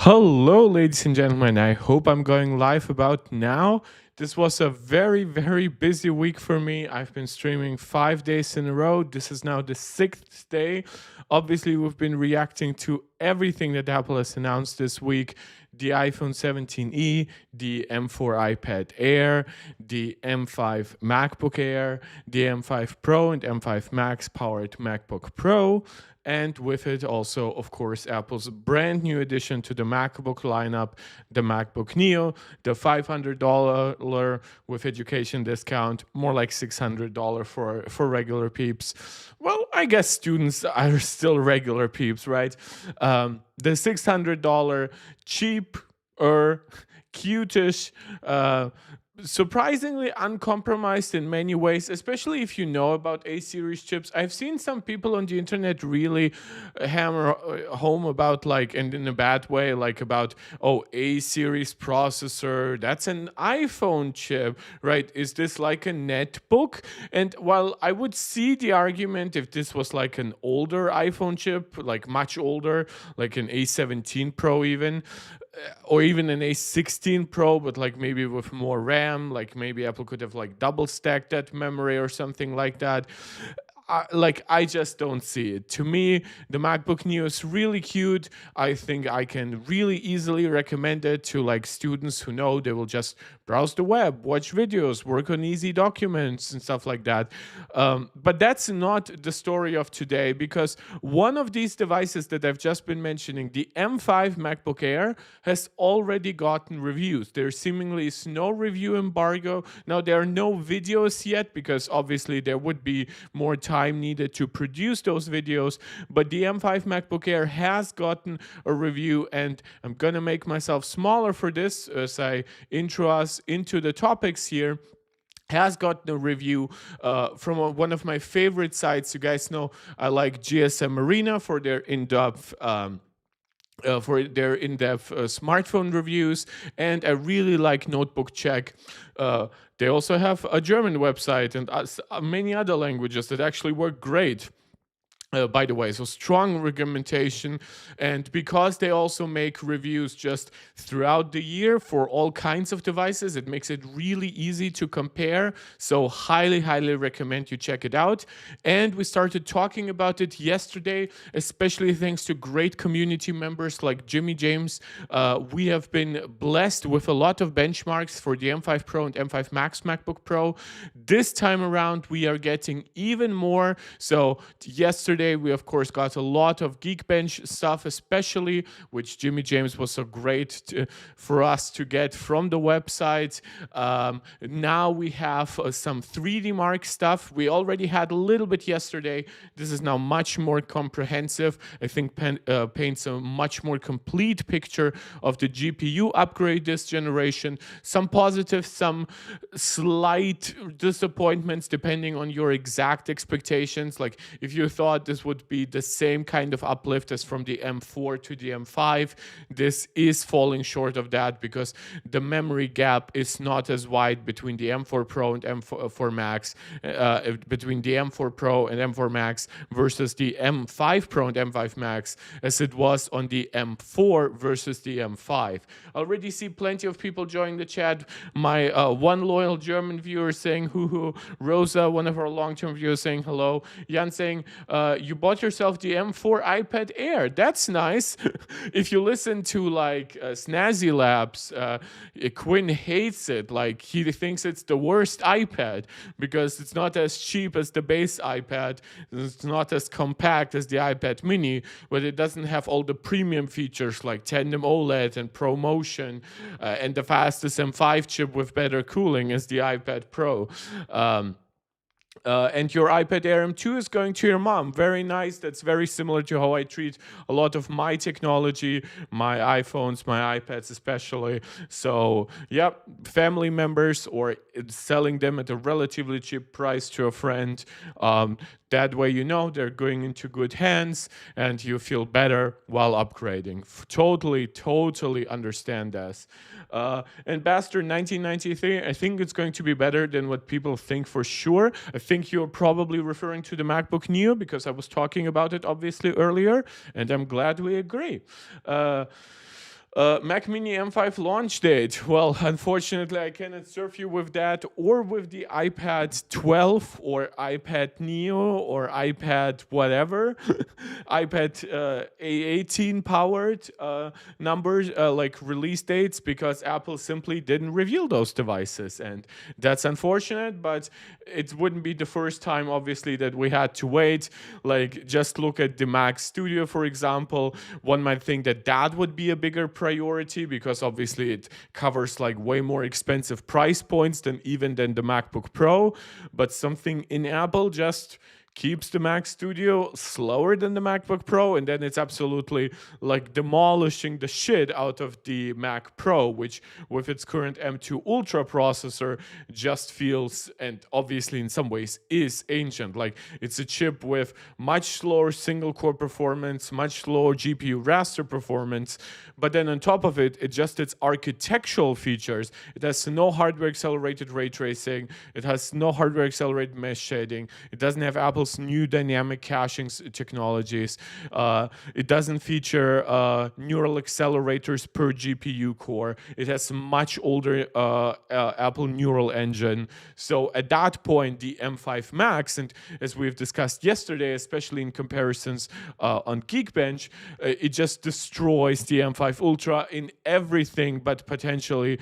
Hello, ladies and gentlemen. I hope I'm going live about now. This was a very, very busy week for me. I've been streaming 5 days in a row. This is now the sixth day. Obviously, we've been reacting to everything that Apple has announced this week: the iPhone 17e, the M4 iPad Air, the M5 MacBook Air, the M5 Pro and M5 Max powered MacBook Pro, and with it also, of course, Apple's brand new addition to the MacBook lineup, the MacBook Neo, the $500 with education discount, more like $600 for regular peeps. Well, I guess students are still regular peeps, right? The $600 cheap or cutish, surprisingly uncompromised in many ways, especially if you know about A series chips. I've seen some people on the internet really hammer home about, like, and in a bad way, like about, oh, A series processor, that's an iPhone chip, right? Is this like a netbook? And while I would see the argument if this was like an older iPhone chip, like much older, like an A17 Pro even, or even an A16 Pro, but like maybe with more RAM, like maybe Apple could have like double stacked that memory or something like that. I just don't see it. To me, the MacBook Neo is really cute. I think I can really easily recommend it to like students who know they will just browse the web, watch videos, work on easy documents and stuff like that. But that's not the story of today, because one of these devices that I've just been mentioning, the M5 MacBook Air, has already gotten reviews. There seemingly is no review embargo. Now, there are no videos yet because obviously there would be more time needed to produce those videos, but the M5 MacBook Air has gotten a review, and I'm gonna make myself smaller for this as I intro us into the topics here. Has gotten a review from one of my favorite sites. You guys know I like GSM Arena for their in-depth smartphone reviews, and I really like Notebookcheck. They also have a German website and many other languages that actually work great. By the way, so strong recommendation. And because they also make reviews just throughout the year for all kinds of devices, it makes it really easy to compare. So highly, highly recommend you check it out. And we started talking about it yesterday, especially thanks to great community members like Jimmy James. We have been blessed with a lot of benchmarks for the M5 Pro and M5 Max MacBook Pro. This time around, we are getting even more. So yesterday, we of course got a lot of Geekbench stuff, especially, which Jimmy James was so great for us to get from the website. Now we have some 3D Mark stuff. We already had a little bit yesterday. This is now much more comprehensive. I think paints a much more complete picture of the GPU upgrade this generation. Some positives, some slight disappointments depending on your exact expectations. Like if you thought this would be the same kind of uplift as from the M4 to the M5, this is falling short of that because the memory gap is not as wide between the M4 Pro and M4 Max, between the M4 Pro and M4 Max versus the M5 Pro and M5 Max as it was on the M4 versus the M5. I already see plenty of people joining the chat. My one loyal German viewer saying hoo. Rosa, one of our long-term viewers, saying hello. Jan saying, you bought yourself the M4 iPad Air. That's nice. If you listen to like Snazzy Labs, Quinn hates it. Like he thinks it's the worst iPad because it's not as cheap as the base iPad. It's not as compact as the iPad Mini, but it doesn't have all the premium features like tandem OLED and ProMotion and the fastest M5 chip with better cooling as the iPad Pro. And your iPad Air M2 is going to your mom. Very nice. That's very similar to how I treat a lot of my technology, my iPhones, my iPads especially. So, yep, family members or selling them at a relatively cheap price to a friend. That way, you know they're going into good hands and you feel better while upgrading. Totally understand this. And Bastard 1993, I think it's going to be better than what people think for sure. I think you're probably referring to the MacBook Neo because I was talking about it obviously earlier, and I'm glad we agree. Mac Mini M5 launch date. Well, unfortunately, I cannot serve you with that or with the iPad 12 or iPad Neo or iPad whatever, iPad A18 powered numbers, like release dates, because Apple simply didn't reveal those devices. And that's unfortunate, but it wouldn't be the first time, obviously, that we had to wait. Like, just look at the Mac Studio, for example. One might think that that would be a bigger priority because obviously it covers like way more expensive price points than the MacBook Pro, but something in Apple just keeps the Mac Studio slower than the MacBook Pro, and then it's absolutely like demolishing the shit out of the Mac Pro, which with its current M2 Ultra processor just feels, and obviously in some ways is, ancient. Like, it's a chip with much slower single core performance, much slower GPU raster performance, but then on top of it, it's just its architectural features. It has no hardware accelerated ray tracing, it has no hardware accelerated mesh shading, it doesn't have Apple's new dynamic caching technologies, it doesn't feature neural accelerators per GPU core, it has a much older Apple neural engine. So at that point, the M5 Max, and as we've discussed yesterday, especially in comparisons on Geekbench, it just destroys the M5 Ultra in everything, but potentially,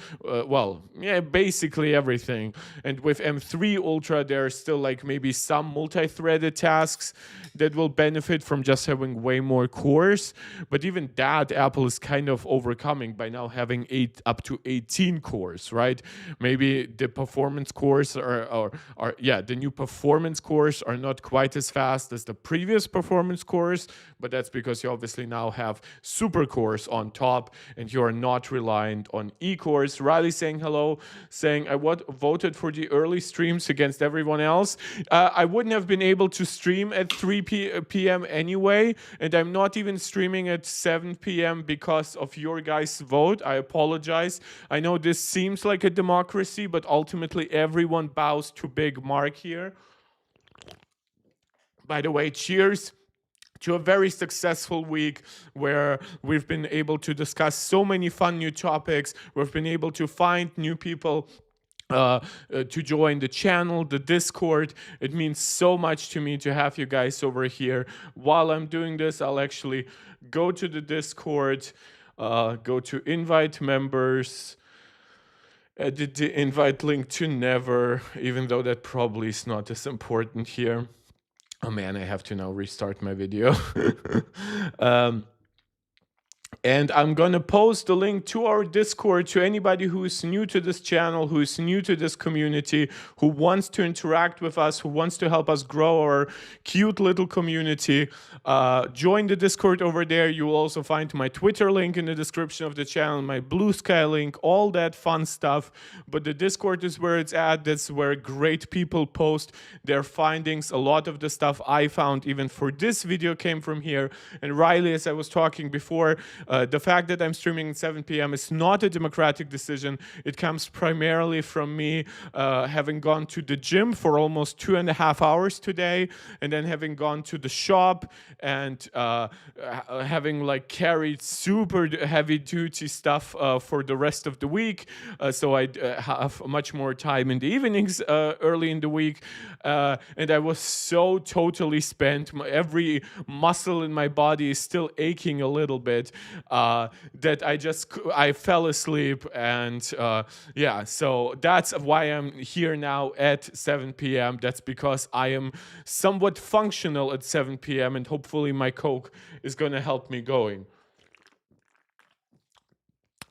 basically everything. And with M3 Ultra, there's still like maybe some multi-threaded tasks that will benefit from just having way more cores. But even that, Apple is kind of overcoming by now having up to 18 cores, right? Maybe the performance cores the new performance cores are not quite as fast as the previous performance cores, but that's because you obviously now have super cores on top and you are not reliant on e-cores. Riley saying hello, saying I voted for the early streams against everyone else. I wouldn't have been able to stream at 3 p.m. anyway, and I'm not even streaming at 7 p.m. because of your guys' vote. I apologize. I know this seems like a democracy, but ultimately everyone bows to Big Mark here. By the way, cheers to a very successful week where we've been able to discuss so many fun new topics. We've been able to find new people to join the channel, the Discord. It means so much to me to have you guys over here. While I'm doing this, I'll actually go to the Discord, go to invite members, edit the invite link to never, even though that probably is not as important here. Oh man, I have to now restart my video. And I'm going to post the link to our Discord to anybody who is new to this channel, who is new to this community, who wants to interact with us, who wants to help us grow our cute little community. Join the Discord over there. You will also find my Twitter link in the description of the channel, my Blue Sky link, all that fun stuff. But the Discord is where it's at. That's where great people post their findings. A lot of the stuff I found, even for this video, came from here. And Riley, as I was talking before, the fact that I'm streaming at 7 p.m. is not a democratic decision. It comes primarily from me having gone to the gym for almost 2.5 hours today, and then having gone to the shop and having like carried super heavy duty stuff for the rest of the week. So I have much more time in the evenings early in the week. And I was so totally spent. Every muscle in my body is still aching a little bit. That I fell asleep, and so that's why I'm here now at 7 p.m. That's because I am somewhat functional at 7 p.m. and hopefully my Coke is going to help me going.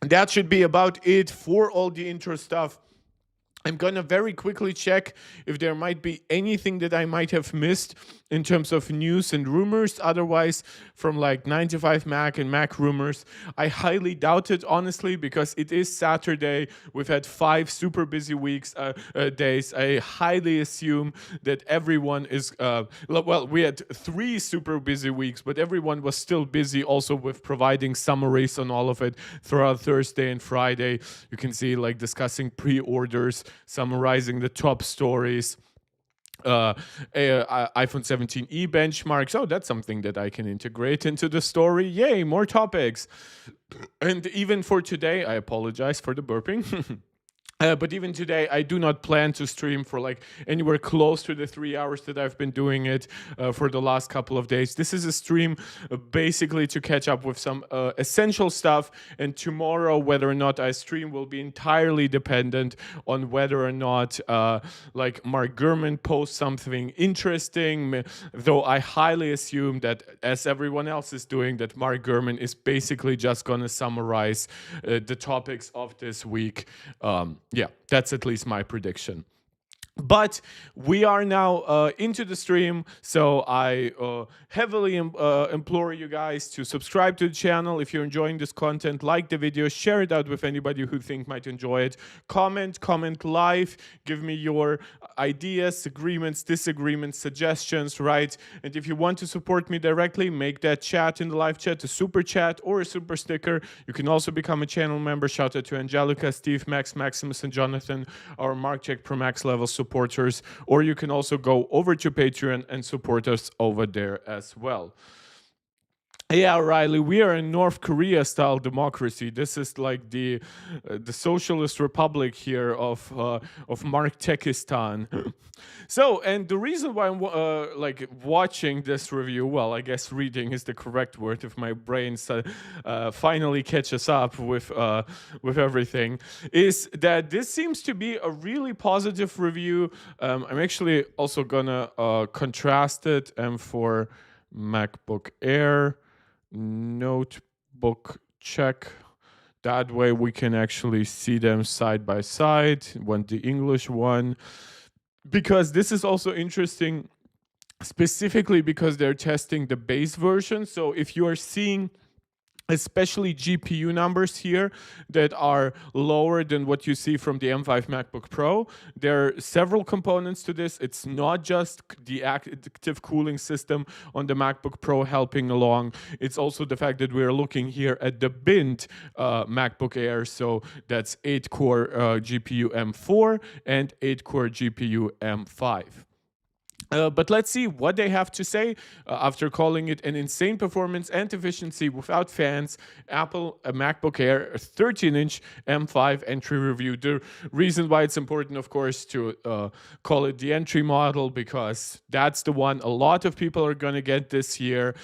That should be about it for all the intro stuff. I'm going to very quickly check if there might be anything that I might have missed in terms of news and rumors. Otherwise, from like 95 Mac and Mac rumors, I highly doubt it, honestly, because it is Saturday. We've had 5 super busy days. I highly assume that everyone is, we had 3 super busy weeks, but everyone was still busy also with providing summaries on all of it throughout Thursday and Friday. You can see like discussing pre-orders, summarizing the top stories, iPhone 17e benchmarks. Oh, that's something that I can integrate into the story. Yay, more topics. And even for today, I apologize for the burping. But even today, I do not plan to stream for like anywhere close to the 3 hours that I've been doing it for the last couple of days. This is a stream basically to catch up with some essential stuff. And tomorrow, whether or not I stream will be entirely dependent on whether or not like Mark Gurman posts something interesting. Though I highly assume that, as everyone else is doing, that Mark Gurman is basically just going to summarize the topics of this week. Yeah, that's at least my prediction. But we are now into the stream, so I heavily implore you guys to subscribe to the channel if you're enjoying this content. Like the video, share it out with anybody who think might enjoy it. Comment live, give me your ideas, agreements, disagreements, suggestions, right? And if you want to support me directly, make that chat in the live chat a super chat or a super sticker. You can also become a channel member. Shout out to Angelica, Steve, Max, Maximus, and Jonathan, our Mark Check Pro Max level supporters, or you can also go over to Patreon and support us over there as well. Yeah, Riley, we are a North Korea-style democracy. This is like the socialist republic here of Mark Techistan. So, and the reason why I'm like watching this review, well, I guess reading is the correct word if my brain finally catches up with everything, is that this seems to be a really positive review. I'm actually also gonna contrast it for MacBook Air. Notebookcheck. That way we can actually see them side by side. When the English one, because this is also interesting, specifically because they're testing the base version. So if you are seeing especially GPU numbers here that are lower than what you see from the M5 MacBook Pro. There are several components to this. It's not just the active cooling system on the MacBook Pro helping along. It's also the fact that we're looking here at the binned MacBook Air. So that's 8-core GPU M4 and 8-core GPU M5. But let's see what they have to say after calling it an insane performance and efficiency without fans. Apple, a MacBook Air, a 13-inch M5 entry review. The reason why it's important, of course, to call it the entry model, because that's the one a lot of people are going to get this year.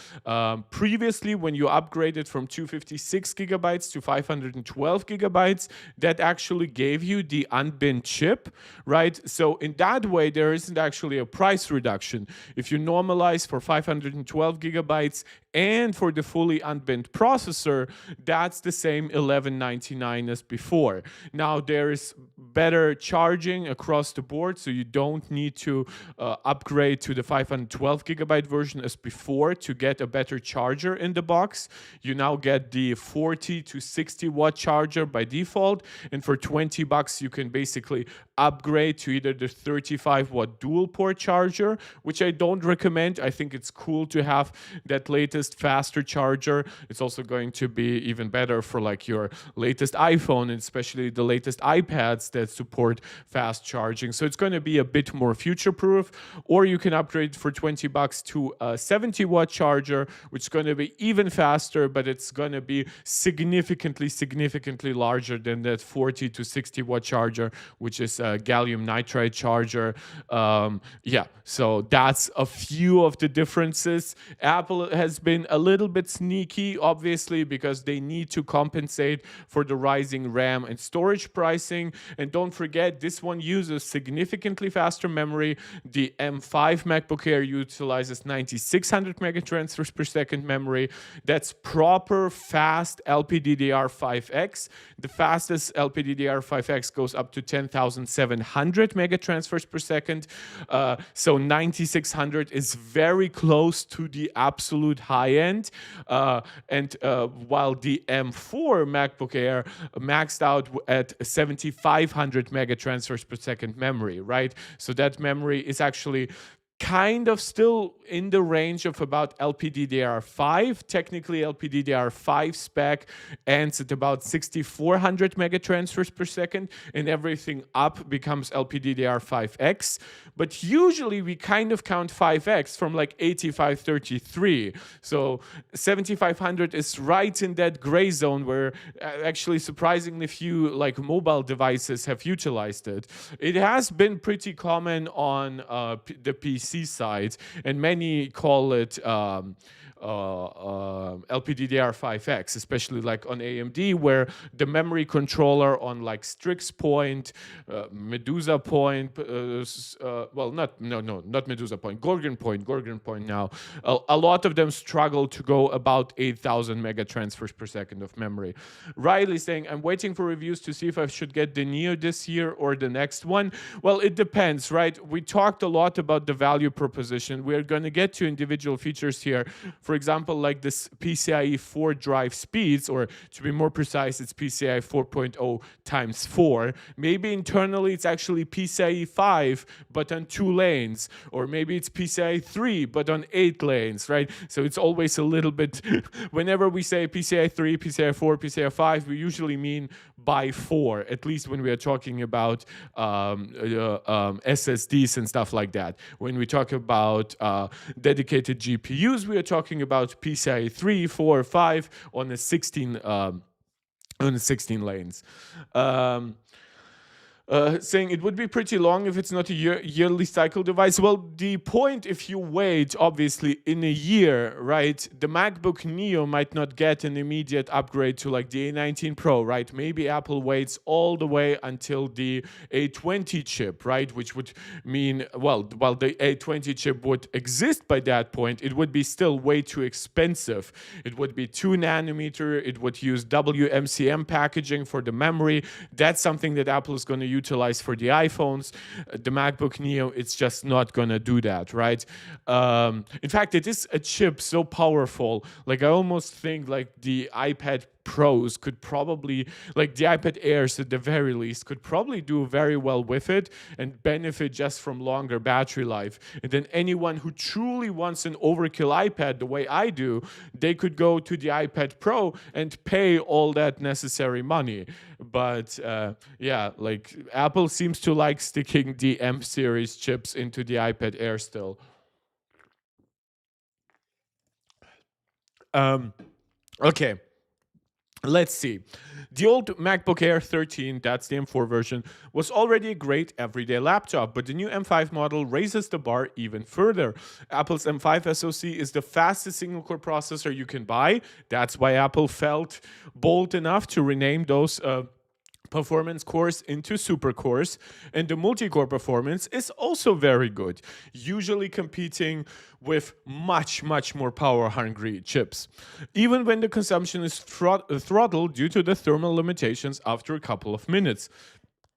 Previously, when you upgraded from 256 gigabytes to 512 gigabytes, that actually gave you the unbinned chip, right? So in that way, there isn't actually a price reduction. If you normalize for 512 gigabytes and for the fully unbinned processor, that's the same $1199 as before. Now there is better charging across the board, so you don't need to upgrade to the 512 gigabyte version as before to get a better charger in the box. You now get the 40 to 60 watt charger by default, and for $20 you can basically upgrade to either the 35 watt dual port charger, which I don't recommend. I think it's cool to have that latest faster charger. It's also going to be even better for like your latest iPhone and especially the latest iPads that support fast charging. So it's going to be a bit more future proof. Or you can upgrade for $20 to a 70 watt charger, which is going to be even faster, but it's going to be significantly larger than that 40 to 60 watt charger, which is a gallium nitride charger. Yeah, so that's a few of the differences. Apple has been a little bit sneaky, obviously, because they need to compensate for the rising RAM and storage pricing. And don't forget, this one uses significantly faster memory. The M5 MacBook Air utilizes 9600 megatransfers per second memory. That's proper fast LPDDR5X. The fastest LPDDR5X goes up to 10,700 megatransfers per second. So 9600 is very close to the absolute high end. And while the M4 MacBook Air maxed out at 7,500 megatransfers per second memory, right? So that memory is actually kind of still in the range of about LPDDR5. Technically, LPDDR5 spec ends at about 6400 megatransfers per second, and everything up becomes LPDDR5X. But usually we kind of count 5X from like 8533. So 7500 is right in that gray zone where actually surprisingly few like mobile devices have utilized it. It has been pretty common on the PC side, and many call it LPDDR5X, especially like on AMD, where the memory controller on like Strix Point, Medusa Point, not Medusa Point, Gorgon Point now, a lot of them struggle to go about 8,000 mega transfers per second of memory. Riley saying, I'm waiting for reviews to see if I should get the Neo this year or the next one. Well, it depends, right? We talked a lot about the value proposition. We're going to get to individual features here. For example, like this PCIe 4 drive speeds, or to be more precise, it's PCIe 4.0 times 4. Maybe internally it's actually PCIe 5, but on 2 lanes. Or maybe it's PCIe 3, but on 8 lanes, right? So it's always a little bit, whenever we say PCIe 3, PCIe 4, PCIe 5, we usually mean by 4, at least when we are talking about SSDs and stuff like that. When we talk about dedicated GPUs, we are talking about PCIe 3, 4, 5 on the 16 lanes. Saying it would be pretty long if it's not a yearly cycle device. Well, the point, if you wait, obviously, in a year, right, the MacBook Neo might not get an immediate upgrade to like the A19 Pro, right? Maybe Apple waits all the way until the A20 chip, right? Which would mean, well, while the A20 chip would exist by that point, it would be still way too expensive. It would be 2 nanometer. It would use WMCM packaging for the memory. That's something that Apple is going to utilize for the iPhones. The MacBook Neo, it's just not gonna do that, right? In fact, it is a chip so powerful, like I almost think like the iPad Pros could probably, like the iPad Airs at the very least, could probably do very well with it and benefit just from longer battery life. And then anyone who truly wants an overkill iPad the way I do, they could go to the iPad Pro and pay all that necessary money. But yeah, like Apple seems to like sticking the M series chips into the iPad Air still. Okay. Let's see. The old MacBook Air 13, that's the M4 version, was already a great everyday laptop, but the new M5 model raises the bar even further. Apple's M5 SoC is the fastest single-core processor you can buy. That's why Apple felt bold enough to rename those performance cores into super cores, and the multi-core performance is also very good, usually competing with much more power hungry chips, even when the consumption is throttled due to the thermal limitations after a couple of minutes.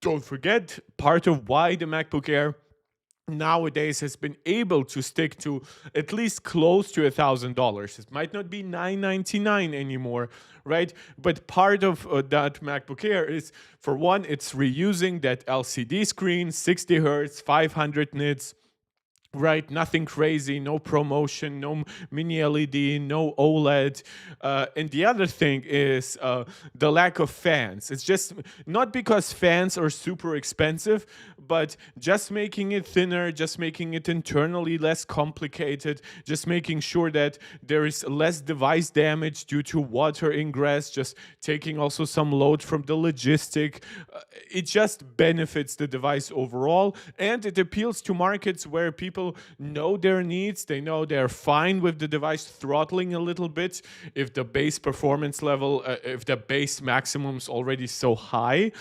Don't forget, part of why the MacBook Air nowadays has been able to stick to at least close to $1,000. It might not be $999 anymore, right? But part of that MacBook Air is, for one, it's reusing that LCD screen, 60 hertz, 500 nits, right? Nothing crazy, no promotion, no mini LED, no OLED. And the other thing is the lack of fans. It's just not because fans are super expensive, but just making it thinner, just making it internally less complicated, just making sure that there is less device damage due to water ingress, just taking also some load from the logistic. It just benefits the device overall, and it appeals to markets where people know their needs. They know they're fine with the device throttling a little bit if the base performance level, if the base maximum is already so high.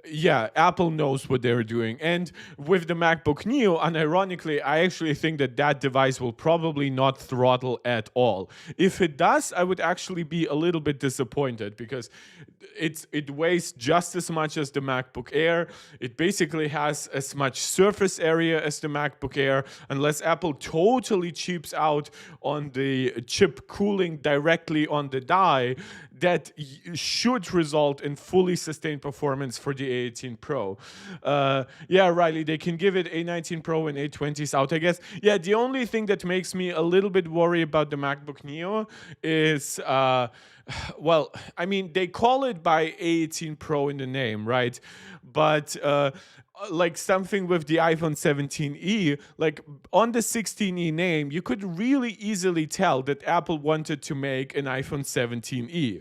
Yeah, Apple knows what they're doing. And with the MacBook Neo, unironically, I actually think that that device will probably not throttle at all. If it does, I would actually be a little bit disappointed because it weighs just as much as the MacBook Air. It basically has as much surface area as the MacBook Air, unless Apple totally cheaps out on the chip cooling directly on the die. that should result in fully sustained performance for the A18 Pro. Yeah, Riley, they can give it A19 Pro and A20s out, I guess. Yeah, the only thing that makes me a little bit worried about the MacBook Neo is, well, I mean, they call it by A18 Pro in the name, right? But like something with the iPhone 17e, like on the 16e name, you could really easily tell that Apple wanted to make an iPhone 17e,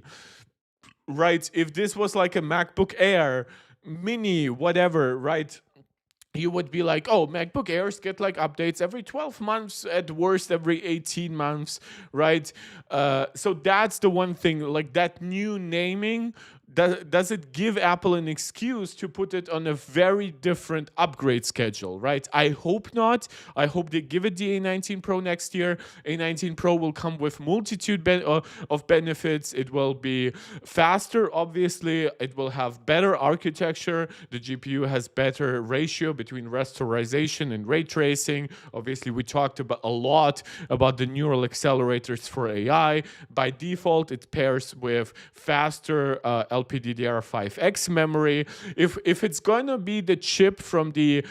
right? If this was like a MacBook Air, Mini, whatever, right? You would be like, oh, MacBook Airs get like updates every 12 months, at worst every 18 months, right? So that's the one thing, like that new naming, does it give Apple an excuse to put it on a very different upgrade schedule, right? I hope not. I hope they give it the A19 Pro next year. A19 Pro will come with multitude of benefits. It will be faster, obviously. It will have better architecture. The GPU has better ratio between rasterization and ray tracing. Obviously, we talked about a lot about the neural accelerators for AI. By default, it pairs with faster LPDDR5X memory. If it's going to be the chip from the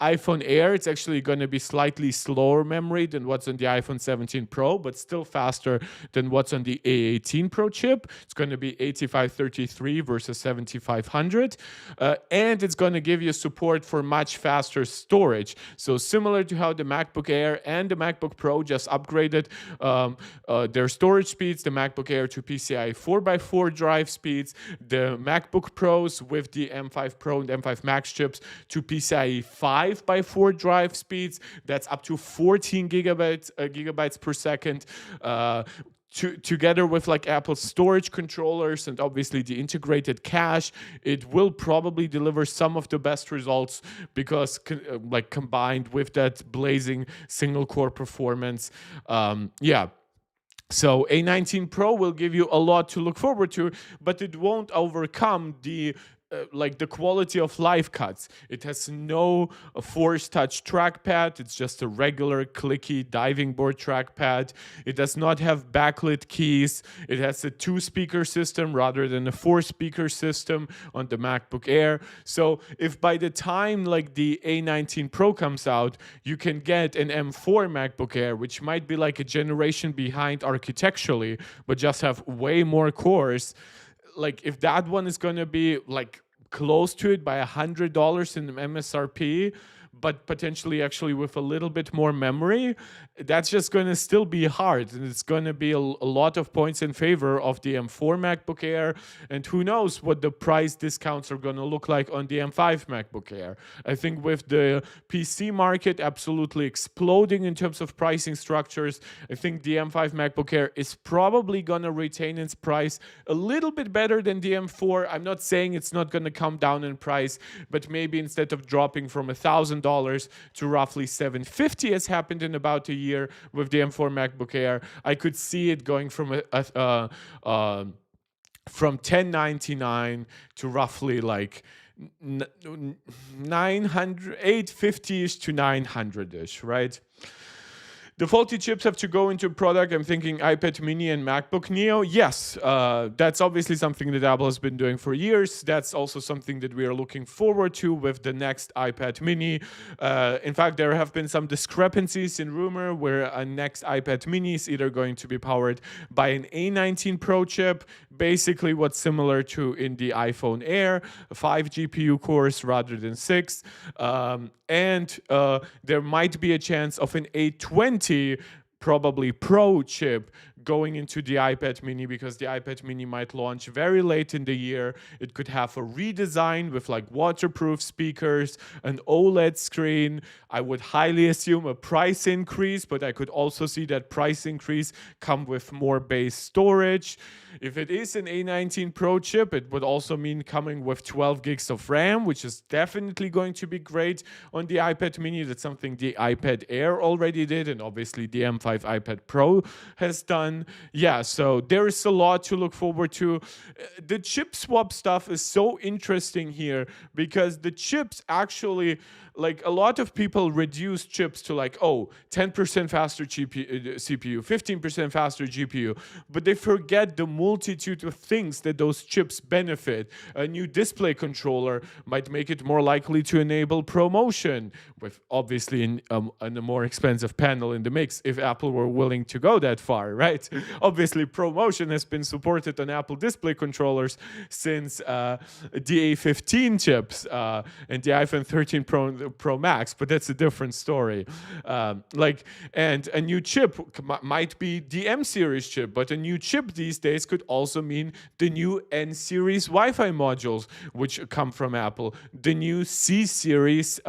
iPhone Air, it's actually going to be slightly slower memory than what's on the iPhone 17 Pro, but still faster than what's on the A18 Pro chip. It's going to be 8533 versus 7500. And it's going to give you support for much faster storage. So similar to how the MacBook Air and the MacBook Pro just upgraded their storage speeds, the MacBook Air to PCIe 4x4 drive speeds, the MacBook Pros with the M5 Pro and M5 Max chips to PCIe 5x4 drive speeds. That's up to 14 gigabytes per second. Together with like Apple's storage controllers and obviously the integrated cache, it will probably deliver some of the best results because like combined with that blazing single core performance. Yeah. So A19 Pro will give you a lot to look forward to, but it won't overcome the like the quality of life cuts. It has no force touch trackpad. It's just a regular clicky diving board trackpad. It does not have backlit keys. It has a 2-speaker system rather than a 4-speaker system on the MacBook Air. So if by the time like the A19 Pro comes out, you can get an M4 MacBook Air, which might be like a generation behind architecturally, but just have way more cores. Like if that one is going to be like close to it by $100 in MSRP, but potentially actually with a little bit more memory, that's just going to still be hard. And it's going to be a lot of points in favor of the M4 MacBook Air. And who knows what the price discounts are going to look like on the M5 MacBook Air. I think with the PC market absolutely exploding in terms of pricing structures, I think the M5 MacBook Air is probably going to retain its price a little bit better than the M4. I'm not saying it's not going to come down in price, but maybe instead of dropping from $1,000 to roughly $750 as happened in about a year with the M4 MacBook Air, I could see it going from $1,099 to roughly like 850-ish to 900-ish, right? The faulty chips have to go into product. I'm thinking iPad mini and MacBook Neo. Yes, that's obviously something that Apple has been doing for years. That's also something that we are looking forward to with the next iPad mini. In fact, there have been some discrepancies in rumor where a next iPad mini is either going to be powered by an A19 Pro chip, basically what's similar to in the iPhone Air, 5 GPU cores rather than 6. And there might be a chance of an A20 probably Pro chip going into the iPad mini, because the iPad mini might launch very late in the year. It could have a redesign with like waterproof speakers, an OLED screen. I would highly assume a price increase, but I could also see that price increase come with more base storage. If it is an A19 Pro chip, it would also mean coming with 12 gigs of RAM, which is definitely going to be great on the iPad mini. That's something the iPad Air already did, and obviously the M5 iPad Pro has done. Yeah, so there is a lot to look forward to. The chip swap stuff is so interesting here because the chips actually, like a lot of people reduce chips to like, oh, 10% faster CPU, 15% faster GPU, but they forget the multitude of things that those chips benefit. A new display controller might make it more likely to enable ProMotion, with obviously a more expensive panel in the mix, if Apple were willing to go that far, right? Obviously, ProMotion has been supported on Apple display controllers since the A15 chips and the iPhone 13 Pro Max, but that's a different story. And a new chip might be the M series chip, but a new chip these days could also mean the new N series Wi-Fi modules, which come from Apple, the new C series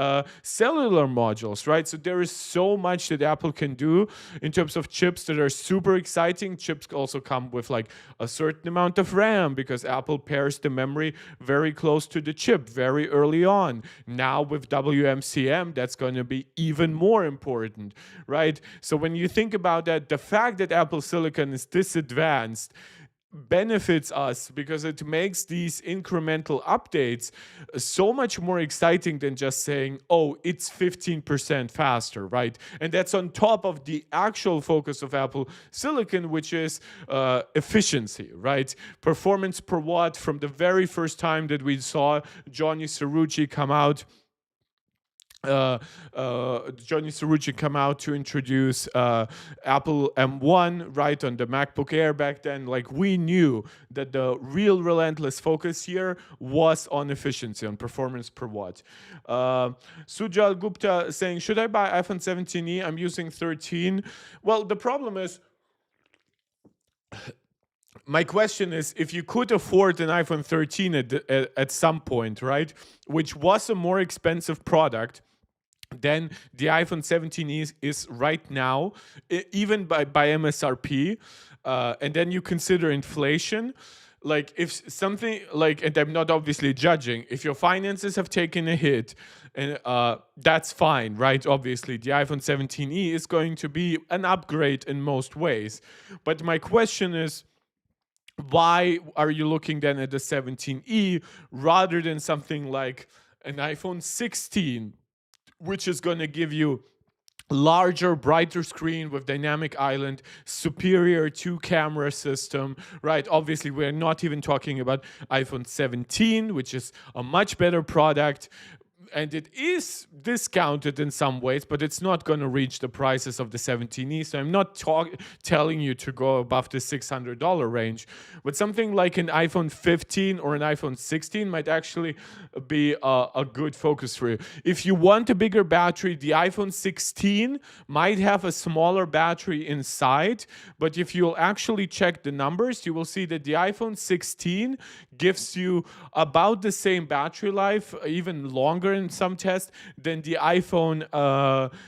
cellular modules, right? So there is so much that Apple can do in terms of chips that are super exciting. Chips also come with like a certain amount of RAM because Apple pairs the memory very close to the chip very early on. Now with WMCM, that's going to be even more important, right? So when you think about that, the fact that Apple Silicon is this advanced benefits us because it makes these incremental updates so much more exciting than just saying, oh, it's 15% faster, right? And that's on top of the actual focus of Apple Silicon, which is efficiency, right? Performance per watt. From the very first time that we saw Johnny Cerrucci come out to introduce Apple M1 right on the MacBook Air back then. Like, we knew that the real relentless focus here was on efficiency, on performance per watt. Sujal Gupta saying, should I buy iPhone 17e? I'm using 13. Well, the problem is, my question is, if you could afford an iPhone 13 at some point, right, which was a more expensive product, then the iPhone 17 is right now, even by MSRP, and then you consider inflation. Like, if something like, and I'm not obviously judging, if your finances have taken a hit, and that's fine, right? Obviously, the iPhone 17e is going to be an upgrade in most ways. But my question is, why are you looking then at the 17e rather than something like an iPhone 16, which is going to give you larger, brighter screen with dynamic island, superior 2-camera system, right? Obviously, we're not even talking about iPhone 17, which is a much better product, and it is discounted in some ways, but it's not going to reach the prices of the 17e. So I'm not telling you to go above the $600 range, but something like an iPhone 15 or an iPhone 16 might actually be a good focus for you. If you want a bigger battery, the iPhone 16 might have a smaller battery inside, but if you'll actually check the numbers, you will see that the iPhone 16 gives you about the same battery life, even longer in some tests, than the iPhone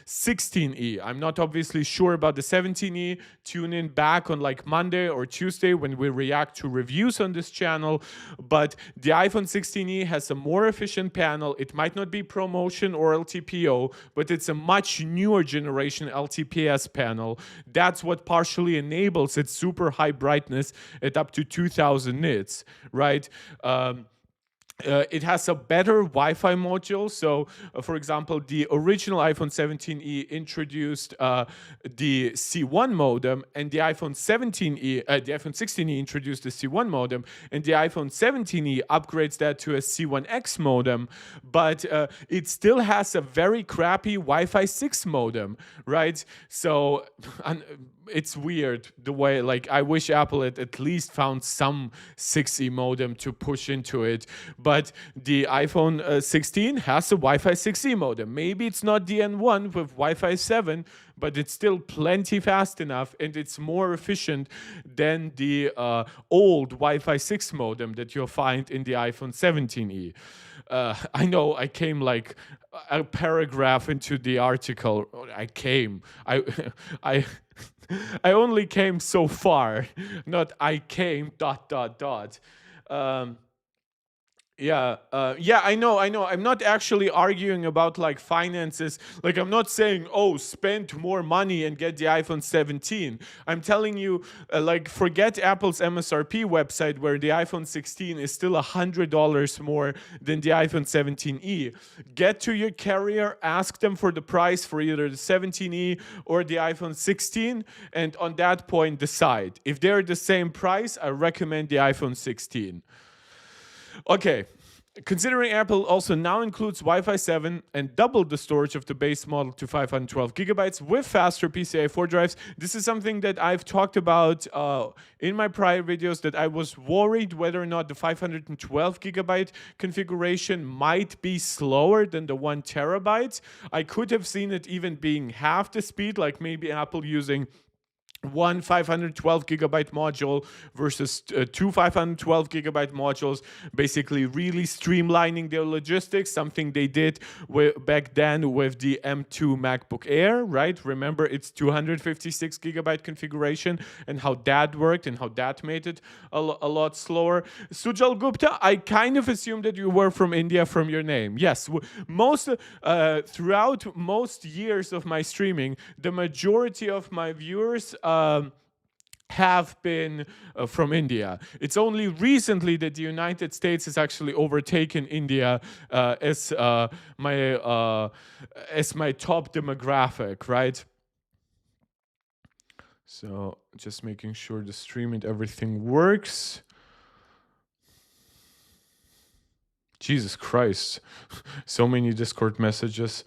16e. I'm not obviously sure about the 17e. Tune in back on like Monday or Tuesday when we react to reviews on this channel. But the iPhone 16e has a more efficient panel. It might not be ProMotion or LTPO, but it's a much newer generation LTPS panel. That's what partially enables its super high brightness at up to 2000 nits, right? It has a better Wi-Fi module. So, for example, the original iPhone 17e introduced the C1 modem, and the iPhone 16e introduced the C1 modem, and the iPhone 17e upgrades that to a C1X modem, but it still has a very crappy Wi-Fi 6 modem, right? So, it's weird the way, like, I wish Apple had at least found some 6E modem to push into it, but the iPhone 16 has a Wi-Fi 6E modem. Maybe it's not the N1 with Wi-Fi 7, but it's still plenty fast enough, and it's more efficient than the old Wi-Fi 6 modem that you'll find in the iPhone 17e. I know I came like a paragraph into the article. I I only came so far, not I came ... Yeah, I know. I'm not actually arguing about like finances. Like, I'm not saying, oh, spend more money and get the iPhone 17. I'm telling you, like, forget Apple's MSRP website where the iPhone 16 is still $100 more than the iPhone 17e. Get to your carrier, ask them for the price for either the 17e or the iPhone 16, and on that point, decide. If they're the same price, I recommend the iPhone 16. Okay. Considering Apple also now includes Wi-Fi 7 and doubled the storage of the base model to 512 gigabytes with faster PCIe 4 drives, this is something that I've talked about in my prior videos, that I was worried whether or not the 512 gigabyte configuration might be slower than the 1 terabyte. I could have seen it even being half the speed, like maybe Apple using one 512 gigabyte module versus two 512 gigabyte modules, basically really streamlining their logistics, something they did back then with the M2 MacBook Air, right? Remember, it's 256 gigabyte configuration and how that worked and how that made it a lot slower. Sujal Gupta, I kind of assumed that you were from India from your name. Yes, throughout most years of my streaming, the majority of my viewers have been from India. It's only recently that the United States has actually overtaken India as my top demographic, right? So just making sure the stream and everything works. Jesus Christ, so many Discord messages.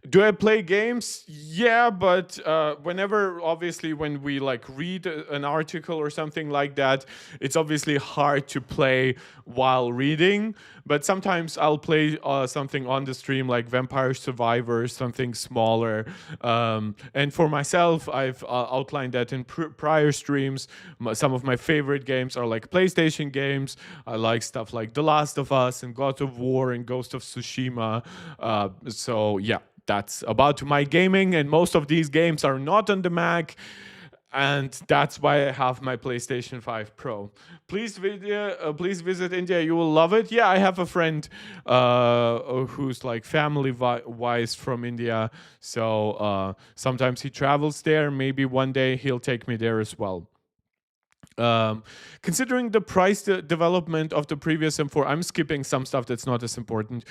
Do I play games? Yeah, but whenever, obviously, when we like read an article or something like that, it's obviously hard to play while reading. But sometimes I'll play something on the stream like Vampire Survivors, something smaller. And for myself, I've outlined that in prior streams. Some of my favorite games are like PlayStation games. I like stuff like The Last of Us and God of War and Ghost of Tsushima. So yeah. That's about my gaming, and most of these games are not on the Mac, and that's why I have my PlayStation 5 Pro. Please visit India. You will love it. Yeah, I have a friend who's like family-wise from India, so sometimes he travels there. Maybe one day he'll take me there as well. Considering the price development of the previous M4, I'm skipping some stuff that's not as important.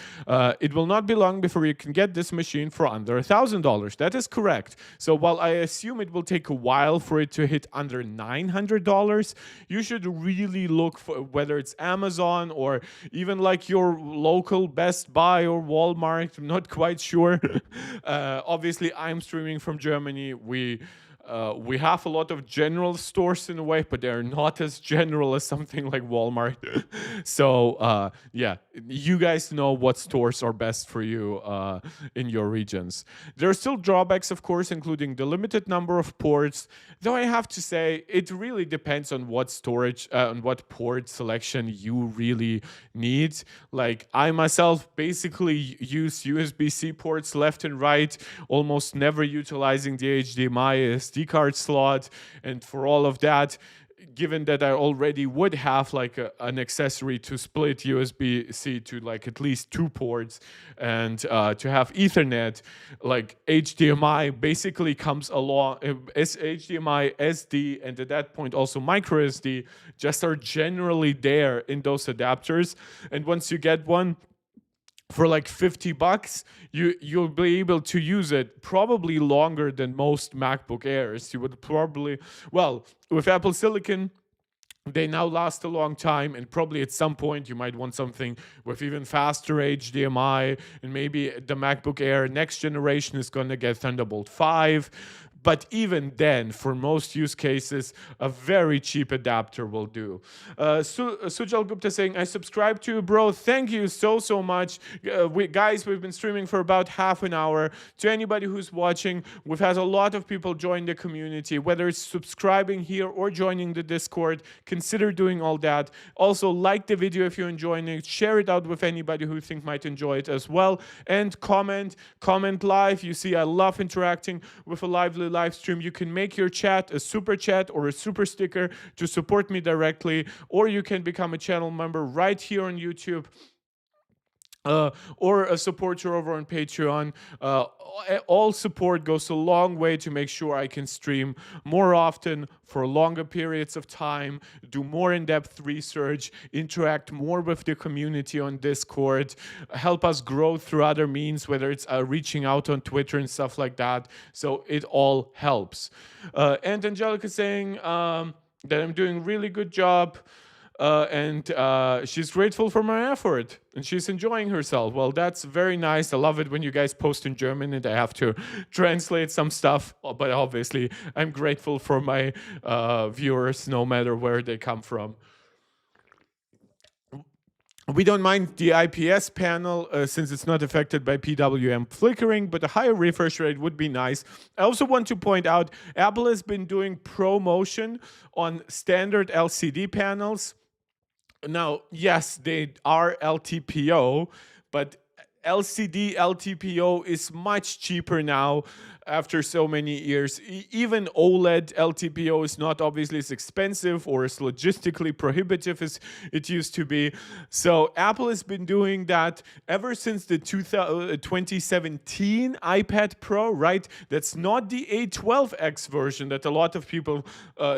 It will not be long before you can get this machine for under $1,000. That is correct. So while I assume it will take a while for it to hit under $900, you should really look for whether it's Amazon or even like your local Best Buy or Walmart. I'm not quite sure. Obviously, I'm streaming from Germany. We have a lot of general stores in a way, but they're not as general as something like Walmart. So yeah, you guys know what stores are best for you in your regions. There are still drawbacks, of course, including the limited number of ports, though I have to say it really depends on what storage and what port selection you really need. Like, I myself basically use USB-C ports left and right, almost never utilizing the HDMI SD card slot, and for all of that, given that I already would have like an accessory to split USB-C to like at least 2 ports and to have Ethernet, like HDMI basically comes along as HDMI, SD, and at that point also micro SD just are generally there in those adapters. And once you get one for like $50, you'll be able to use it probably longer than most MacBook Airs. You would probably, well, with Apple Silicon, they now last a long time, and probably at some point you might want something with even faster HDMI, and maybe the MacBook Air next generation is going to get Thunderbolt 5. But even then, for most use cases, a very cheap adapter will do. Sujal Gupta saying, I subscribe to you, bro. Thank you so much. Guys, we've been streaming for about half an hour. To anybody who's watching, we've had a lot of people join the community, whether it's subscribing here or joining the Discord. Consider doing all that. Also, like the video if you're enjoying it. Share it out with anybody who you think might enjoy it as well. And comment live. You see, I love interacting with a lively live stream, you can make your chat a super chat or a super sticker to support me directly, or you can become a channel member right here on YouTube. Or a supporter over on Patreon. All support goes a long way to make sure I can stream more often for longer periods of time, do more in-depth research, interact more with the community on Discord, help us grow through other means, whether it's reaching out on Twitter and stuff like that. So it all helps. And Angelica saying that I'm doing a really good job. And she's grateful for my effort and she's enjoying herself. Well, that's very nice. I love it when you guys post in German and I have to translate some stuff. But obviously, I'm grateful for my viewers, no matter where they come from. We don't mind the IPS panel since it's not affected by PWM flickering, but a higher refresh rate would be nice. I also want to point out Apple has been doing promotion on standard LCD panels. Now, yes, they are LTPO, but LCD LTPO is much cheaper now after so many years. Even OLED LTPO is not obviously as expensive or as logistically prohibitive as it used to be. So Apple has been doing that ever since the 2017 iPad Pro, right? That's not the A12X version that a lot of people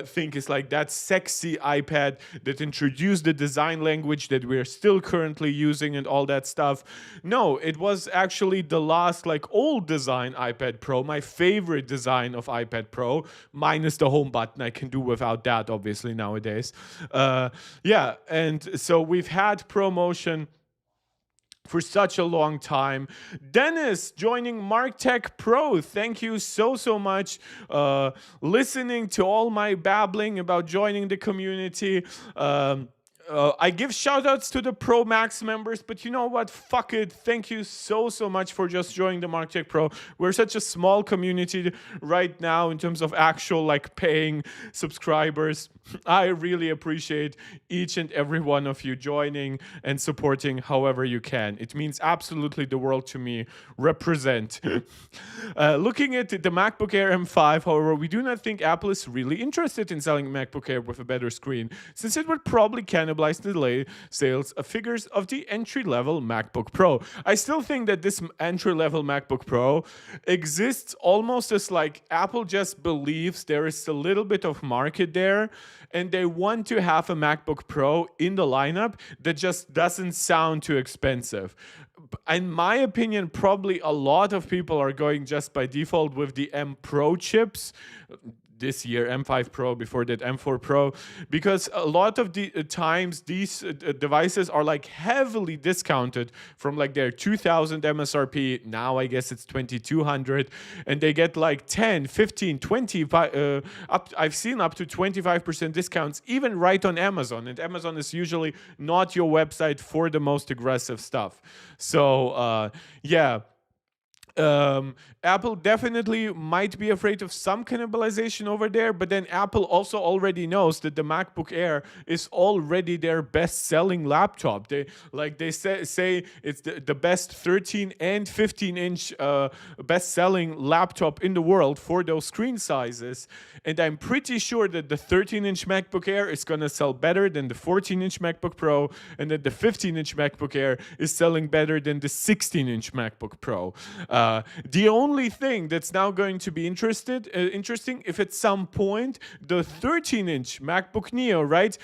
think is like that sexy iPad that introduced the design language that we're still currently using and all that stuff. No, it was actually the last like old design iPad Pro, my favorite design of iPad Pro, minus the home button. I can do without that, obviously, nowadays. Yeah, and so we've had ProMotion for such a long time. Dennis joining MarkTech Pro. Thank you so much. Listening to all my babbling about joining the community. I give shoutouts to the Pro Max members, but you know what? Fuck it. Thank you so much for just joining the MarkTech Pro. We're such a small community right now in terms of actual like paying subscribers. I really appreciate each and every one of you joining and supporting however you can. It means absolutely the world to me. Represent. Looking at the MacBook Air M5, however, we do not think Apple is really interested in selling a MacBook Air with a better screen, since it would probably cannibalize the sales figures of the entry-level MacBook Pro. I still think that this entry-level MacBook Pro exists almost as like Apple just believes there is a little bit of market there and they want to have a MacBook Pro in the lineup that just doesn't sound too expensive. In my opinion, probably a lot of people are going just by default with the M Pro chips. This year, M5 Pro, before that M4 Pro, because a lot of the times these devices are like heavily discounted from like their 2,000 MSRP. Now I guess it's 2,200, and they get like 10, 15, 25, I've seen up to 25% discounts even right on Amazon, and Amazon is usually not your website for the most aggressive stuff. So yeah. Apple definitely might be afraid of some cannibalization over there, but then Apple also already knows that the MacBook Air is already their best-selling laptop. They say it's the best 13 and 15-inch best-selling laptop in the world for those screen sizes, and I'm pretty sure that the 13-inch MacBook Air is going to sell better than the 14-inch MacBook Pro, and that the 15-inch MacBook Air is selling better than the 16-inch MacBook Pro. The only thing that's now going to be interesting if at some point the 13-inch MacBook Neo, right,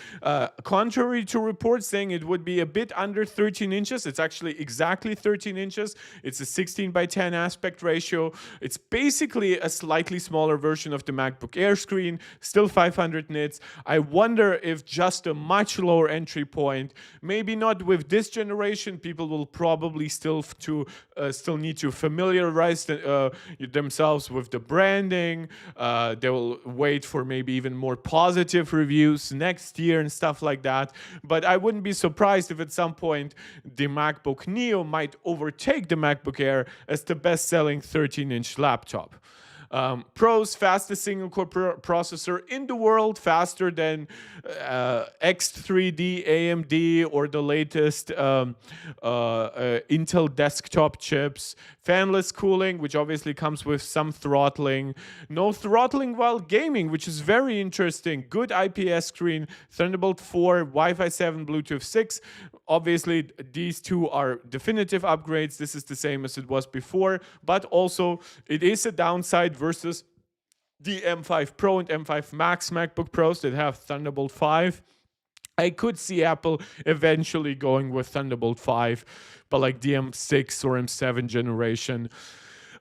contrary to reports saying it would be a bit under 13 inches, it's actually exactly 13 inches. It's a 16:10 aspect ratio. It's basically a slightly smaller version of the MacBook Air screen, still 500 nits. I wonder if just a much lower entry point, maybe not with this generation, people will probably still need to familiarize themselves with the branding. They will wait for maybe even more positive reviews next year and stuff like that. But I wouldn't be surprised if at some point the MacBook Neo might overtake the MacBook Air as the best-selling 13-inch laptop. Pros: fastest single-core processor in the world, faster than X3D AMD or the latest Intel desktop chips. Fanless cooling, which obviously comes with some throttling. No throttling while gaming, which is very interesting. Good IPS screen, Thunderbolt 4, Wi-Fi 7, Bluetooth 6. Obviously, these two are definitive upgrades. This is the same as it was before, but also it is a downside versus the M5 Pro and M5 Max MacBook Pros that have Thunderbolt 5. I could see Apple eventually going with Thunderbolt 5, but like the M6 or M7 generation.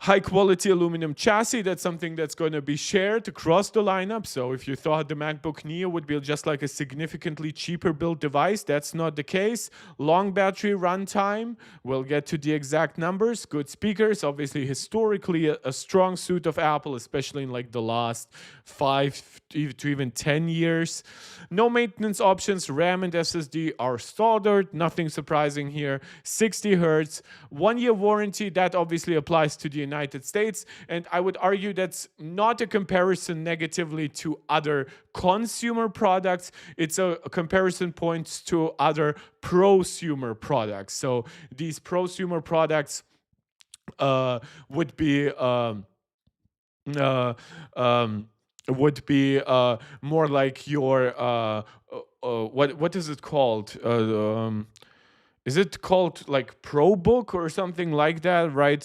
High quality aluminum chassis, that's something that's going to be shared across the lineup. So if you thought the MacBook Neo would be just like a significantly cheaper built device, that's not the case. Long battery runtime, we'll get to the exact numbers. Good speakers, obviously historically a strong suit of Apple, especially in like the last 5 to even 10 years. No maintenance options, RAM and SSD are standard, nothing surprising here. 60 Hertz, 1 year warranty, that obviously applies to the United States, and I would argue that's not a comparison negatively to other consumer products. It's a comparison points to other prosumer products. So these prosumer products would be more like your what is it called? Is it called like ProBook or something like that, right?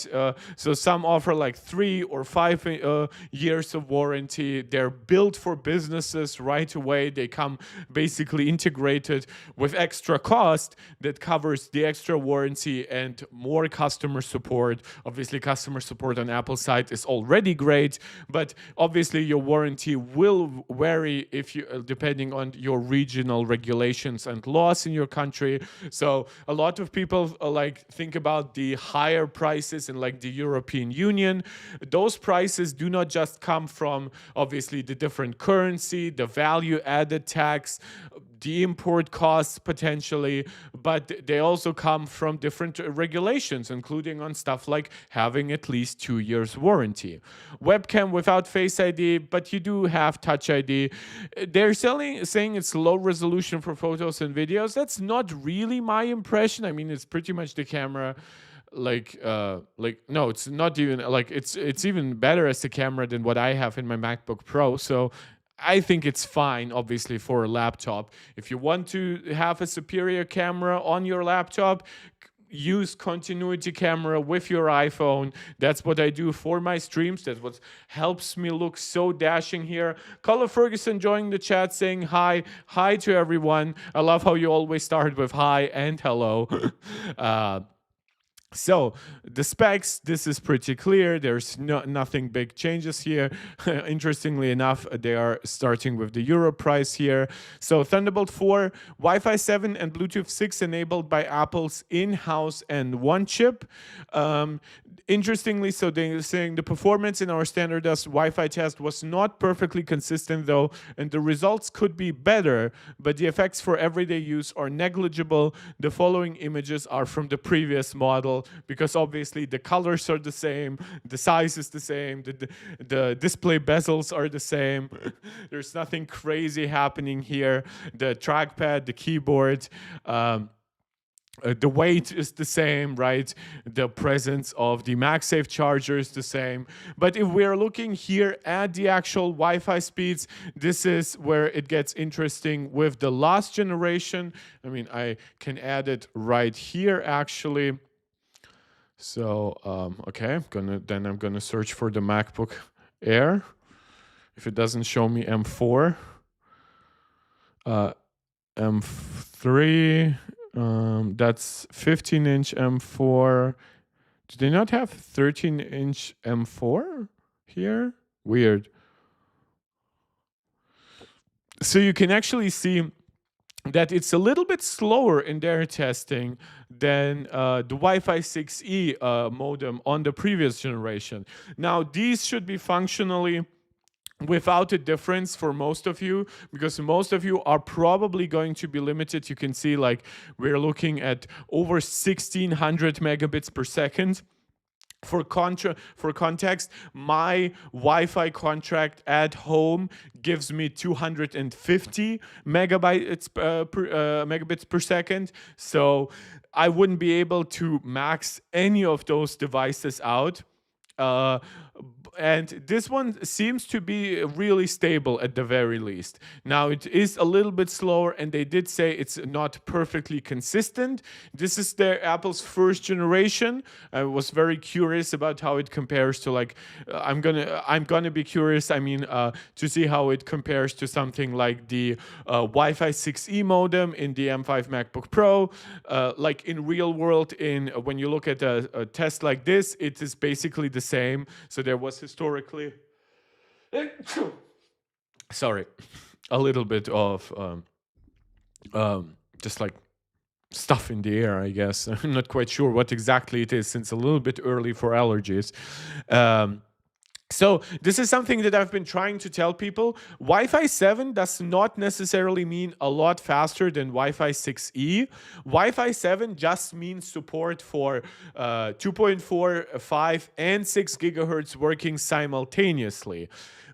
So some offer like 3 or 5 years of warranty. They're built for businesses right away. They come basically integrated with extra cost that covers the extra warranty and more customer support. Obviously, customer support on Apple's side is already great, but obviously your warranty will vary if you depending on your regional regulations and laws in your country. So a lot of people like think about the higher prices in like the European Union. Those prices do not just come from obviously the different currency, the value added tax, the import costs potentially, but they also come from different regulations, including on stuff like having at least 2 years warranty. Webcam without Face ID, but you do have Touch ID. They're saying it's low resolution for photos and videos. That's not really my impression. I mean, it's pretty much the camera no, it's not even like it's even better as a camera than what I have in my MacBook Pro. So I think it's fine, obviously, for a laptop. If you want to have a superior camera on your laptop, use continuity camera with your iPhone. That's what I do for my streams. That's what helps me look so dashing here. Color Ferguson joining the chat saying hi. Hi to everyone. I love how you always start with hi and hello. So the specs, this is pretty clear. There's nothing big changes here. Interestingly enough, they are starting with the Euro price here. So Thunderbolt 4, Wi-Fi 7 and Bluetooth 6 enabled by Apple's in-house and one chip. Interestingly, so they're saying the performance in our standardized Wi-Fi test was not perfectly consistent though, and the results could be better, but the effects for everyday use are negligible. The following images are from the previous model, because obviously the colors are the same, the size is the same, the display bezels are the same. There's nothing crazy happening here. The trackpad, the keyboard, the weight is the same, right? The presence of the MagSafe charger is the same. But if we're looking here at the actual Wi-Fi speeds, this is where it gets interesting with the last generation. I mean, I can add it right here, actually. So, okay, I'm gonna search for the MacBook Air. If it doesn't show me M4, M3, that's 15-inch M4. Do they not have 13-inch M4 here? Weird. So you can actually see that it's a little bit slower in their testing than the Wi-Fi 6E modem on the previous generation. Now, these should be functionally without a difference for most of you, because most of you are probably going to be limited. You can see like we're looking at over 1600 megabits per second. For context, my Wi-Fi contract at home gives me 250 megabits per second. So I wouldn't be able to max any of those devices out. Uh, and this one seems to be really stable at the very least. Now it is a little bit slower, and they did say it's not perfectly consistent. This is their Apple's first generation. I was very curious about how it compares to I'm gonna be curious. I mean, to see how it compares to something like the Wi-Fi 6E modem in the M5 MacBook Pro. Like in real world, in when you look at a test like this, it is basically the same. So there was historically, sorry, a little bit of just like stuff in the air, I guess. I'm not quite sure what exactly it is, since a little bit early for allergies. So this is something that I've been trying to tell people. Wi-Fi 7 does not necessarily mean a lot faster than Wi-Fi 6E. Wi-Fi 7 just means support for 2.4, 5, and 6 gigahertz working simultaneously.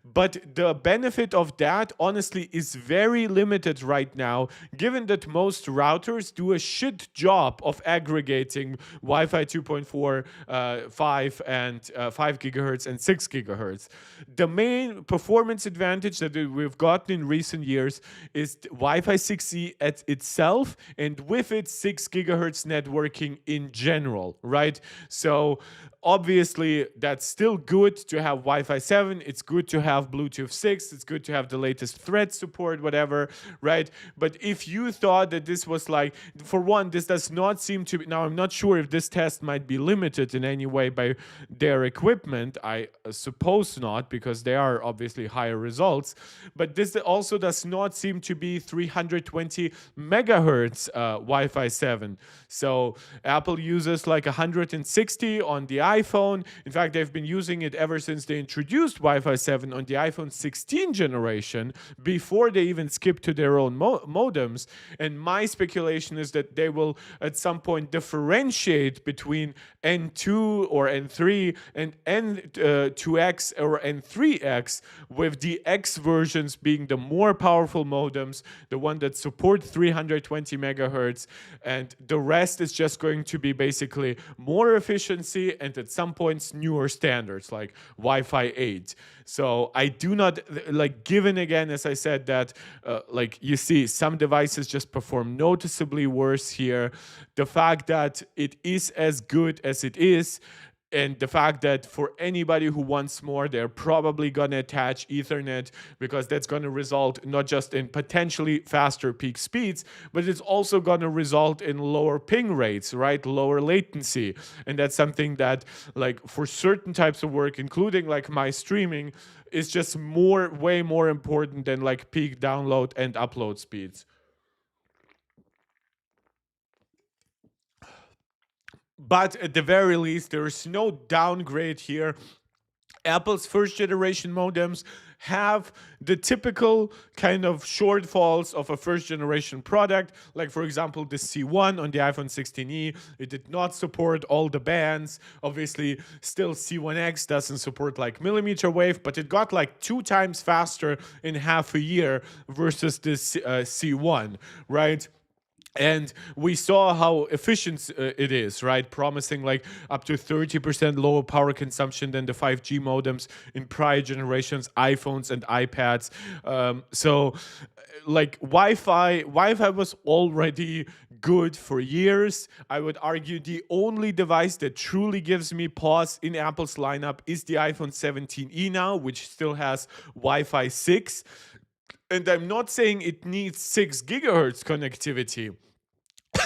But the benefit of that, honestly, is very limited right now, given that most routers do a shit job of aggregating Wi-Fi 2.4, 5, and 5 gigahertz and 6 gigahertz. The main performance advantage that we've gotten in recent years is Wi-Fi 6E at itself, and with it 6 gigahertz networking in general, right? So obviously, that's still good to have Wi-Fi 7. It's good to have Bluetooth 6. It's good to have the latest Thread support, whatever, right? But if you thought that this was like, for one, this does not seem to be, now I'm not sure if this test might be limited in any way by their equipment. I suppose not, because they are obviously higher results. But this also does not seem to be 320 megahertz Wi-Fi 7. So Apple uses like 160 on the iPhone. In fact, they've been using it ever since they introduced Wi-Fi 7 on the iPhone 16 generation, before they even skipped to their own modems. And my speculation is that they will at some point differentiate between N2 or N3 and N2X or N3X, with the X versions being the more powerful modems, the one that support 320 megahertz, and the rest is just going to be basically more efficiency and at some points newer standards like Wi-Fi 8. So I do not like, given again, as I said, that like you see some devices just perform noticeably worse here, the fact that it is as good as it is, and the fact that for anybody who wants more, they're probably going to attach Ethernet, because that's going to result not just in potentially faster peak speeds, but it's also going to result in lower ping rates, right? Lower latency. And that's something that, like, for certain types of work, including like my streaming, is just way more important than like peak download and upload speeds. But at the very least, there is no downgrade here. Apple's first generation modems have the typical kind of shortfalls of a first generation product. Like, for example, the C1 on the iPhone 16e, it did not support all the bands. Obviously, still C1X doesn't support like millimeter wave, but it got like 2 times faster in half a year versus this C1, right? And we saw how efficient it is, right? Promising like up to 30% lower power consumption than the 5G modems in prior generations, iPhones and iPads. So like Wi-Fi was already good for years. I would argue the only device that truly gives me pause in Apple's lineup is the iPhone 17e now, which still has Wi-Fi 6. And I'm not saying it needs 6 gigahertz connectivity.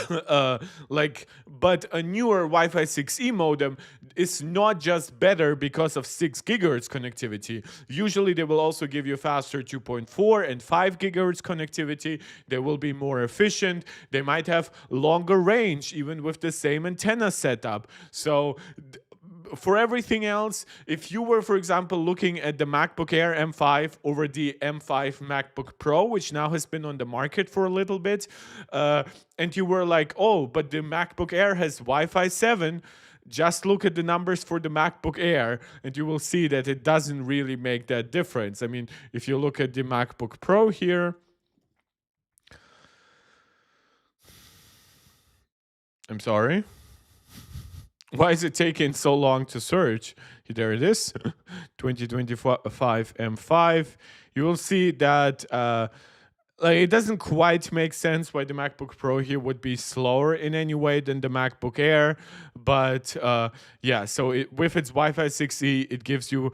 But a newer Wi-Fi 6E modem is not just better because of 6 gigahertz connectivity. Usually they will also give you faster 2.4 and 5 gigahertz connectivity. They will be more efficient. They might have longer range even with the same antenna setup. So for everything else, if you were, for example, looking at the MacBook Air M5 over the M5 MacBook Pro, which now has been on the market for a little bit, and you were like, oh, but the MacBook Air has Wi-Fi 7, just look at the numbers for the MacBook Air and you will see that it doesn't really make that difference. I mean, if you look at the MacBook Pro here, I'm sorry. Why is it taking so long to search? There it is, 2025 M5. You will see that like it doesn't quite make sense why the MacBook Pro here would be slower in any way than the MacBook Air, but yeah, so with its Wi-Fi 6E, it gives you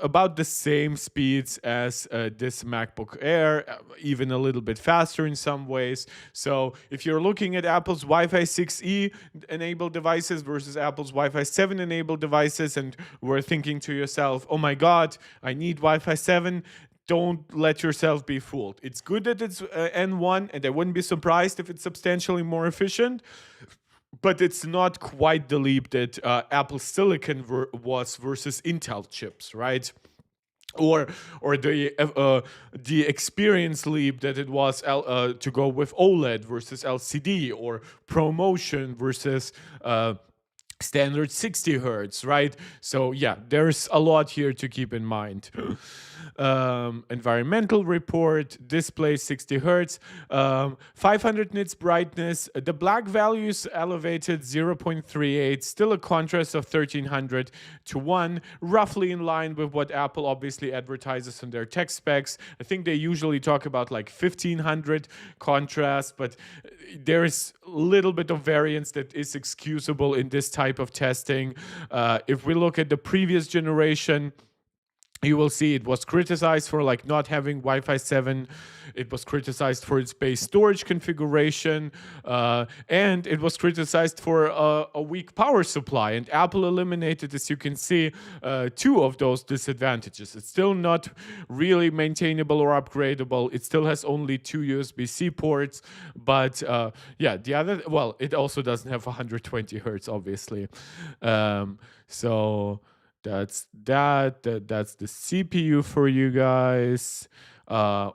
about the same speeds as this MacBook Air, even a little bit faster in some ways. So if you're looking at Apple's Wi-Fi 6E enabled devices versus Apple's Wi-Fi 7 enabled devices, and we're thinking to yourself, oh my God, I need Wi-Fi 7, don't let yourself be fooled. It's good that it's N1, and I wouldn't be surprised if it's substantially more efficient, but it's not quite the leap that Apple Silicon was versus Intel chips, right? Or the experience leap that it was to go with OLED versus LCD, or ProMotion versus standard 60 hertz, right? So yeah, there's a lot here to keep in mind. Environmental report, display 60 hertz, 500 nits brightness. The black value is elevated 0.38, still a contrast of 1300 to 1, roughly in line with what Apple obviously advertises in their tech specs. I think they usually talk about like 1500 contrast, but there's a little bit of variance that is excusable in this type of testing. If we look at the previous generation, you will see it was criticized for like not having Wi-Fi 7. It was criticized for its base storage configuration, and it was criticized for a weak power supply. And Apple eliminated, as you can see, 2 of those disadvantages. It's still not really maintainable or upgradable. It still has only 2 USB-C ports, but yeah, the other, well, it also doesn't have 120 hertz, obviously. So that's that. That's the CPU for you guys.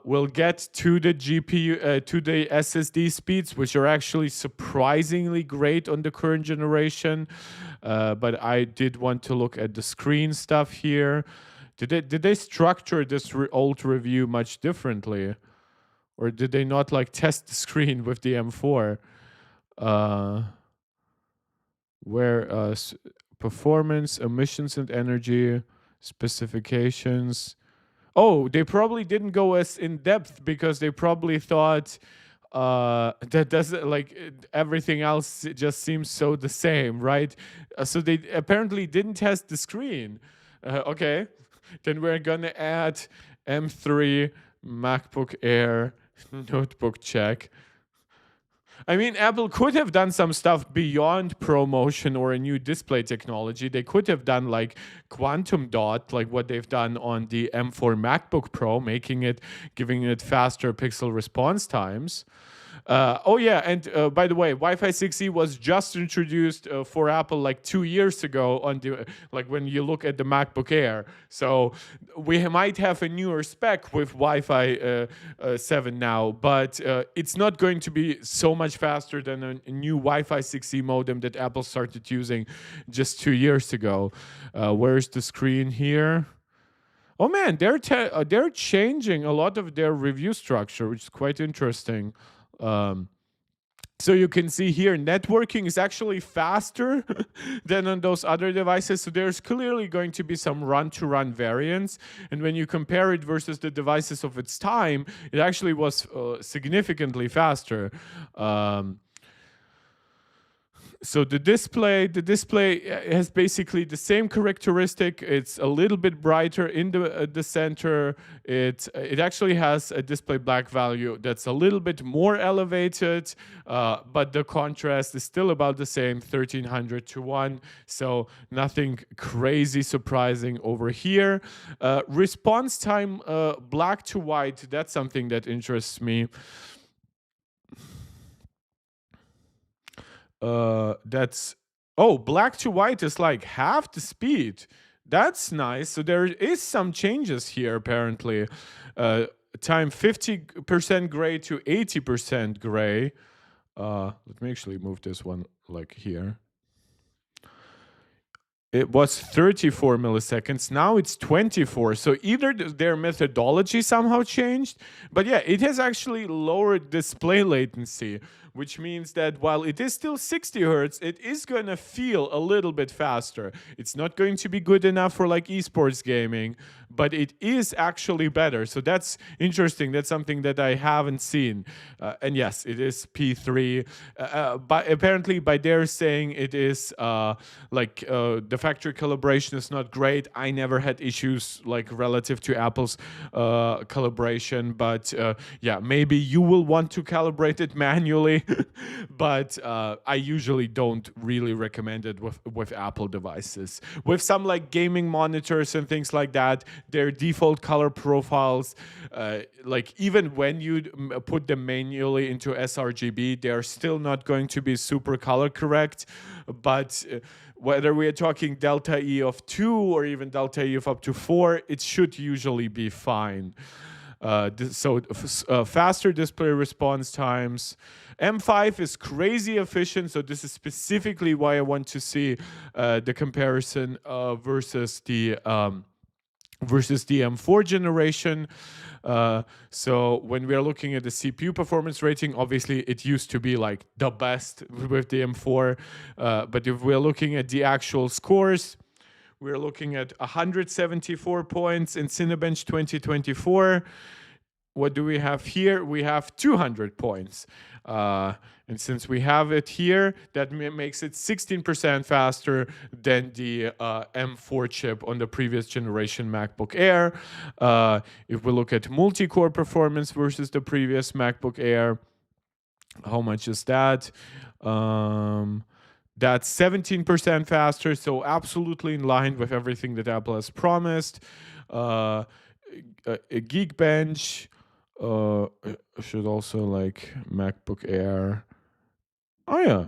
We'll get to the GPU, to the SSD speeds, which are actually surprisingly great on the current generation. But I did want to look at the screen stuff here. Did they structure this old review much differently, or did they not like test the screen with the M4? Where performance, emissions, and energy specifications. Oh, they probably didn't go as in depth because they probably thought that doesn't, like, everything else just seems so the same, right? So they apparently didn't test the screen. Okay, then we're gonna add M3 MacBook Air notebook check. I mean, Apple could have done some stuff beyond ProMotion or a new display technology. They could have done like quantum dot, like what they've done on the M4 MacBook Pro, giving it faster pixel response times. Oh yeah, and by the way, Wi-Fi 6E was just introduced for Apple like 2 years ago on the, like, when you look at the MacBook Air. So we might have a newer spec with Wi-Fi 7 now, but it's not going to be so much faster than a new Wi-Fi 6E modem that Apple started using just 2 years ago. Where's the screen here? Oh man, they're changing a lot of their review structure, which is quite interesting. So you can see here, networking is actually faster than on those other devices. So there's clearly going to be some run-to-run variance. And when you compare it versus the devices of its time, it actually was significantly faster. So the display has basically the same characteristic. It's a little bit brighter in the center. It actually has a display black value that's a little bit more elevated, but the contrast is still about the same, 1300 to 1. So nothing crazy surprising over here. Response time, black to white, that's something that interests me. That's, oh, black to white is like half the speed. That's nice. So there is some changes here apparently. Time 50% gray to 80% gray. Let me actually move this one like here. it was 34 milliseconds. Now it's 24. So either their methodology somehow changed, but yeah, it has actually lowered display latency, which means that while it is still 60 hertz, it is going to feel a little bit faster. It's not going to be good enough for like esports gaming, but it is actually better. So that's interesting. That's something that I haven't seen. And yes, it is P3. But apparently, by their saying, it is the factory calibration is not great. I never had issues like relative to Apple's calibration, but yeah, maybe you will want to calibrate it manually. But I usually don't really recommend it with Apple devices. With some like gaming monitors and things like that, their default color profiles, like even when you put them manually into sRGB, they are still not going to be super color correct. But whether we are talking delta E of 2 or even delta E of up to 4, it should usually be fine. Faster display response times. M5 is crazy efficient, so this is specifically why I want to see the comparison versus the M4 generation. So when we are looking at the CPU performance rating, obviously it used to be like the best with the M4. But if we're looking at the actual scores, we're looking at 174 points in Cinebench 2024. What do we have here? We have 200 points. And since we have it here, that makes it 16% faster than the M4 chip on the previous generation MacBook Air. If we look at multi-core performance versus the previous MacBook Air, how much is that? That's 17% faster, so absolutely in line with everything that Apple has promised. A Geekbench should also like MacBook Air. Oh yeah,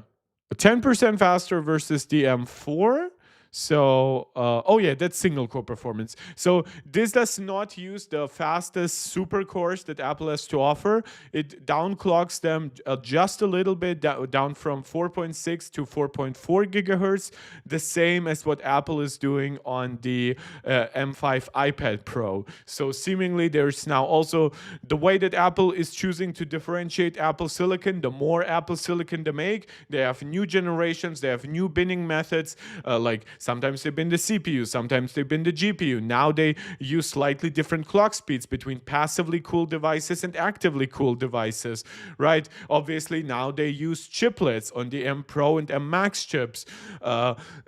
10% faster versus the M4. So, oh yeah, that's single core performance. So this does not use the fastest super cores that Apple has to offer. It downclocks them just a little bit, down from 4.6 to 4.4 gigahertz, the same as what Apple is doing on the M5 iPad Pro. So seemingly there's now also the way that Apple is choosing to differentiate Apple Silicon. The more Apple Silicon they make, they have new generations, they have new binning methods, like sometimes they bin the CPU, sometimes they bin the GPU. Now they use slightly different clock speeds between passively cooled devices and actively cooled devices, right? Obviously, now they use chiplets on the M Pro and M Max chips.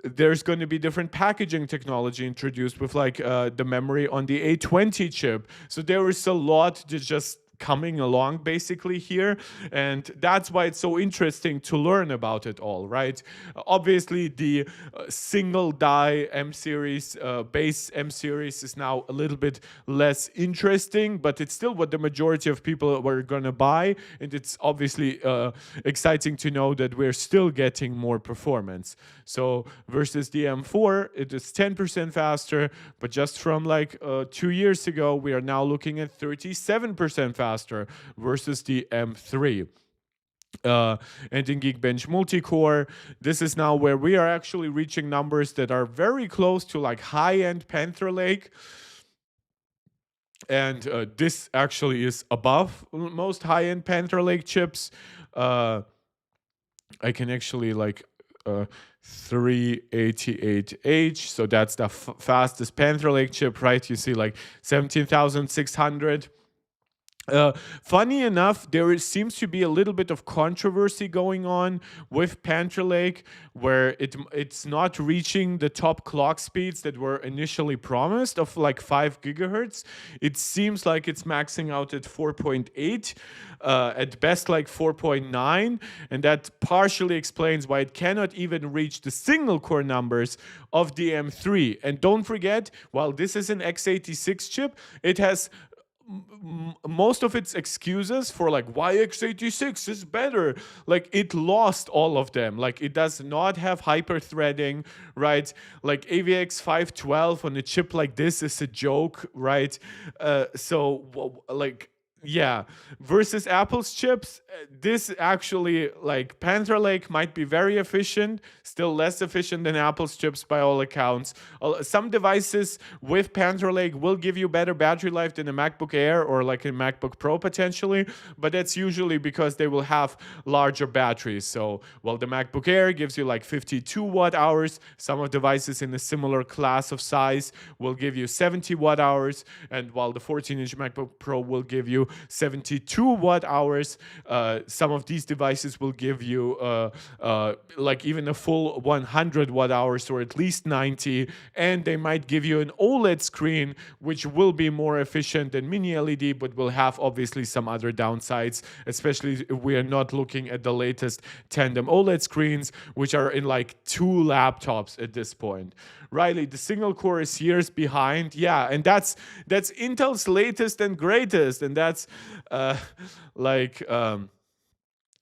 There's going to be different packaging technology introduced with like the memory on the A20 chip. So there is a lot to just coming along basically here, and that's why it's so interesting to learn about it all, right? Obviously the single die M series, base M series is now a little bit less interesting, but it's still what the majority of people were gonna buy, and it's obviously exciting to know that we're still getting more performance. So versus the M4, it is 10% faster, but just from like 2 years ago, we are now looking at 37% faster versus the M3. And in Geekbench multi-core, this is now where we are actually reaching numbers that are very close to like high-end Panther Lake. And this actually is above most high-end Panther Lake chips. I can actually like 388H, so that's the fastest Panther Lake chip, right? You see like 17,600. Funny enough, there seems to be a little bit of controversy going on with Panther Lake, where it's not reaching the top clock speeds that were initially promised of like 5 gigahertz. It seems like it's maxing out at 4.8, at best like 4.9, and that partially explains why it cannot even reach the single core numbers of the M3. And don't forget, while this is an x86 chip, it has most of its excuses for like why x86 is better, like it lost all of them. Like it does not have hyper threading, right? Like AVX 512 on a chip like this is a joke, right? So like Yeah, versus Apple's chips, this actually, like, Panther Lake might be very efficient, still less efficient than Apple's chips by all accounts. Some devices with Panther Lake will give you better battery life than a MacBook Air or like a MacBook Pro potentially, but that's usually because they will have larger batteries. So, well, the MacBook Air gives you like 52 watt hours. Some of devices in a similar class of size will give you 70 watt hours, and while the 14-inch MacBook Pro will give you 72 watt hours. Some of these devices will give you like even a full 100 watt hours or at least 90, and they might give you an OLED screen which will be more efficient than mini LED, but will have obviously some other downsides, especially if we are not looking at the latest tandem OLED screens, which are in like 2 laptops at this point. Riley, the single core is years behind. Yeah, and that's Intel's latest and greatest, and that's like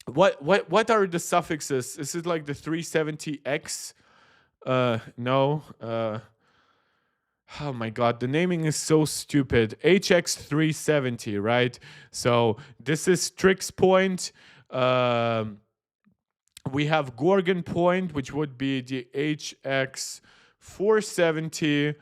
what are the suffixes? Is it like the 370X? No. Oh my god, the naming is so stupid. HX370, right? So this is Strix Point. We have Gorgon Point, which would be the HX470.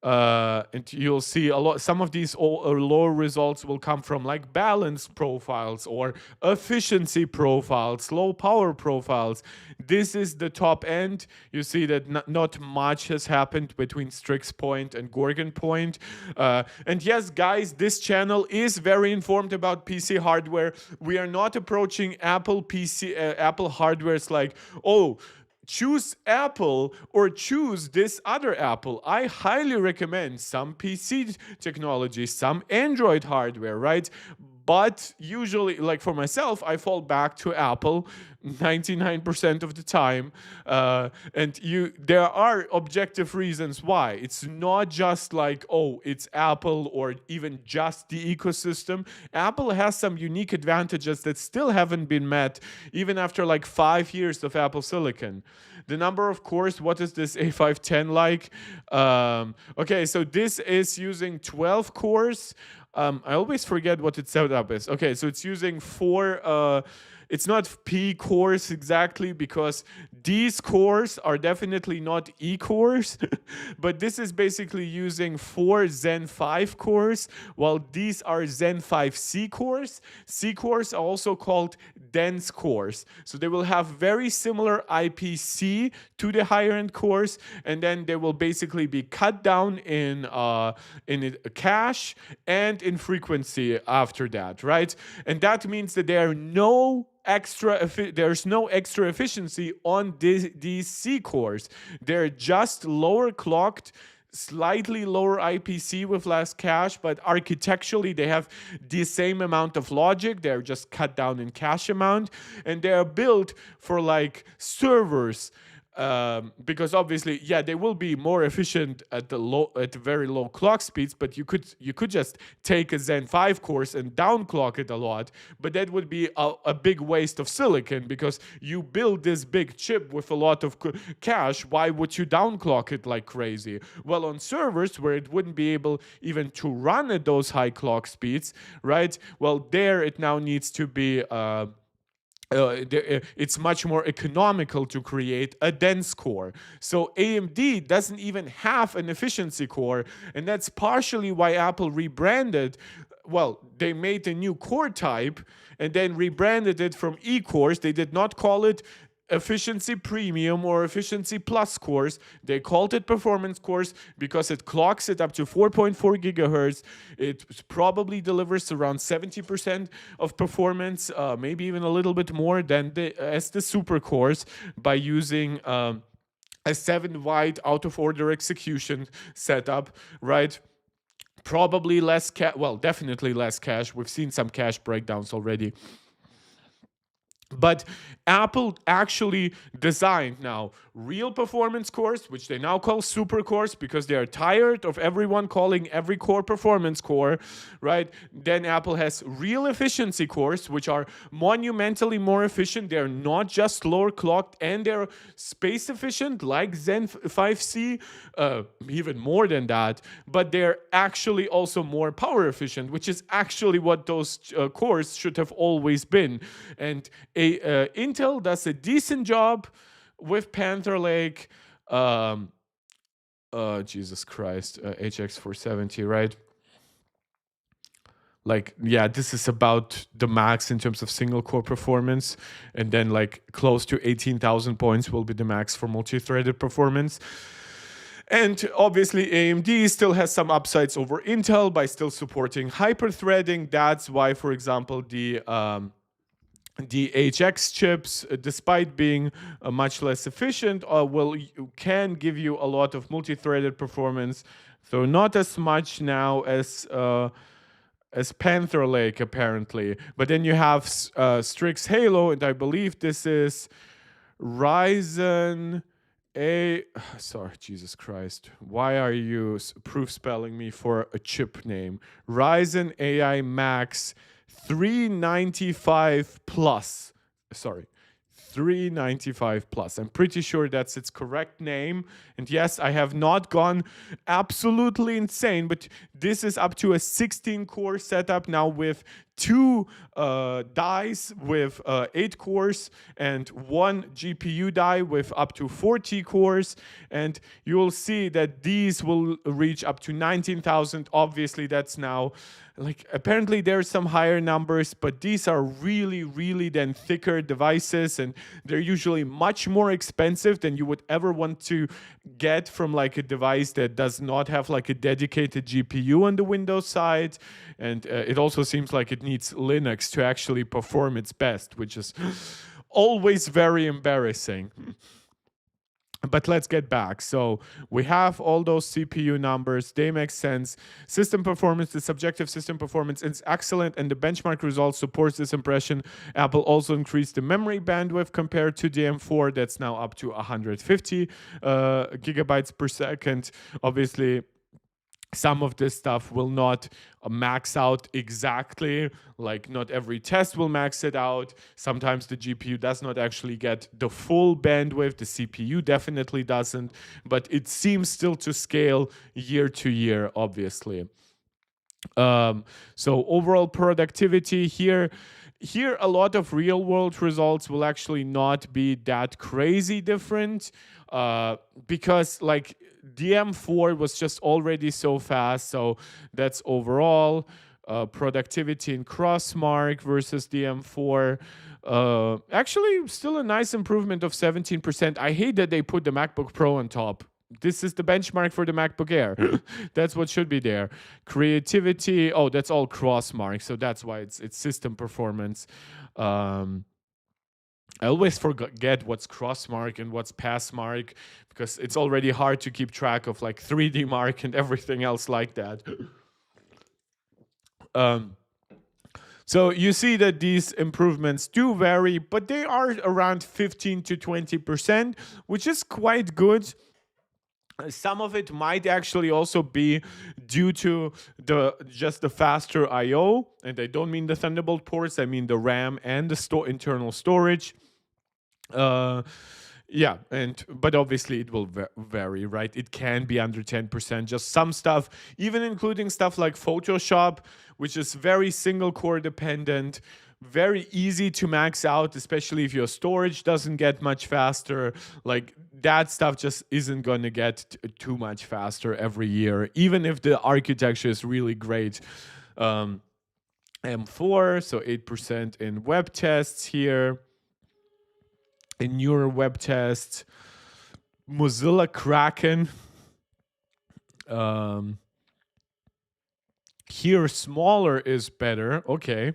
And you'll see a lot. Some of these lower results will come from like balance profiles or efficiency profiles, low power profiles. This is the top end. You see that not much has happened between Strix Point and Gorgon Point. And yes, guys, this channel is very informed about PC hardware. We are not approaching Apple hardwares like, oh, choose Apple or choose this other Apple. I highly recommend some PC technology, some Android hardware, right? But usually, like for myself, I fall back to Apple 99% of the time. There are objective reasons why. It's not just like, oh, it's Apple or even just the ecosystem. Apple has some unique advantages that still haven't been met even after like 5 years of Apple Silicon. The number of cores, what is this A510 like? Okay, so this is using 12 cores. I always forget what its setup is. Okay, so it's using 4. It's not P cores exactly, because these cores are definitely not E cores, but this is basically using 4 Zen 5 cores, while these are Zen 5 C cores. C cores are also called dense cores. So they will have very similar IPC to the higher end cores, and then they will basically be cut down in cache and in frequency after that, right? And that means that there's no extra efficiency on these C cores. They're just lower clocked, slightly lower IPC with less cache, but architecturally they have the same amount of logic. They're just cut down in cache amount, and they are built for like servers. Because obviously, yeah, they will be more efficient at very low clock speeds, but you could just take a Zen 5 course and downclock it a lot, but that would be a big waste of silicon, because you build this big chip with a lot of cache. Why would you downclock it like crazy? Well, on servers where it wouldn't be able even to run at those high clock speeds, right? Well, there it now needs to be it's much more economical to create a dense core. So AMD doesn't even have an efficiency core, and that's partially why Apple rebranded. Well, they made a new core type and then rebranded it from E-cores. They did not call it efficiency premium or efficiency plus cores. They called it performance cores because it clocks it up to 4.4 gigahertz. It probably delivers around 70% of performance, maybe even a little bit more than the super cores, by using a 7-byte out of order execution setup, right? Probably less definitely less cache. We've seen some cache breakdowns already. But Apple actually designed now real performance cores, which they now call super cores because they are tired of everyone calling every core performance core, right? Then Apple has real efficiency cores, which are monumentally more efficient. They're not just lower clocked, and they're space efficient, like Zen 5C, even more than that. But they're actually also more power efficient, which is actually what those cores should have always been. And Intel does a decent job with Panther Lake. Jesus Christ, HX 470, right? Like, yeah, this is about the max in terms of single core performance, and then like close to 18,000 points will be the max for multi-threaded performance. And obviously, AMD still has some upsides over Intel by still supporting hyper-threading. That's why, for example, the HX chips, despite being much less efficient, can give you a lot of multi-threaded performance. So not as much now as Panther Lake apparently. But then you have Strix Halo, and I believe this is Ryzen sorry, Jesus Christ. Why are you proof spelling me for a chip name? Ryzen AI Max 395 plus. Sorry. 395 plus. I'm pretty sure that's its correct name. And yes, I have not gone absolutely insane, but this is up to a 16 core setup now with two dies with 8 cores and one GPU die with up to 40 cores. And you will see that these will reach up to 19,000. Obviously, that's now like apparently there's some higher numbers, but these are really, really then thicker devices, and they're usually much more expensive than you would ever want to get from like a device that does not have like a dedicated GPU on the Windows side. And it also seems like it needs Linux to actually perform its best, which is always very embarrassing. But let's get back. So we have all those CPU numbers. They make sense. System performance, the subjective system performance is excellent, and the benchmark results supports this impression. Apple also increased the memory bandwidth compared to the M4. That's now up to 150 gigabytes per second. Obviously, some of this stuff will not max out exactly, like not every test will max it out. Sometimes the GPU does not actually get the full bandwidth, the CPU definitely doesn't, but it seems still to scale year to year, obviously. So overall productivity here, a lot of real world results will actually not be that crazy different, because like the M4 was just already so fast. So that's overall productivity in Crossmark versus the M4. Actually, still a nice improvement of 17%. I hate that they put the MacBook Pro on top. This is the benchmark for the MacBook Air. That's what should be there. Creativity, oh, that's all Crossmark, so that's why it's system performance. I always forget what's Crossmark and what's Passmark, because it's already hard to keep track of like 3D Mark and everything else like that. So you see that these improvements do vary, but they are around 15 to 20%, which is quite good. Some of it might actually also be due to just the faster I/O, and I don't mean the Thunderbolt ports. I mean the RAM and the internal storage. Yeah, but obviously it will vary, right? It can be under 10%. Just some stuff, even including stuff like Photoshop, which is very single core dependent, very easy to max out, especially if your storage doesn't get much faster. Like that stuff just isn't going to get too much faster every year, even if the architecture is really great. M4, so 8% in web tests here. In newer web tests, Mozilla Kraken. Here, smaller is better. Okay.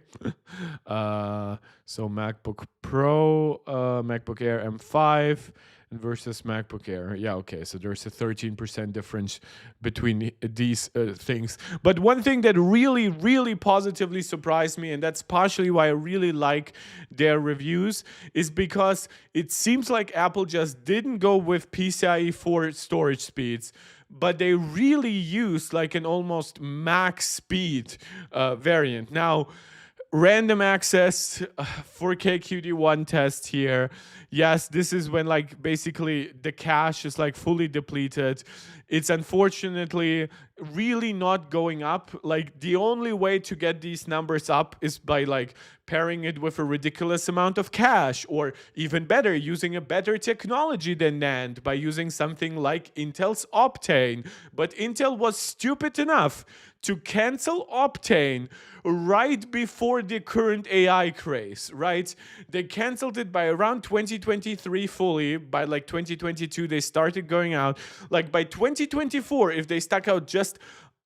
So MacBook Pro, MacBook Air M5, versus MacBook Air. Yeah, okay. So there's a 13% difference between these things. But one thing that really, really positively surprised me, and that's partially why I really like their reviews, is because it seems like Apple just didn't go with PCIe 4 storage speeds, but they really used like an almost max speed variant. Now, random access 4K QD1 test here. Yes, this is when like basically the cache is like fully depleted. It's unfortunately really not going up. Like the only way to get these numbers up is by like pairing it with a ridiculous amount of cache, or even better, using a better technology than NAND by using something like Intel's Optane. But Intel was stupid enough to cancel Optane right before the current AI craze, right? They canceled it by around 2023 fully. By like 2022, they started going out. Like by 2024, if they stuck out just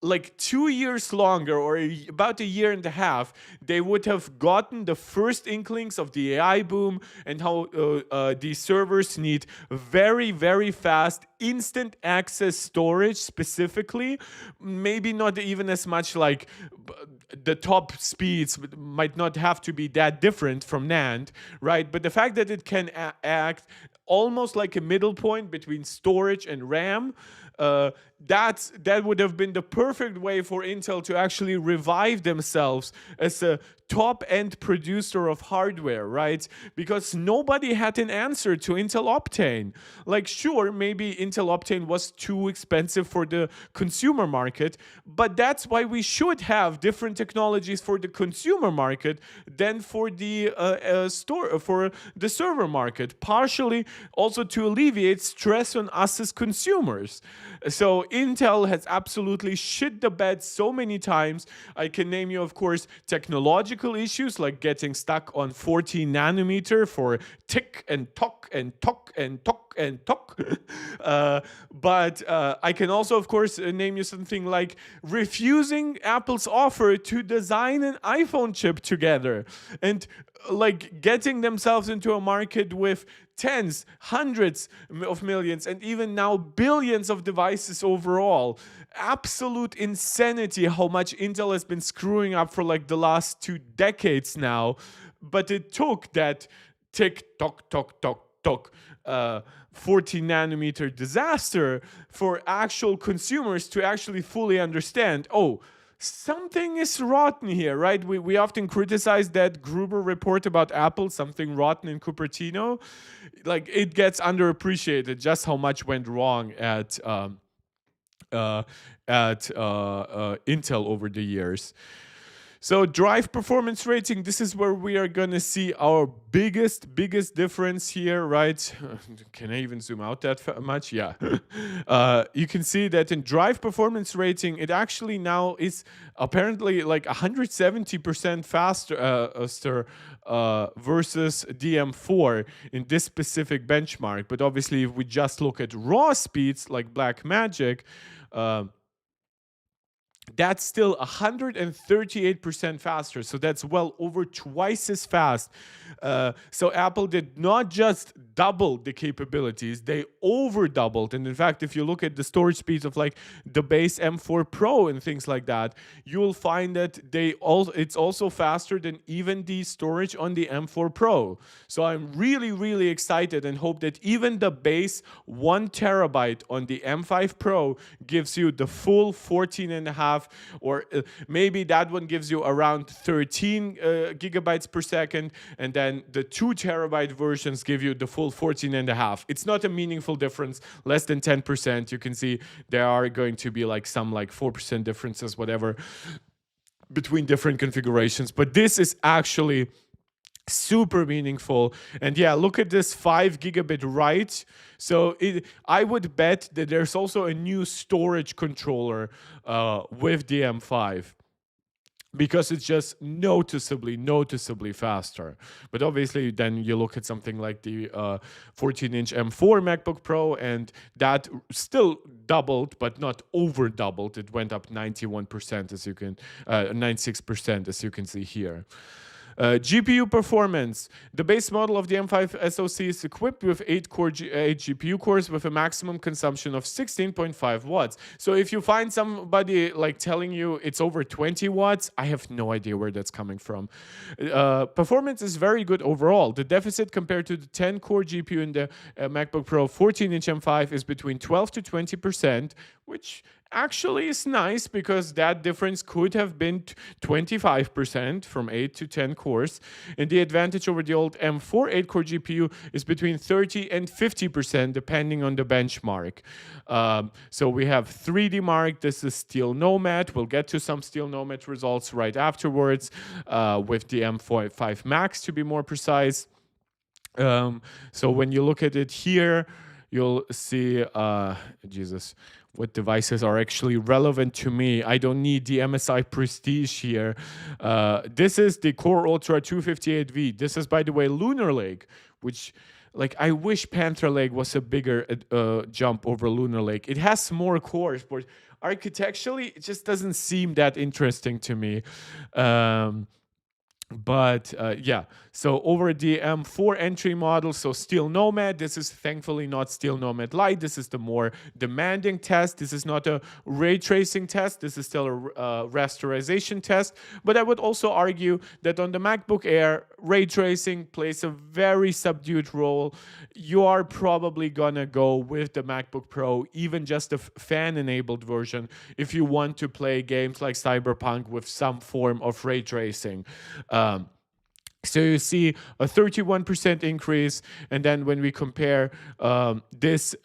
like 2 years longer, or about a year and a half, they would have gotten the first inklings of the AI boom and how these servers need very, very fast instant access storage specifically. Maybe not even as much like the top speeds might not have to be that different from NAND, right? But the fact that it can act almost like a middle point between storage and RAM, that would have been the perfect way for Intel to actually revive themselves as a top-end producer of hardware, right? Because nobody had an answer to Intel Optane. Like, sure, maybe Intel Optane was too expensive for the consumer market, but that's why we should have different technologies for the consumer market than for the for the server market. Partially also to alleviate stress on us as consumers. So Intel has absolutely shit the bed so many times. I can name you, of course, technological issues like getting stuck on 14 nanometer for tick and tock and tock and tock and tock. But I can also, of course, name you something like refusing Apple's offer to design an iPhone chip together, and like getting themselves into a market with tens, hundreds of millions, and even now billions of devices overall. Absolute insanity how much Intel has been screwing up for like the last 2 decades now. But it took that tick tock tock tock tock 14 nanometer disaster for actual consumers to actually fully understand, oh, something is rotten here, right? We often criticize that Gruber report about Apple, something rotten in Cupertino. Like, it gets underappreciated just how much went wrong at Intel over the years. So drive performance rating, this is where we are going to see our biggest difference here, right? Can I even zoom out that much? Yeah. You can see that in drive performance rating, it actually now is apparently like 170% faster versus DM4 in this specific benchmark. But obviously, if we just look at raw speeds like Blackmagic, that's still 138% faster. So that's well over twice as fast. So Apple did not just double the capabilities, they over doubled. And in fact, if you look at the storage speeds of like the base M4 Pro and things like that, you'll find that it's also faster than even the storage on the M4 Pro. So I'm really excited and hope that even the base 1 terabyte on the M5 Pro gives you the full 14.5, or maybe that one gives you around 13 gigabytes per second, and then the 2 terabyte versions give you the full 14.5. It's not a meaningful difference, less than 10%. You can see there are going to be like some like 4% differences, whatever, between different configurations. But this is actually super meaningful. And yeah, look at this 5 gigabit write. So I would bet that there's also a new storage controller with the M5, because it's just noticeably faster. But obviously then you look at something like the 14-inch M4 MacBook Pro, and that still doubled, but not over doubled. It went up 91%, as you can 96%, as you can see here. GPU performance. The base model of the M5 SoC is equipped with 8 GPU cores with a maximum consumption of 16.5 watts. So if you find somebody like telling you it's over 20 watts, I have no idea where that's coming from. Performance is very good overall. The deficit compared to the 10-core GPU in the MacBook Pro 14-inch M5 is between 12 to 20%, which actually is nice because that difference could have been 25% from 8 to 10 cores. And the advantage over the old M4 8-core GPU is between 30 and 50% depending on the benchmark. So we have 3D Mark. This is Steel Nomad. We'll get to some Steel Nomad results right afterwards with the M5 Max to be more precise. So when you look at it here, you'll see, Jesus, what devices are actually relevant to me. I don't need the MSI Prestige here. This is the Core Ultra 258V. This is, by the way, Lunar Lake, which, like, I wish Panther Lake was a bigger jump over Lunar Lake. It has more cores, but architecturally, it just doesn't seem that interesting to me. But yeah, so over the M4 entry model, so Steel Nomad, this is thankfully not Steel Nomad Lite. This is the more demanding test. This is not a ray tracing test. This is still a rasterization test. But I would also argue that on the MacBook Air, ray tracing plays a very subdued role. You are probably gonna go with the MacBook Pro, even just a fan-enabled version, if you want to play games like Cyberpunk with some form of ray tracing. So you see a 31% increase, and then when we compare this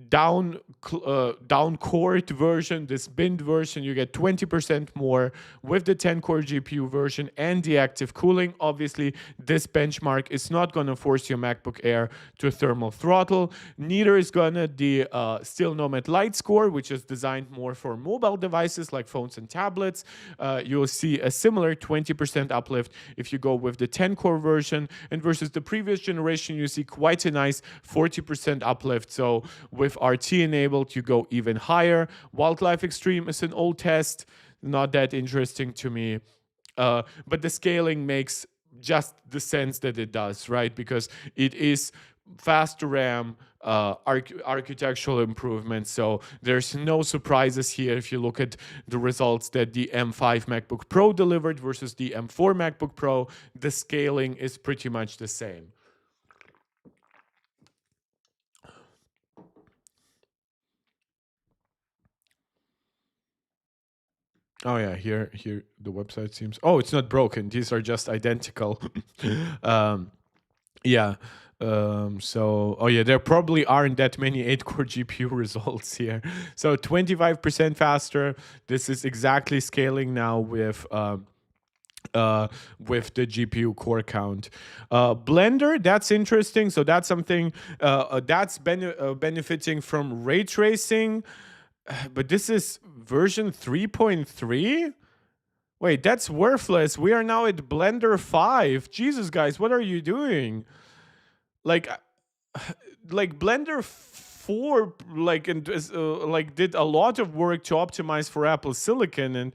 down cored version, this binned version, you get 20% more with the 10-core GPU version and the active cooling. Obviously, this benchmark is not going to force your MacBook Air to thermal throttle. Neither is going to the Steel Nomad Lite score, which is designed more for mobile devices like phones and tablets. You'll see a similar 20% uplift if you go with the 10-core version, and versus the previous generation, you see quite a nice 40% uplift. So with RT enabled, you go even higher. Wildlife Extreme is an old test, not that interesting to me. But the scaling makes just the sense that it does, right? Because it is faster RAM, architectural improvements. So there's no surprises here if you look at the results that the M5 MacBook Pro delivered versus the M4 MacBook Pro. The scaling is pretty much the same. Oh yeah, here the website seems. Oh, it's not broken. These are just identical. Yeah. So, oh yeah, there probably aren't that many 8-core GPU results here. So 25% faster. This is exactly scaling now with the GPU core count. Blender, that's interesting. So that's something that's benefiting from ray tracing. But this is version 3.3? Wait, that's worthless. We are now at Blender 5. Jesus, guys, what are you doing? Like Blender 4 like did a lot of work to optimize for Apple Silicon, and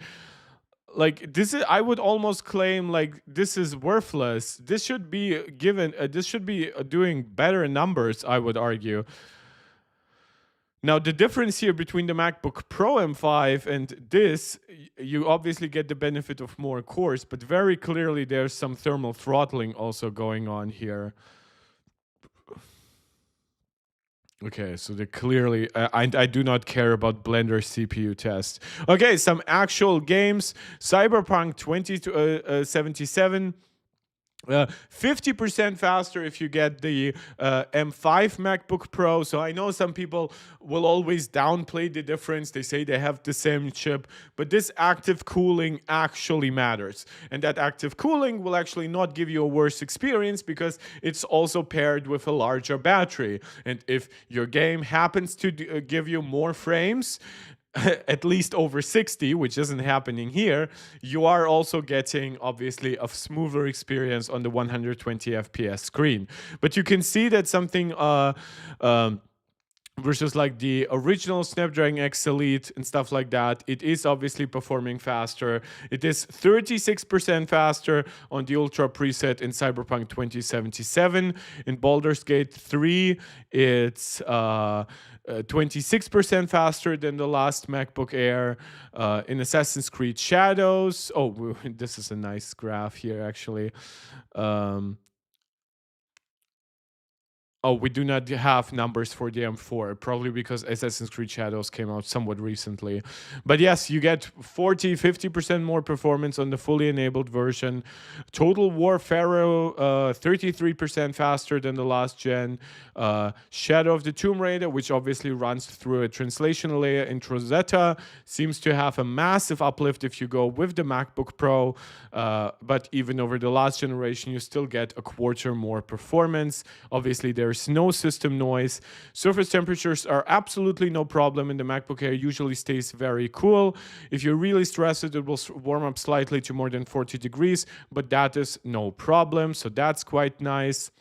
like this is, I would almost claim like this is worthless. This should be given this should be doing better numbers, I would argue. Now, the difference here between the MacBook Pro M5 and this, you obviously get the benefit of more cores, but very clearly there's some thermal throttling also going on here. Okay, so they clearly, I do not care about Blender CPU test. Okay, some actual games. Cyberpunk 2077. 50% faster if you get the M5 MacBook Pro. So I know some people will always downplay the difference. They say they have the same chip, but this active cooling actually matters. And that active cooling will actually not give you a worse experience because it's also paired with a larger battery. And if your game happens to give you more frames, at least over 60, which isn't happening here, you are also getting obviously a smoother experience on the 120 FPS screen. But you can see that something versus like the original Snapdragon X Elite and stuff like that. It is obviously performing faster. It is 36% faster on the Ultra preset in Cyberpunk 2077. In Baldur's Gate 3, it's 26% faster than the last MacBook Air. In Assassin's Creed Shadows, oh, this is a nice graph here actually. Oh, we do not have numbers for the M4, probably because Assassin's Creed Shadows came out somewhat recently. But yes, you get 50% more performance on the fully enabled version. Total War Pharaoh, 33% faster than the last gen. Shadow of the Tomb Raider, which obviously runs through a translation layer in Rosetta, seems to have a massive uplift if you go with the MacBook Pro. But even over the last generation, you still get a quarter more performance. Obviously, there's no system noise. Surface temperatures are absolutely no problem, and the MacBook Air usually stays very cool. If you're really stressed, it will warm up slightly to more than 40 degrees, but that is no problem. So that's quite nice.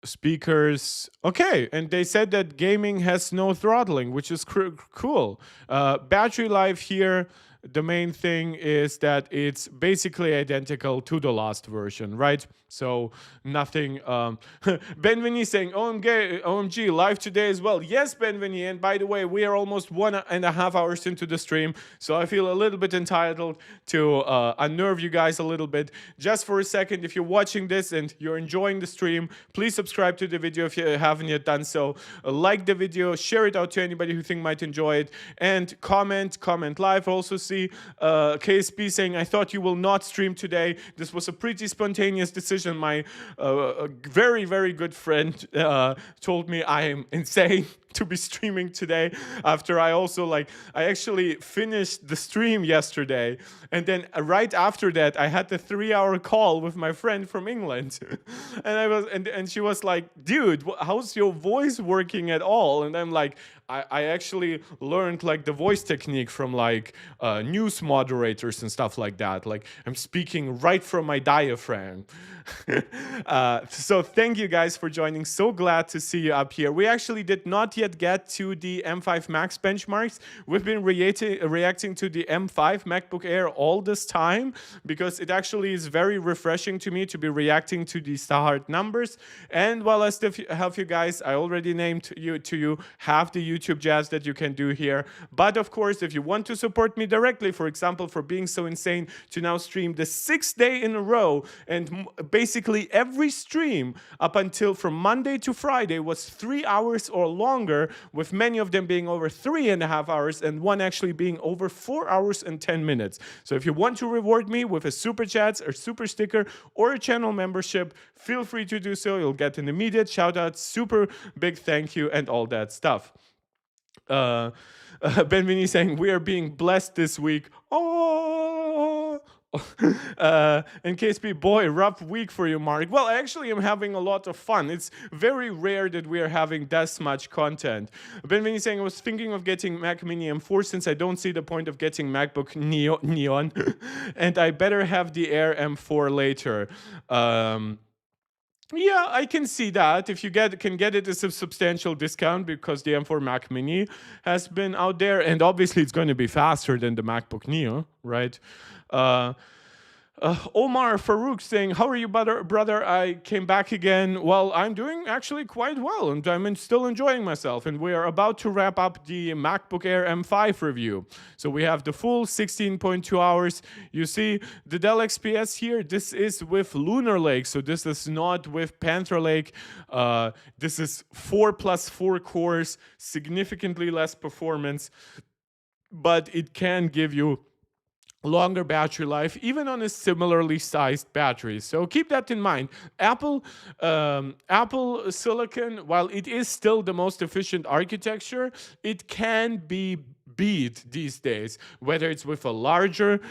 Speakers, okay, and they said that gaming has no throttling, which is cool. Battery life here, the main thing is that it's basically identical to the last version, right? So nothing. Benveni saying, OMG, live today as well. Yes, Benveni, and by the way, we are almost 1.5 hours into the stream, so I feel a little bit entitled to unnerve you guys a little bit. Just for a second, if you're watching this and you're enjoying the stream, please subscribe to the video if you haven't yet done so. Like the video, share it out to anybody who think might enjoy it, and comment live. Also see KSP saying, I thought you will not stream today. This was a pretty spontaneous decision. My very, very good friend told me I am insane to be streaming today, after I actually finished the stream yesterday, and then right after that I had the 3-hour call with my friend from England. And she was like, dude, how's your voice working at all? And I'm like, I actually learned like the voice technique from like news moderators and stuff like that. Like, I'm speaking right from my diaphragm. So thank you guys for joining. So glad to see you up here. We actually did not yet get to the M5 Max benchmarks. We've been reacting to the M5 MacBook Air all this time, because it actually is very refreshing to me to be reacting to these hard numbers. And while I still have you guys, I already named you have the YouTube jazz that you can do here. But of course, if you want to support me directly, for example, for being so insane to now stream the 6th day in a row, and basically every stream up until from Monday to Friday was 3 hours or longer, with many of them being over 3.5 hours and one actually being over 4 hours and 10 minutes. So if you want to reward me with a super chat or super sticker or a channel membership, feel free to do so. You'll get an immediate shout out, super big thank you, and all that stuff. Benvini saying, we are being blessed this week. Oh. And KSP, boy, rough week for you, Mark. Well, I actually am having a lot of fun. It's very rare that we are having this much content. Benvini saying, I was thinking of getting Mac Mini M4 since I don't see the point of getting MacBook Neon. And I better have the Air M4 later. Yeah, I can see that. If you can get it as a substantial discount, because the M4 Mac Mini has been out there, and obviously it's going to be faster than the MacBook Neo, right? Omar Farouk saying, how are you, brother? I came back again. Well, I'm doing actually quite well, and I'm still enjoying myself. And we are about to wrap up the MacBook Air M5 review. So we have the full 16.2 hours. You see the Dell XPS here. This is with Lunar Lake, so this is not with Panther Lake. This is 4+4 cores, significantly less performance, but it can give you longer battery life, even on a similarly sized battery. So keep that in mind. Apple Silicon, while it is still the most efficient architecture, it can be beat these days, whether it's with a larger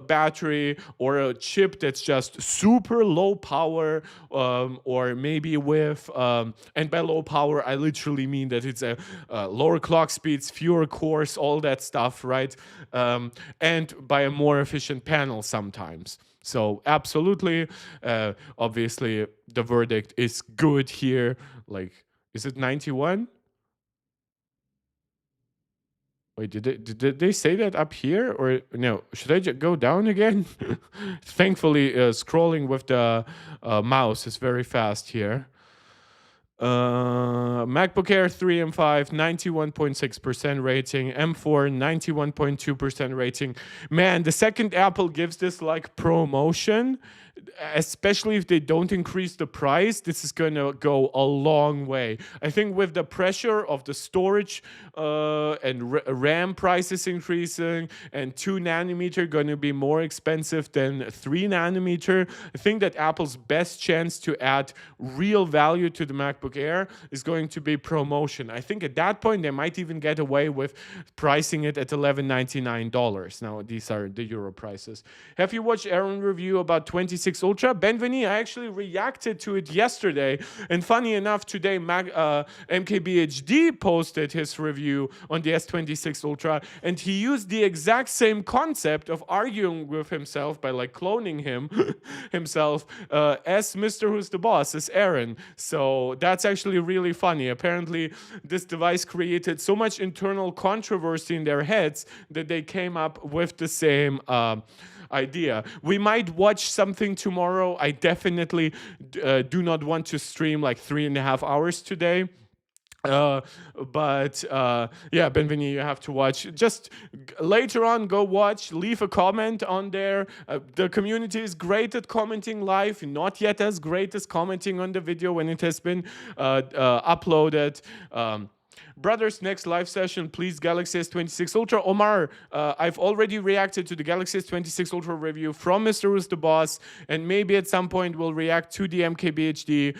battery or a chip that's just super low power, or maybe with, and by low power, I literally mean that it's a lower clock speeds, fewer cores, all that stuff, right? And by a more efficient panel sometimes. So absolutely, obviously, the verdict is good here. Like, is it 91? Wait, did they say that up here or no? Should I go down again? Thankfully, scrolling with the mouse is very fast here. MacBook Air 3 M5, 91.6% rating. M4, 91.2% rating. Man, the second Apple gives this like promotion, especially if they don't increase the price, this is going to go a long way. I think with the pressure of the storage and RAM prices increasing and 2 nanometer going to be more expensive than 3 nanometer, I think that Apple's best chance to add real value to the MacBook Air is going to be promotion. I think at that point they might even get away with pricing it at $11.99. Now these are the euro prices. Have you watched Aaron review about 26 Ultra? Benveni, I actually reacted to it yesterday, and funny enough, today MKBHD posted his review on the S26 Ultra, and he used the exact same concept of arguing with himself by like cloning himself as Mr. Who's the Boss, as Aaron. So that's actually really funny. Apparently, this device created so much internal controversy in their heads that they came up with the same idea. We might watch something tomorrow. I definitely do not want to stream like 3.5 hours today. But yeah, Benveni, you have to watch. Just later on, go watch, leave a comment on there. The community is great at commenting live, not yet as great as commenting on the video when it has been uploaded. Brothers, next live session, please, Galaxy S26 Ultra. Omar, I've already reacted to the Galaxy S26 Ultra review from Mr. Who's the Boss, and maybe at some point we'll react to the MKBHD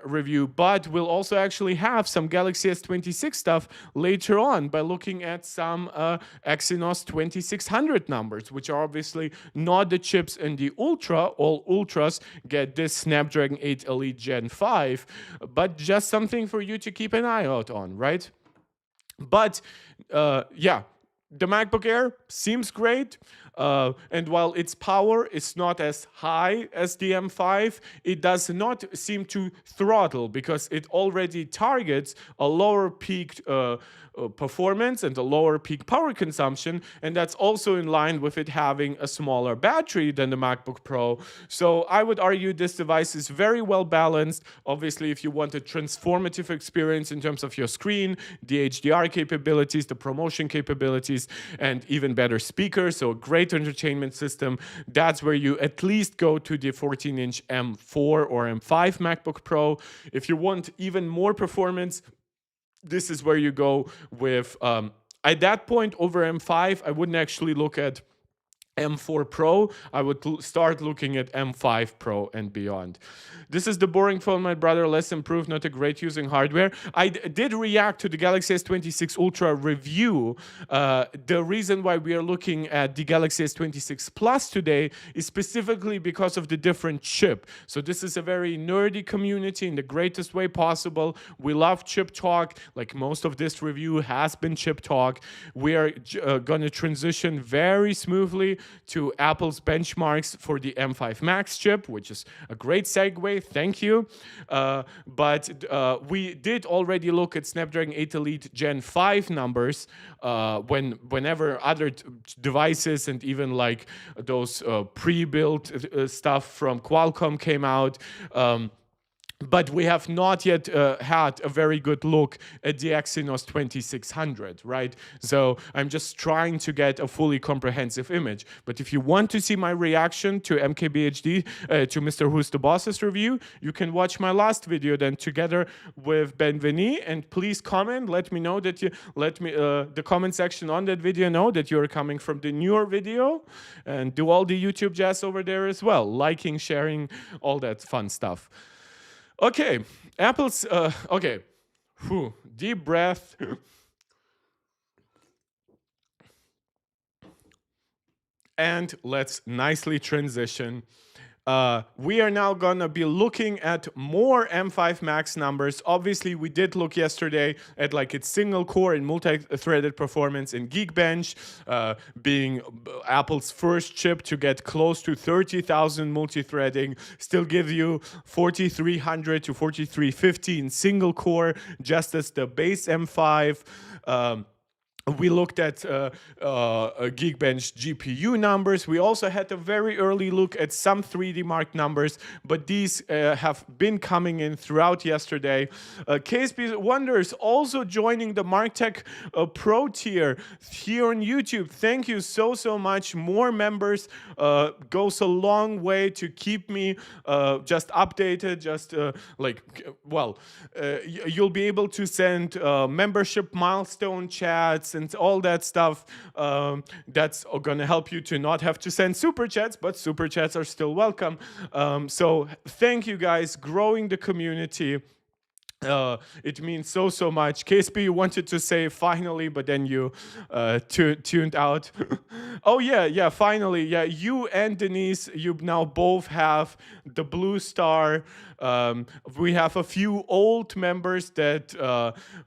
review, but we'll also actually have some Galaxy S26 stuff later on by looking at some Exynos 2600 numbers, which are obviously not the chips in the Ultra. All Ultras get this Snapdragon 8 Elite Gen 5, but just something for you to keep an eye out on, right? But yeah, the MacBook Air seems great. And while its power is not as high as the M5, it does not seem to throttle because it already targets a lower peak performance and a lower peak power consumption, and that's also in line with it having a smaller battery than the MacBook Pro. So I would argue this device is very well balanced. Obviously, if you want a transformative experience in terms of your screen, the HDR capabilities, the promotion capabilities, and even better speakers, so a great entertainment system, that's where you at least go to the 14-inch M4 or M5 MacBook Pro. If you want even more performance, this is where you go with, at that point over M5, I wouldn't actually look at M4 Pro. I would start looking at M5 Pro and beyond. This is the boring phone, my brother, less improved, not a great using hardware. I did react to the Galaxy S26 Ultra review. The reason why we are looking at the Galaxy S26 Plus today is specifically because of the different chip. So this is a very nerdy community in the greatest way possible. We love chip talk. Like most of this review has been chip talk. We are going to transition very smoothly to Apple's benchmarks for the M5 Max chip, which is a great segue. Thank you. But we did already look at Snapdragon 8 Elite Gen 5 numbers whenever other devices and even like those pre-built stuff from Qualcomm came out. But we have not yet had a very good look at the Exynos 2600, right? So I'm just trying to get a fully comprehensive image. But if you want to see my reaction to MKBHD, to Mr. Who's the Boss's review, you can watch my last video then together with Benveni. And please comment, let me know that you, the comment section on that video know that you're coming from the newer video. And do all the YouTube jazz over there as well. Liking, sharing, all that fun stuff. Okay, Apple's, okay, deep breath. And let's nicely transition We are now gonna be looking at more M5 Max numbers. Obviously, we did look yesterday at like its single core and multi-threaded performance in Geekbench, being Apple's first chip to get close to 30,000 multi-threading, still give you 4300 to 4350 in single core, just as the base M5. We looked at Geekbench GPU numbers. We also had a very early look at some 3D Mark numbers, but these have been coming in throughout yesterday. KSP Wonders also joining the MarkTech Pro tier here on YouTube. Thank you so much. More members goes a long way to keep me just updated. Just you'll be able to send membership milestone chats and all that stuff. That's going to help you to not have to send super chats, but super chats are still welcome. So thank you guys, growing the community. It means so much. KSP, you wanted to say finally, but then you tuned out. Oh yeah, finally. Yeah, you and Denise, you now both have the blue star. We have a few old members that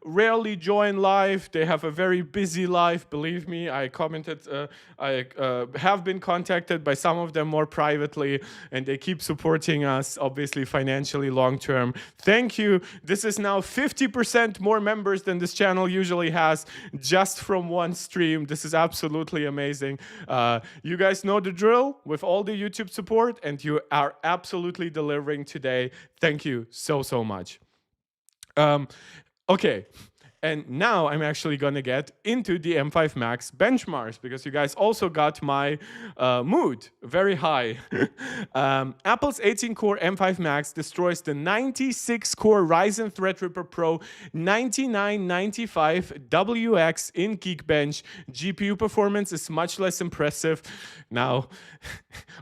rarely join live. They have a very busy life, believe me. I commented, I have been contacted by some of them more privately, and they keep supporting us, obviously financially long term. Thank you. This is now 50% more members than this channel usually has, just from one stream. This is absolutely amazing. You guys know the drill with all the YouTube support, and you are absolutely delivering today. Thank you so much. Okay. And now I'm actually going to get into the M5 Max benchmarks, because you guys also got my mood very high. Apple's 18-core M5 Max destroys the 96-core Ryzen Threadripper Pro 9995WX in Geekbench. GPU performance is much less impressive. Now,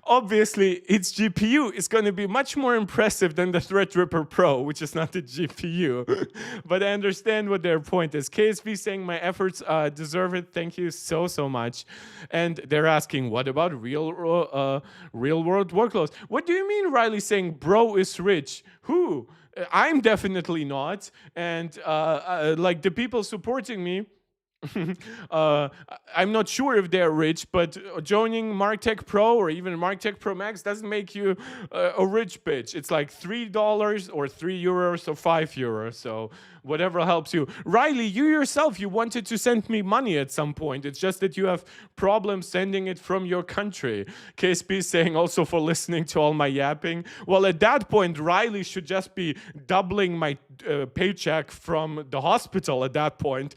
obviously, its GPU is going to be much more impressive than the Threadripper Pro, which is not the GPU. But I understand what their point is. KSV saying my efforts deserve it. Thank you so much. And they're asking, what about real world workloads? What do you mean, Riley saying bro is rich? Who? I'm definitely not. And like the people supporting me, I'm not sure if they're rich, but joining MarkTech Pro or even MarkTech Pro Max doesn't make you a rich bitch. It's like $3 or €3 or €5. So whatever helps you. Riley, you yourself, you wanted to send me money at some point. It's just that you have problems sending it from your country. KSP saying also for listening to all my yapping. Well, at that point, Riley should just be doubling my paycheck from the hospital at that point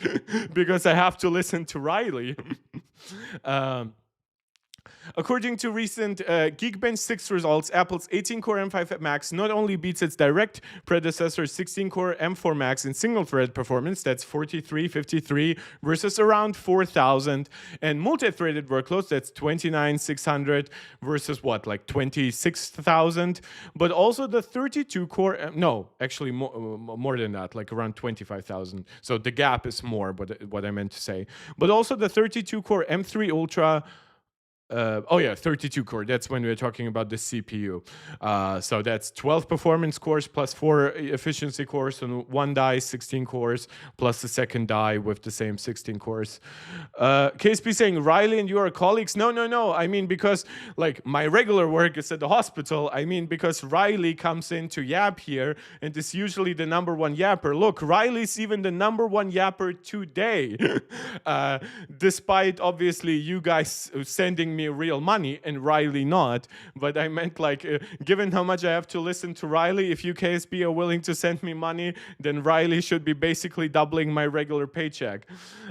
because I have to listen to Riley. According to recent Geekbench 6 results, Apple's 18-core M5 Max not only beats its direct predecessor 16-core M4 Max in single-thread performance, that's 4353 versus around 4000, and multi-threaded workloads, that's 29600 versus what, like 26,000, but also the 32-core, no, actually more than that, like around 25,000. So the gap is more, what I meant to say. But also the 32-core M3 Ultra. 32 core. That's when we're talking about the CPU. So that's 12 performance cores plus 4 efficiency cores and 1 die, 16 cores, plus the second die with the same 16 cores. KSP saying, Riley and you are colleagues? No. I mean, because like my regular work is at the hospital. I mean, because Riley comes in to yap here and is usually the #1 yapper. Look, Riley's even the #1 yapper today. Despite obviously you guys sending me real money and Riley not, but I meant like given how much I have to listen to Riley, if you KSB are willing to send me money, then Riley should be basically doubling my regular paycheck.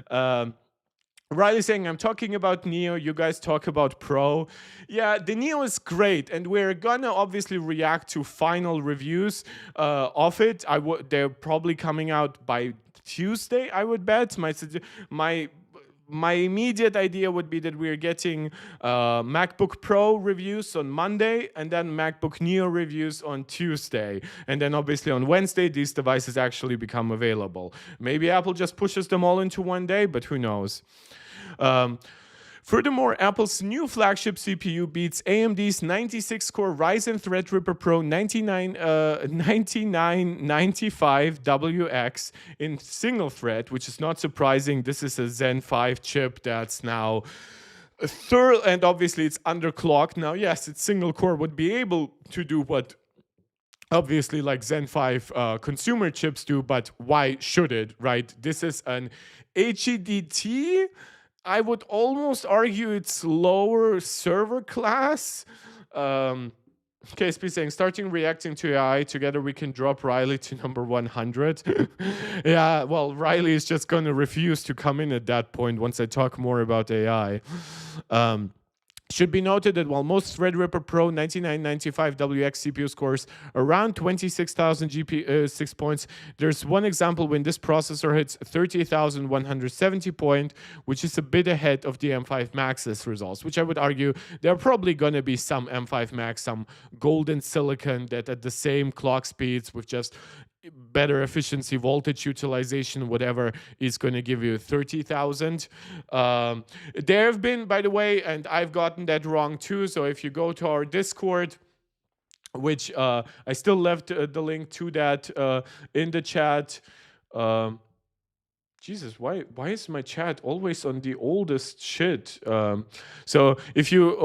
Riley saying, I'm talking about Neo, you guys talk about Pro. Yeah, the Neo is great, and we're gonna obviously react to final reviews of it. They're probably coming out by Tuesday, I would bet. My immediate idea would be that we're getting MacBook Pro reviews on Monday and then MacBook Neo reviews on Tuesday. And then obviously on Wednesday, these devices actually become available. Maybe Apple just pushes them all into one day, but who knows? Furthermore, Apple's new flagship CPU beats AMD's 96-core Ryzen Threadripper Pro 9995WX in single thread, which is not surprising. This is a Zen 5 chip that's now a third, and obviously it's underclocked. Now, yes, its single core would be able to do what obviously like Zen 5 consumer chips do, but why should it, right? This is an HEDT. I would almost argue it's lower server class. KSP saying, starting reacting to AI, together we can drop Riley to number 100. Yeah, well, Riley is just going to refuse to come in at that point once I talk more about AI. Should be noted that while most Threadripper Pro 9995WX CPU scores around 26,000 GP6 points, there's one example when this processor hits 30,170 point, which is a bit ahead of the M5 Max's results, which I would argue there are probably going to be some M5 Max, some golden silicon that at the same clock speeds with just better efficiency, voltage utilization, whatever, is going to give you 30,000. There have been, by the way, and I've gotten that wrong too. So if you go to our Discord, which I still left the link to that in the chat. Jesus, why is my chat always on the oldest shit? So if you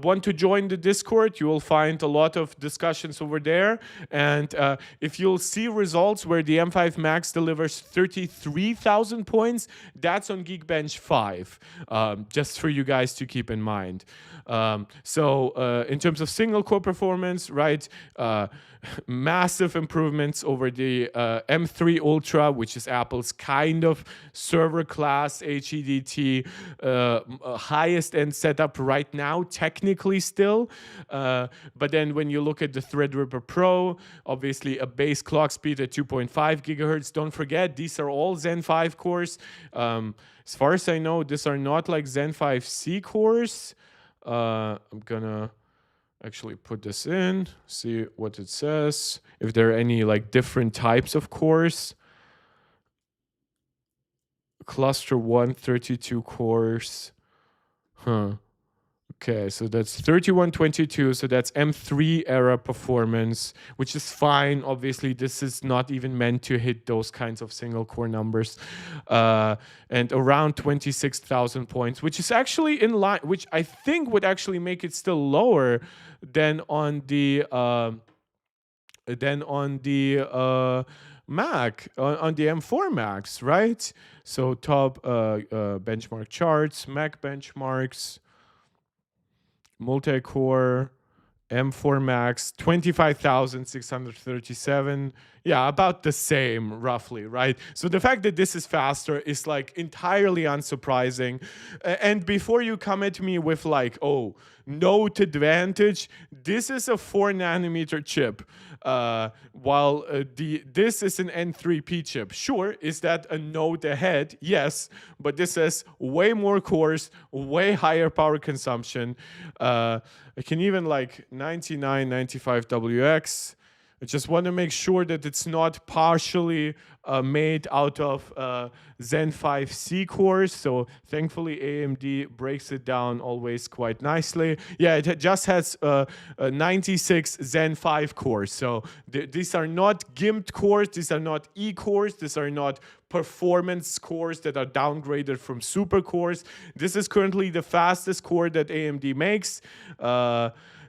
want to join the Discord, you will find a lot of discussions over there. And if you'll see results where the M5 Max delivers 33,000 points, that's on Geekbench 5, just for you guys to keep in mind. So in terms of single core performance, right, massive improvements over the M3 Ultra, which is Apple's kind of server class HEDT, highest end setup right now, technically still. But then when you look at the Threadripper Pro, obviously a base clock speed at 2.5 gigahertz. Don't forget, these are all Zen 5 cores. As far as I know, these are not like Zen 5C cores. I'm gonna actually put this in, see what it says, if there are any like different types of cores. Cluster 1, 32 cores. Okay, so that's 3122, so that's M3 era performance, which is fine. Obviously, this is not even meant to hit those kinds of single core numbers. And around 26,000 points, which is actually in line, which I think would actually make it still lower than on the Mac, on the M4 Max, right? So top benchmark charts, Mac benchmarks, multi-core, M4 Max, 25,637. Yeah, about the same, roughly, right? So the fact that this is faster is like entirely unsurprising. And before you come at me with like, oh, note advantage, this is a 4-nanometer chip, while this is an N3P chip. Sure, is that a note ahead? Yes, but this has way more cores, way higher power consumption. I can even like 9995WX. I just want to make sure that it's not partially made out of Zen 5C cores. So thankfully, AMD breaks it down always quite nicely. Yeah, it just has 96 Zen 5 cores. So these are not gimped cores. These are not E cores. These are not performance cores that are downgraded from super cores. This is currently the fastest core that AMD makes.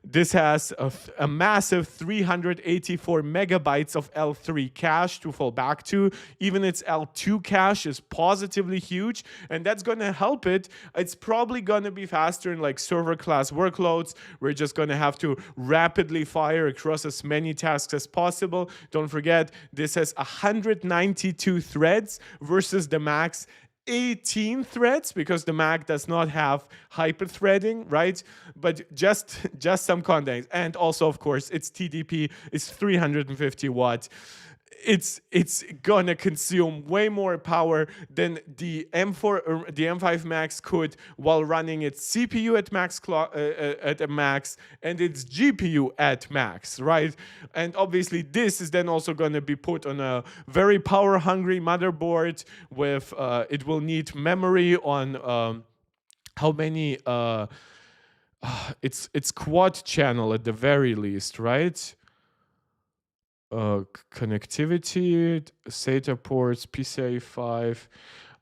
This has a massive 384 megabytes of L3 cache to fall back to. Even its L2 cache is positively huge, and that's going to help it. It's probably going to be faster in like server class workloads. We're just going to have to rapidly fire across as many tasks as possible. Don't forget, this has 192 threads versus the Mac's 18 threads, because the Mac does not have hyper-threading, right? But just some context. And also, of course, its TDP is 350 watts. It's gonna consume way more power than the M4 or the M5 Max could while running its CPU at max at a max and its GPU at max, right? And obviously this is then also going to be put on a very power hungry motherboard with it will need memory on how many it's quad channel at the very least, right? Connectivity, SATA ports, PCIe 5.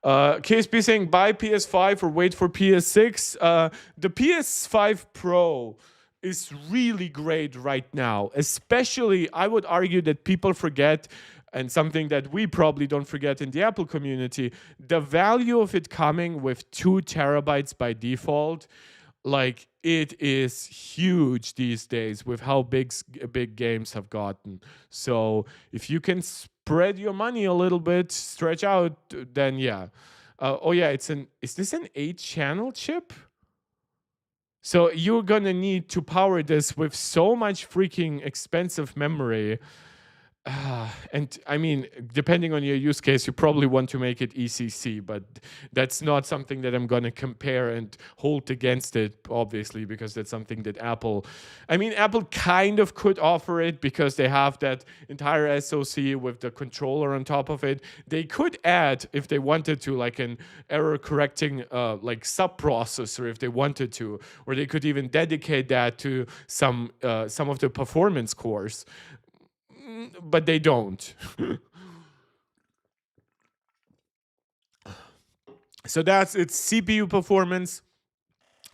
KSP saying buy PS5 or wait for PS6. The PS5 Pro is really great right now. Especially, I would argue that people forget, and something that we probably don't forget in the Apple community, the value of it coming with 2 terabytes by default. Like, it is huge these days with how big games have gotten. So if you can spread your money a little bit, stretch out, then yeah. Oh yeah, is this an 8-channel chip? So you're gonna need to power this with so much freaking expensive memory. And I mean, depending on your use case, you probably want to make it ECC, but that's not something that I'm going to compare and hold against it, obviously, because that's something that Apple kind of could offer it because they have that entire SoC with the controller on top of it. They could add, if they wanted to, like an error correcting like sub-processor if they wanted to, or they could even dedicate that to some of the performance cores, but they don't. So that's its CPU performance.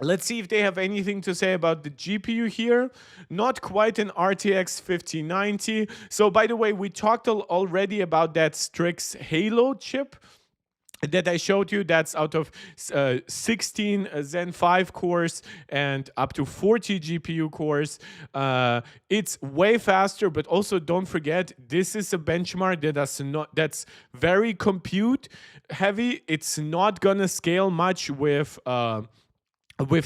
Let's see if they have anything to say about the GPU here. Not quite an RTX 5090. So by the way, we talked already about that Strix Halo chip that I showed you. That's out of 16 Zen 5 cores and up to 40 GPU cores. It's way faster, but also don't forget, this is a benchmark that's very compute heavy. It's not gonna scale much with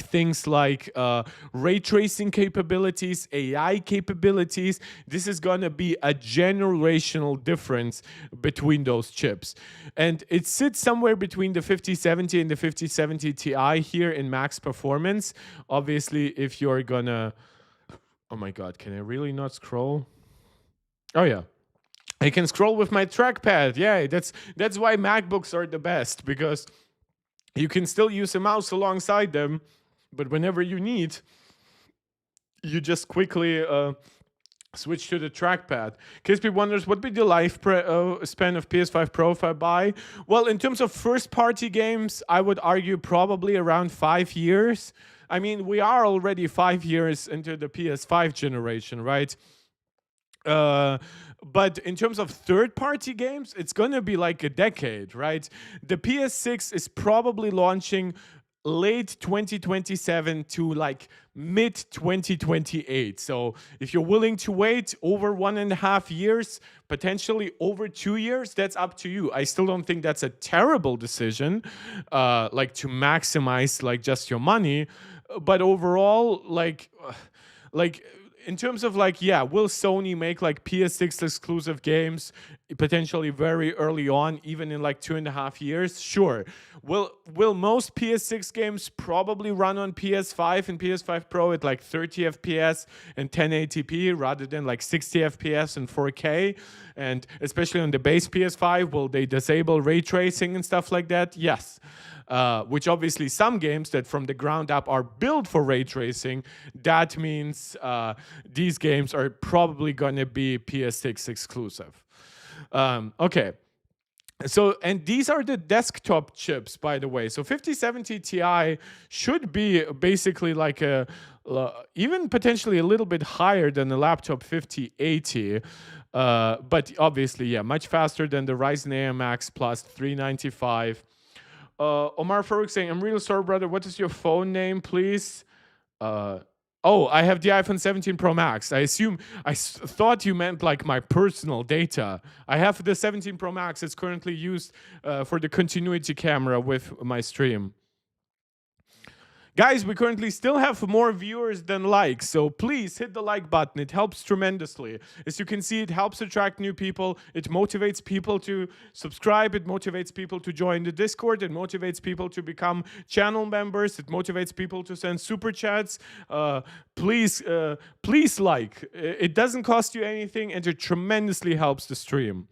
things like ray tracing capabilities, AI capabilities. This is going to be a generational difference between those chips. And it sits somewhere between the 5070 and the 5070 Ti here in max performance. Obviously, if you're going to... Oh my God, can I really not scroll? Oh yeah. I can scroll with my trackpad. Yeah, that's why MacBooks are the best, because you can still use a mouse alongside them, but whenever you need, you just quickly switch to the trackpad. KSP wonders, what would be the lifespan of PS5 Pro if I buy? Well, in terms of first-party games, I would argue probably around 5 years. I mean, we are already 5 years into the PS5 generation, right? But in terms of third-party games, it's going to be like a decade, right? The PS6 is probably launching late 2027 to like mid 2028. So if you're willing to wait over 1.5 years, potentially over 2 years, that's up to you. I still don't think that's a terrible decision, like to maximize like just your money. But overall, like in terms of like, yeah, will Sony make like PS6 exclusive games potentially very early on, even in like 2.5 years? Sure. Will most PS6 games probably run on PS5 and PS5 Pro at like 30 FPS and 1080p rather than like 60 FPS and 4K? And especially on the base PS5, will they disable ray tracing and stuff like that? Yes. Which obviously some games that from the ground up are built for ray tracing, that means these games are probably going to be PS6 exclusive. Okay. So, and these are the desktop chips, by the way. So 5070 Ti should be basically like even potentially a little bit higher than the laptop 5080. But obviously, yeah, much faster than the Ryzen AI Max Plus 395. Omar Farouk saying, I'm real sorry, brother. What is your phone name, please? Oh, I have the iPhone 17 Pro Max. I thought you meant like my personal data. I have the 17 Pro Max. It's currently used for the continuity camera with my stream. Guys, we currently still have more viewers than likes, so please hit the like button. It helps tremendously. As you can see, it helps attract new people. It motivates people to subscribe. It motivates people to join the Discord. It motivates people to become channel members. It motivates people to send super chats. Please like. It doesn't cost you anything, and it tremendously helps the stream.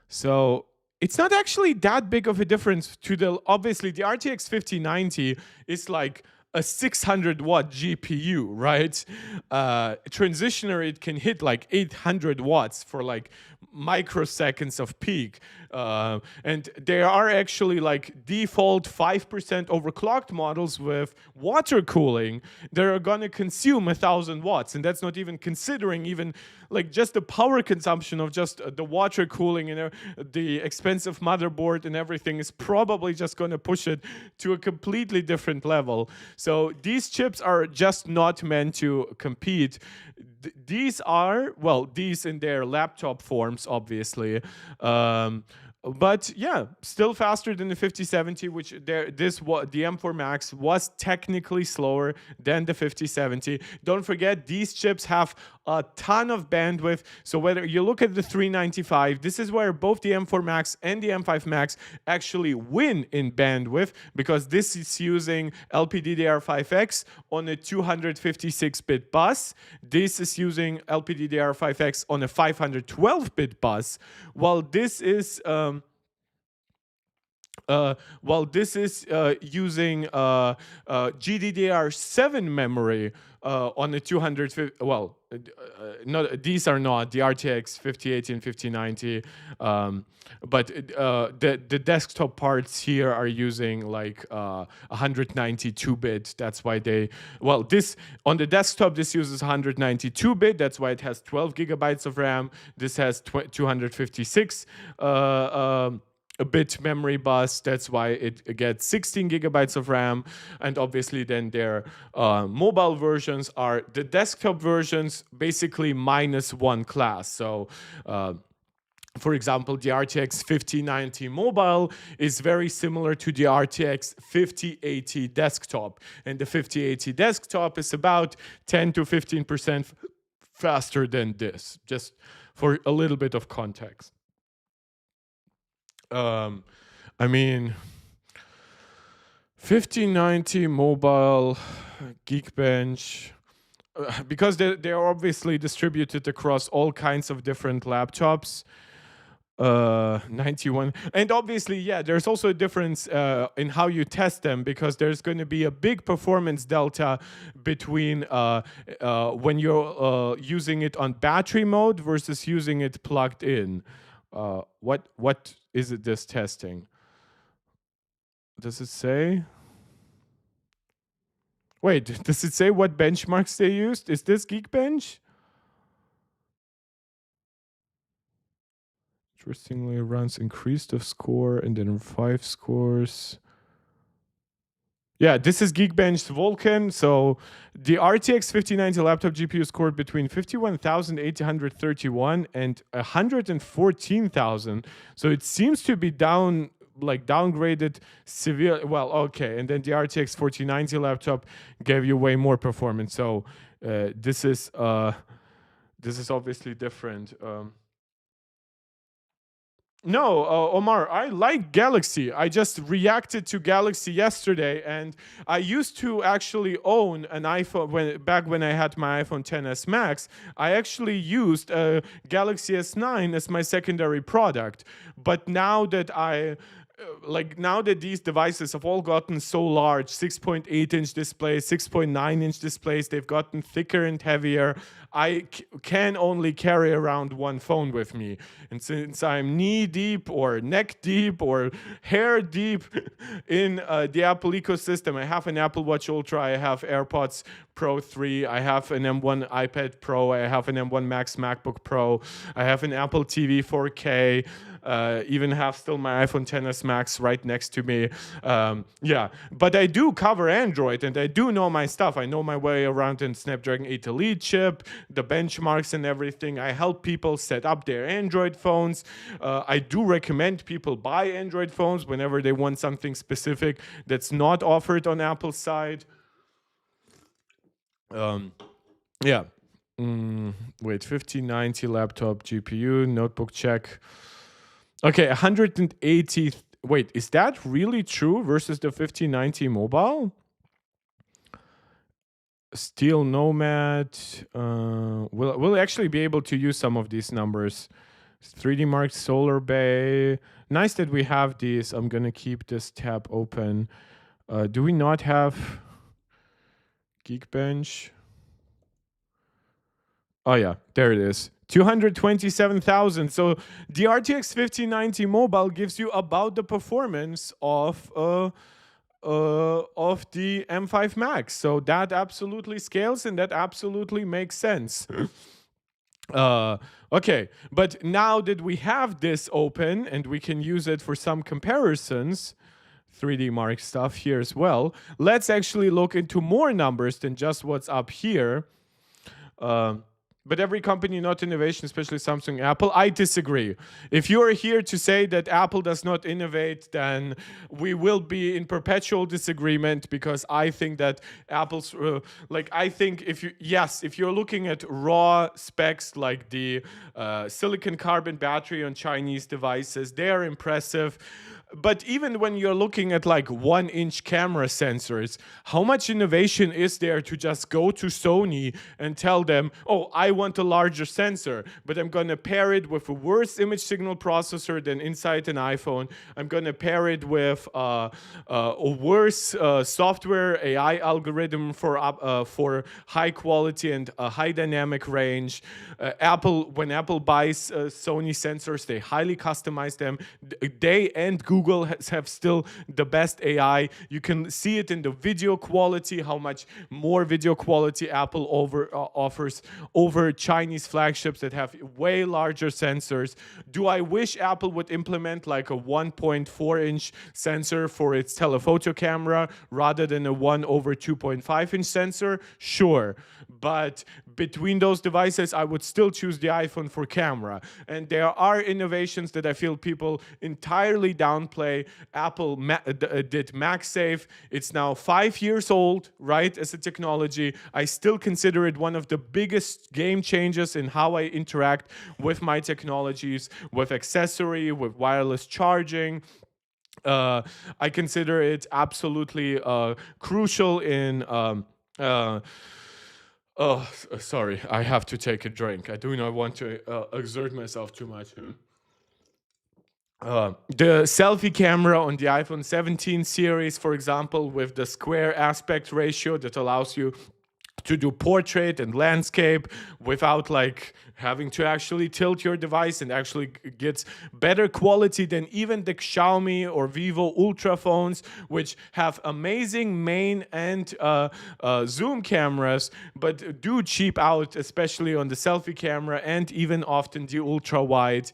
So it's not actually that big of a difference to the, obviously the RTX 5090 is like a 600-watt GPU, right? Transitioner, it can hit like 800 watts for like microseconds of peak. And there are actually like default 5% overclocked models with water cooling that are gonna consume 1,000 watts. And that's not even considering even like just the power consumption of just the water cooling and the expensive motherboard and everything is probably just gonna push it to a completely different level. So these chips are just not meant to compete. These are, well, these in their laptop forms, obviously. But yeah, still faster than the 5070, which the M4 Max was technically slower than the 5070. Don't forget, these chips have a ton of bandwidth. So whether you look at the 395, this is where both the M4 Max and the M5 Max actually win in bandwidth, because this is using LPDDR5X on a 256-bit bus. This is using LPDDR5X on a 512-bit bus, while this is using GDDR7 memory on the 250. Well, not these are not the RTX 5080 and 5090, but the desktop parts here are using like 192-bit. That's why this on the desktop this uses 192-bit. That's why it has 12 gigabytes of RAM. This has 256. A bit memory bus. That's why it gets 16 gigabytes of RAM. And obviously then their mobile versions are the desktop versions, basically minus one class. So for example, the RTX 5090 mobile is very similar to the RTX 5080 desktop. And the 5080 desktop is about 10 to 15% faster than this, just for a little bit of context. I mean, 5090 mobile, Geekbench, because they are obviously distributed across all kinds of different laptops. 91, and obviously, yeah, there's also a difference in how you test them, because there's going to be a big performance delta between when you're using it on battery mode versus using it plugged in. What is it this testing? Does it say? Wait, does it say what benchmarks they used? Is this Geekbench? Interestingly, runs increased of score and then 5 scores. Yeah, this is Geekbench's Vulkan. So the RTX 5090 laptop GPU scored between 51,831 and 114,000. So it seems to be downgraded severe. Well, okay. And then the RTX 4090 laptop gave you way more performance. So this is obviously different. No, Omar, I like Galaxy. I just reacted to Galaxy yesterday, and I used to actually own an iPhone back when I had my iPhone XS Max. I actually used a Galaxy S9 as my secondary product. But now that now that these devices have all gotten so large, 6.8-inch displays, 6.9-inch displays, they've gotten thicker and heavier, I can only carry around one phone with me. And since I'm knee deep or neck deep or hair deep in the Apple ecosystem, I have an Apple Watch Ultra, I have AirPods Pro 3, I have an M1 iPad Pro, I have an M1 Max MacBook Pro, I have an Apple TV 4K, even have still my iPhone XS Max right next to me. Yeah, but I do cover Android, and I do know my stuff. I know my way around in Snapdragon 8 Elite chip, the benchmarks and everything. I help people set up their Android phones. I do recommend people buy Android phones whenever they want something specific that's not offered on Apple's side. Yeah. Wait, 5090 laptop GPU, Notebookcheck. Okay, 180. Wait, is that really true versus the 5090 mobile? Steel Nomad. We'll actually be able to use some of these numbers 3D Mark Solar Bay. Nice that we have these. I'm gonna keep this tab open. Do we not have Geekbench? Oh yeah, there it is. 227,000. So the RTX 5090 mobile gives you about the performance of the M5 Max. So that absolutely scales and that absolutely makes sense. Okay, but now that we have this open and we can use it for some comparisons, 3D Mark stuff here as well, let's actually look into more numbers than just what's up here. But every company, not innovation, especially Samsung, Apple, I disagree. If you are here to say that Apple does not innovate, then we will be in perpetual disagreement, because I think that Apple's, I think if you're looking at raw specs like the silicon carbon battery on Chinese devices, they are impressive. But even when you're looking at like 1-inch camera sensors, how much innovation is there to just go to Sony and tell them, oh, I want a larger sensor, but I'm going to pair it with a worse image signal processor than inside an iPhone. I'm going to pair it with a worse software AI algorithm for high quality and high dynamic range. When Apple buys Sony sensors, they highly customize them. They and Google have still the best AI. You can see it in the video quality, how much more video quality Apple offers over Chinese flagships that have way larger sensors. Do I wish Apple would implement like a 1.4-inch sensor for its telephoto camera rather than a 1/2.5-inch sensor? Sure. But between those devices, I would still choose the iPhone for camera. And there are innovations that I feel people entirely downplay. Apple did MagSafe. It's now 5 years old, right, as a technology. I still consider it one of the biggest game changers in how I interact with my technologies, with accessory, with wireless charging. I consider it absolutely crucial in... Oh, sorry, I have to take a drink. I do not want to exert myself too much. The selfie camera on the iPhone 17 series, for example, with the square aspect ratio that allows you to do portrait and landscape without like having to actually tilt your device, and actually gets better quality than even the Xiaomi or Vivo Ultra phones, which have amazing main and zoom cameras, but do cheap out, especially on the selfie camera and even often the ultra wide.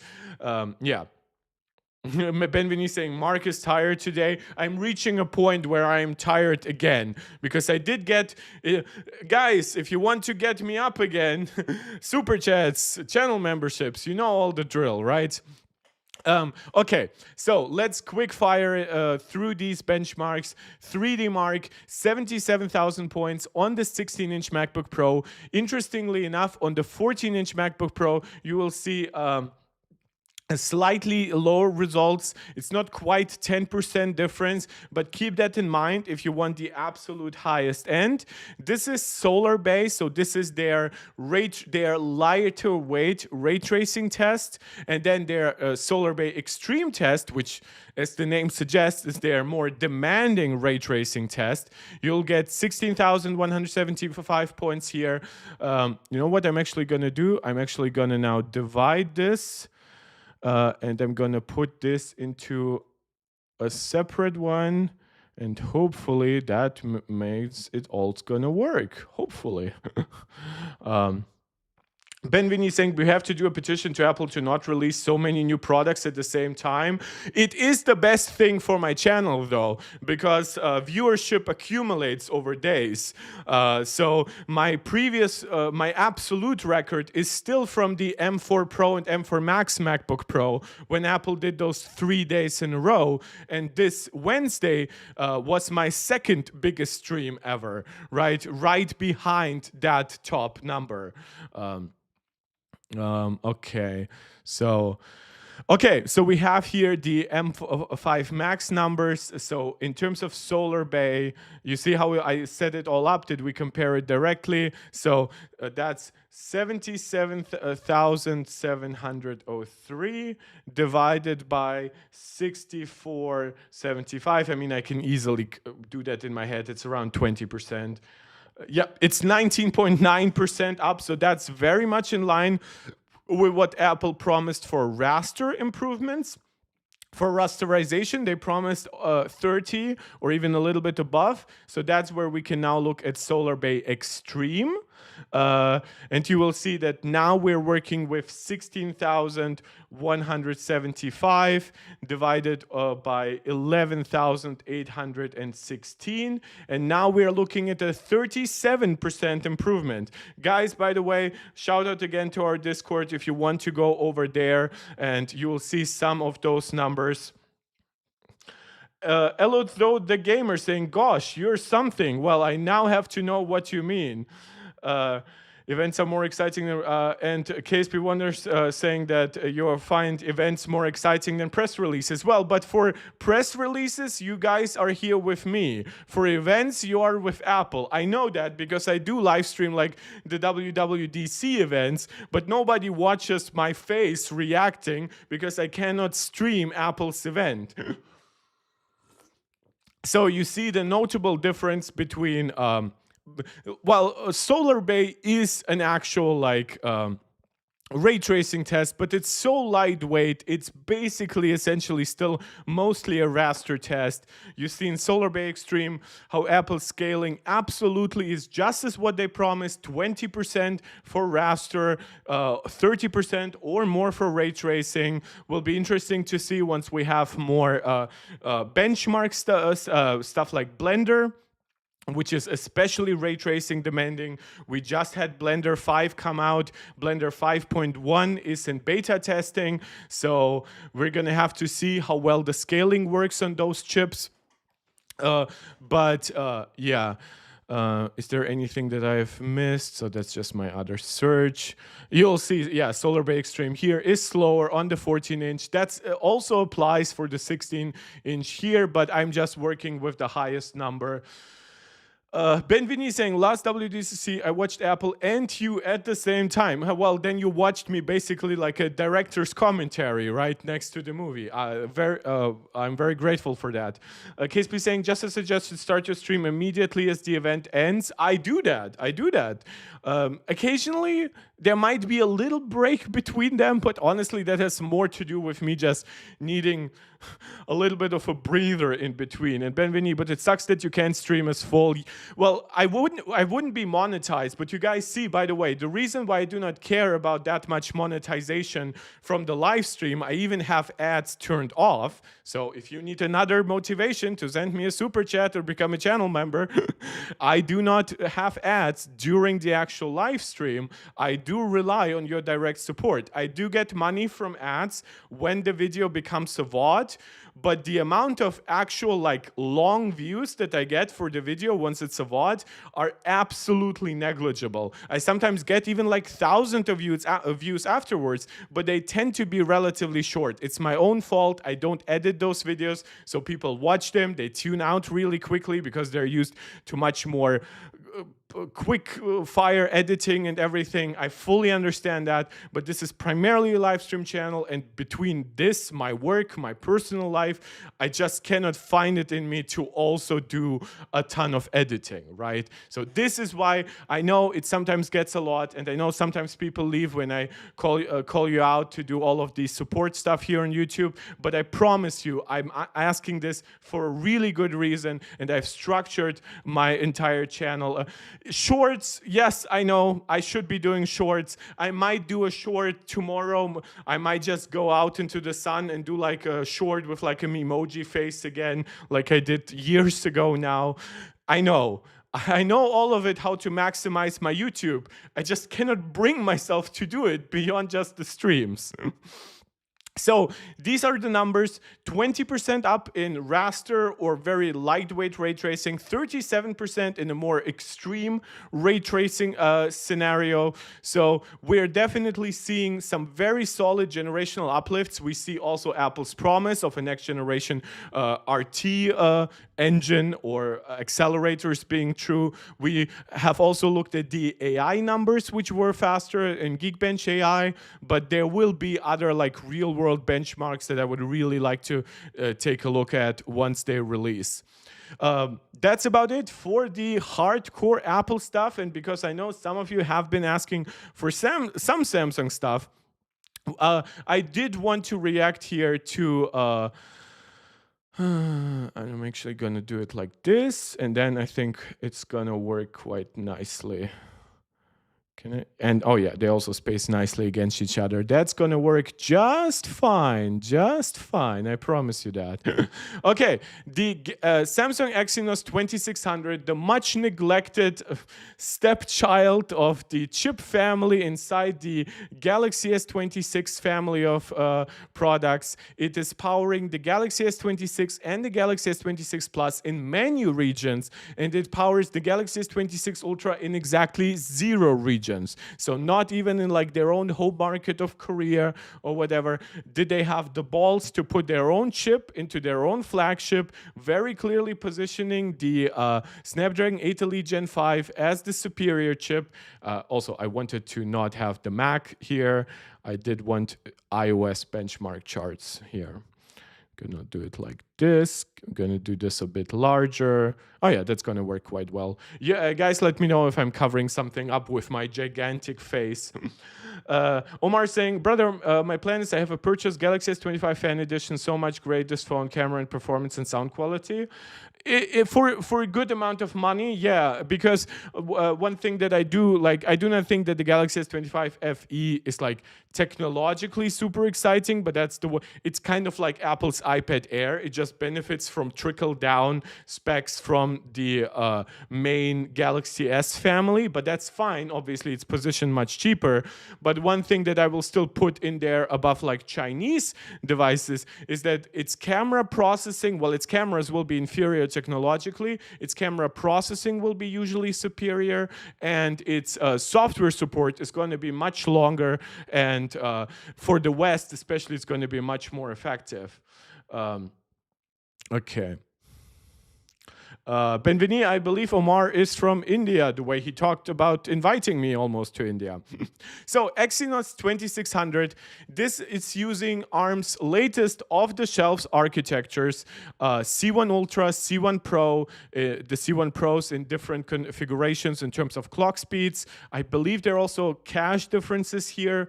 Yeah. Benveni saying, Mark is tired today. I'm reaching a point where I am tired again, because I did get... guys, if you want to get me up again, super chats, channel memberships, you know all the drill, right? Okay, so let's quick fire through these benchmarks. 3D Mark, 77,000 points on the 16-inch MacBook Pro. Interestingly enough, on the 14-inch MacBook Pro, you will see... a slightly lower results. It's not quite 10% difference, but keep that in mind if you want the absolute highest end. This is Solar Bay, so this is their lighter weight ray tracing test, and then their Solar Bay Extreme test, which, as the name suggests, is their more demanding ray tracing test. You'll get 16,175 points here. You know what I'm actually going to do? I'm actually going to now divide this. And I'm going to put this into a separate one, and hopefully that makes it all going to work. Hopefully. Benvini saying we have to do a petition to Apple to not release so many new products at the same time. It is the best thing for my channel, though, because viewership accumulates over days. So my absolute record is still from the M4 Pro and M4 Max MacBook Pro, when Apple did those 3 days in a row. And this Wednesday was my second biggest stream ever, right behind that top number. Okay, so Okay, so we have here the M5 Max numbers. So in terms of solar bay, you see how I set it all up? Did we compare it directly? So that's 77,703 divided by 6475. I mean, I can easily do that in my head. It's around 20%. Yeah, it's 19.9% up. So that's very much in line with what Apple promised for raster improvements. For rasterization, they promised 30 or even a little bit above. So that's where we can now look at Solar Bay Extreme. And you will see that now we're working with 16,175 divided by 11,816. And now we're looking at a 37% improvement. Guys, by the way, shout out again to our Discord if you want to go over there, and you will see some of those numbers. Though the gamer saying, gosh, you're something. Well, I now have to know what you mean. Events are more exciting and KSP Wonders saying that you find events more exciting than press releases. Well, but for press releases, you guys are here with me. For events, you are with Apple. I know that because I do live stream like the WWDC events, but nobody watches my face reacting because I cannot stream Apple's event. So you see the notable difference between Solar Bay is an actual ray tracing test, but it's so lightweight. It's basically essentially still mostly a raster test. You see in Solar Bay Extreme how Apple's scaling absolutely is just as what they promised, 20% for raster, 30% or more for ray tracing. Will be interesting to see once we have more benchmark stuff like Blender, which is especially ray tracing demanding. We just had Blender 5 come out. Blender 5.1 is in beta testing. So we're going to have to see how well the scaling works on those chips. Yeah. Is there anything that I've missed? So that's just my other search. You'll see, yeah, Solar Bay Extreme here is slower on the 14-inch. That also applies for the 16-inch here, but I'm just working with the highest number. Ben Vinny saying, last WDCC, I watched Apple and you at the same time. Well, then you watched me basically like a director's commentary right next to the movie. I'm very grateful for that. KSP saying, just a suggestion, start your stream immediately as the event ends. I do that. Occasionally, there might be a little break between them, but honestly, that has more to do with me just needing a little bit of a breather in between. And Ben Vinny, but it sucks that you can't stream as full. Well, I wouldn't be monetized, but you guys see, by the way, the reason why I do not care about that much monetization from the live stream, I even have ads turned off. So if you need another motivation to send me a super chat or become a channel member, I do not have ads during the actual live stream. I do rely on your direct support. I do get money from ads when the video becomes a VOD, but the amount of actual long views that I get for the video once it's a VOD are absolutely negligible. I sometimes get even thousands of views afterwards, but they tend to be relatively short. It's my own fault. I don't edit those videos, so people watch them. They tune out really quickly because they're used to much more quick fire editing and everything. I fully understand that, but this is primarily a live stream channel, and between this, my work, my personal life, I just cannot find it in me to also do a ton of editing, right? So this is why I know it sometimes gets a lot, and I know sometimes people leave when I call you out to do all of the support stuff here on YouTube, but I promise you, I'm asking this for a really good reason, and I've structured my entire channel. Shorts, yes, I know I should be doing shorts. I might do a short tomorrow. I might just go out into the sun and do a short with an emoji face again, like I did years ago now. I know all of it, how to maximize my YouTube. I just cannot bring myself to do it beyond just the streams. So these are the numbers: 20% up in raster or very lightweight ray tracing, 37% in a more extreme ray tracing scenario. So we're definitely seeing some very solid generational uplifts. We see also Apple's promise of a next generation RT engine or accelerators being true. We have also looked at the AI numbers, which were faster in Geekbench AI, but there will be other like real world benchmarks that I would really like to take a look at once they release. That's about it for the hardcore Apple stuff. And because I know some of you have been asking for some Samsung stuff, I did want to react here to I'm actually gonna do it like this, and then I think it's gonna work quite nicely. Can I? And oh yeah, they also space nicely against each other. That's gonna work just fine, I promise you that. Okay, the Samsung Exynos 2600, the much neglected stepchild of the chip family inside the Galaxy S26 family of products. It is powering the Galaxy S26 and the Galaxy S26 Plus in menu regions, and it powers the Galaxy S26 Ultra in exactly 0 regions. So not even in like their own home market of Korea or whatever did they have the balls to put their own chip into their own flagship, very clearly positioning the Snapdragon 8 Elite Gen 5 as the superior chip. Also, I wanted to not have the Mac here. I did want iOS benchmark charts here. Gonna do it like this. I'm gonna do this a bit larger. Oh yeah, that's gonna work quite well. Yeah, guys, let me know if I'm covering something up with my gigantic face. Omar saying, brother, my plan is I have a purchase Galaxy S25 Fan Edition. So much great, this phone, camera and performance and sound quality. For a good amount of money, yeah, because one thing that I do not think that the Galaxy S25 FE is like technologically super exciting, but it's kind of like Apple's iPad Air. It just benefits from trickle down specs from the main Galaxy S family, but that's fine. Obviously, it's positioned much cheaper. But one thing that I will still put in there above like Chinese devices is that its camera processing, well, its cameras will be inferior technologically, its camera processing will be usually superior, and its software support is going to be much longer, and for the West especially, it's going to be much more effective. Okay. Benveni, I believe Omar is from India, the way he talked about inviting me almost to India. So Exynos 2600, this is using ARM's latest off-the-shelf architectures, C1 Ultra, C1 Pro, the C1 Pros in different configurations in terms of clock speeds. I believe there are also cache differences here.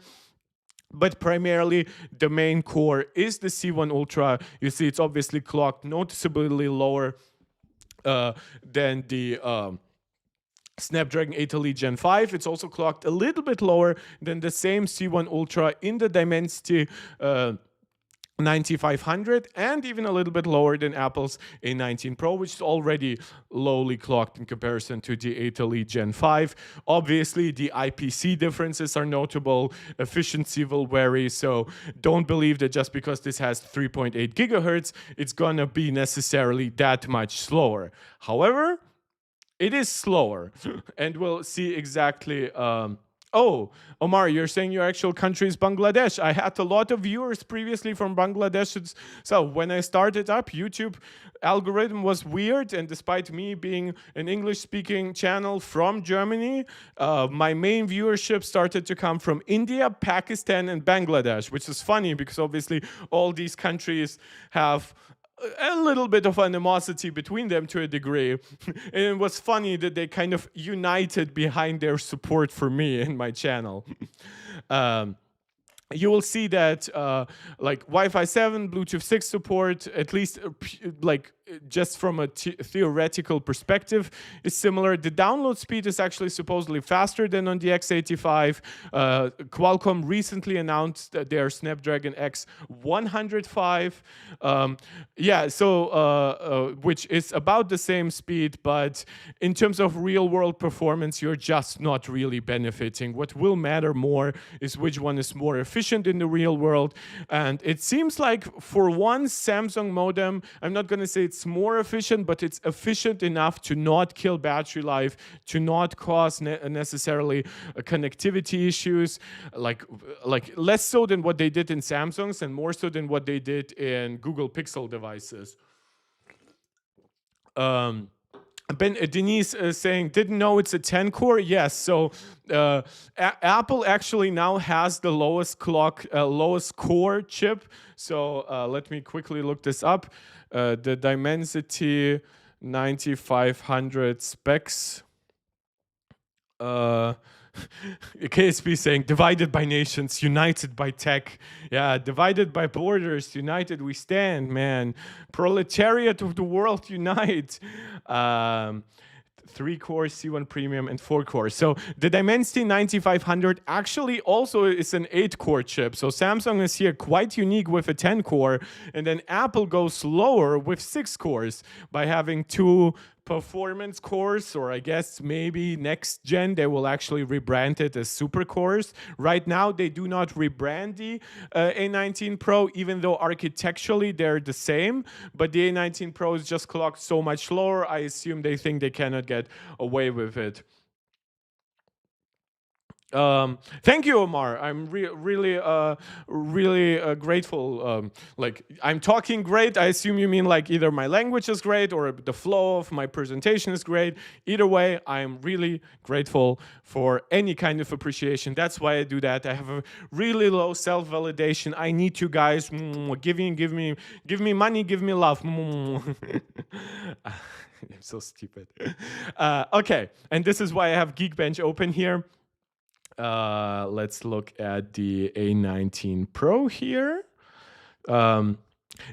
But primarily, the main core is the C1 Ultra. You see, it's obviously clocked noticeably lower than the Snapdragon 8 Elite Gen 5. It's also clocked a little bit lower than the same C1 Ultra in the Dimensity 9500, and even a little bit lower than Apple's A19 Pro, which is already lowly clocked in comparison to the 8 Elite Gen 5. Obviously, the IPC differences are notable. Efficiency will vary, so don't believe that just because this has 3.8 gigahertz, it's gonna be necessarily that much slower. However, it is slower, and we'll see exactly. Oh, Omar, you're saying your actual country is Bangladesh. I had a lot of viewers previously from Bangladesh. So when I started up, YouTube algorithm was weird. And despite me being an English-speaking channel from Germany, my main viewership started to come from India, Pakistan, and Bangladesh, which is funny because obviously all these countries have a little bit of animosity between them to a degree. And it was funny that they kind of united behind their support for me and my channel. You will see that like Wi-Fi 7, Bluetooth 6 support, at least like just from a theoretical perspective, is similar. The download speed is actually supposedly faster than on the X85. Qualcomm recently announced their Snapdragon X 105. Yeah, so which is about the same speed, but in terms of real-world performance, you're just not really benefiting. What will matter more is which one is more efficient efficient in the real world. And it seems like for one Samsung modem, I'm not going to say it's more efficient, but it's efficient enough to not kill battery life, to not cause necessarily connectivity issues, like less so than what they did in Samsung's and more so than what they did in Google Pixel devices. Denise is saying, didn't know it's a 10 core. Yes, so Apple actually now has the lowest core chip. So let me quickly look this up. The Dimensity 9500 specs. KSP saying, divided by nations, united by tech. Yeah, divided by borders, united we stand, man. Proletariat of the world, unite. 3-core C1 Premium and 4-core. So the Dimensity 9500 actually also is an 8-core chip. So Samsung is here quite unique with a 10-core, and then Apple goes lower with 6 cores by having 2 performance cores, or I guess maybe next gen they will actually rebrand it as super cores. Right now they do not rebrand the A19 Pro, even though architecturally they're the same, but the A19 Pro is just clocked so much lower. I assume they think they cannot get away with it. Thank you, Omar. I'm really grateful. Like, I'm talking great. I assume you mean like either my language is great or the flow of my presentation is great. Either way, I'm really grateful for any kind of appreciation. That's why I do that. I have a really low self-validation. I need you guys. Give me money. Give me love. I'm so stupid. Okay, and this is why I have Geekbench open here. Let's look at the A19 Pro here.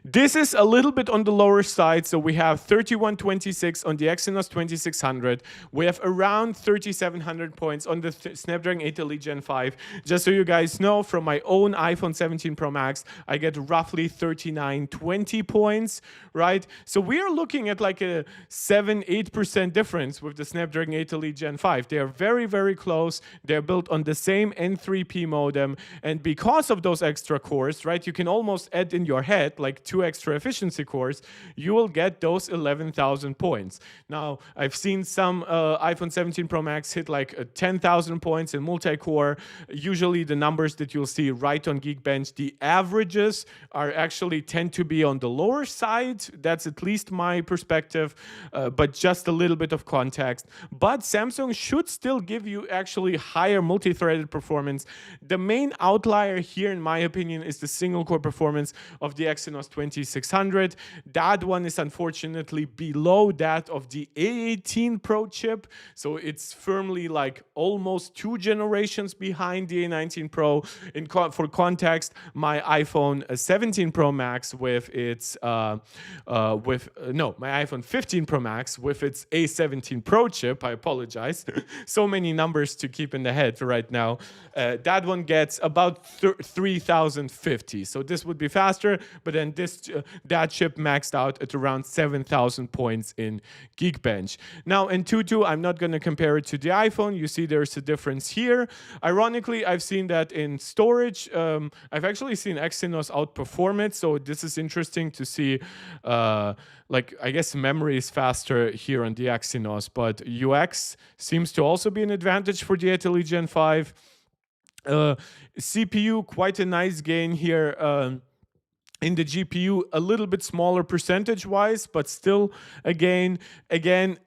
This is a little bit on the lower side. So we have 3126 on the Exynos 2600. We have around 3700 points on the Snapdragon 8 Elite Gen 5. Just so you guys know, from my own iPhone 17 Pro Max, I get roughly 3920 points, right? So we are looking at like a 7-8% difference with the Snapdragon 8 Elite Gen 5. They are very, very close. They're built on the same N3P modem. And because of those extra cores, right, you can almost add in your head, like 2 extra efficiency cores, you will get those 11,000 points. Now, I've seen some iPhone 17 Pro Max hit like 10,000 points in multi-core. Usually the numbers that you'll see right on Geekbench, the averages are actually tend to be on the lower side. That's at least my perspective, but just a little bit of context. But Samsung should still give you actually higher multi-threaded performance. The main outlier here, in my opinion, is the single-core performance of the Exynos 2600. That one is unfortunately below that of the A18 Pro chip. So it's firmly like almost 2 generations behind the A19 Pro. For context, my iPhone 17 Pro Max with its my iPhone 15 Pro Max with its A17 Pro chip, I apologize. So many numbers to keep in the head right now. That one gets about 3050. So this would be faster, but then that chip maxed out at around 7,000 points in Geekbench. Now in Tutu, I'm not going to compare it to the iPhone. You see there's a difference here. Ironically, I've seen that in storage. I've actually seen Exynos outperform it, so this is interesting to see. Like, I guess memory is faster here on the Exynos, but UX seems to also be an advantage for the 8 Elite Gen 5. CPU, quite a nice gain here. In the GPU, a little bit smaller percentage-wise, but still, again, and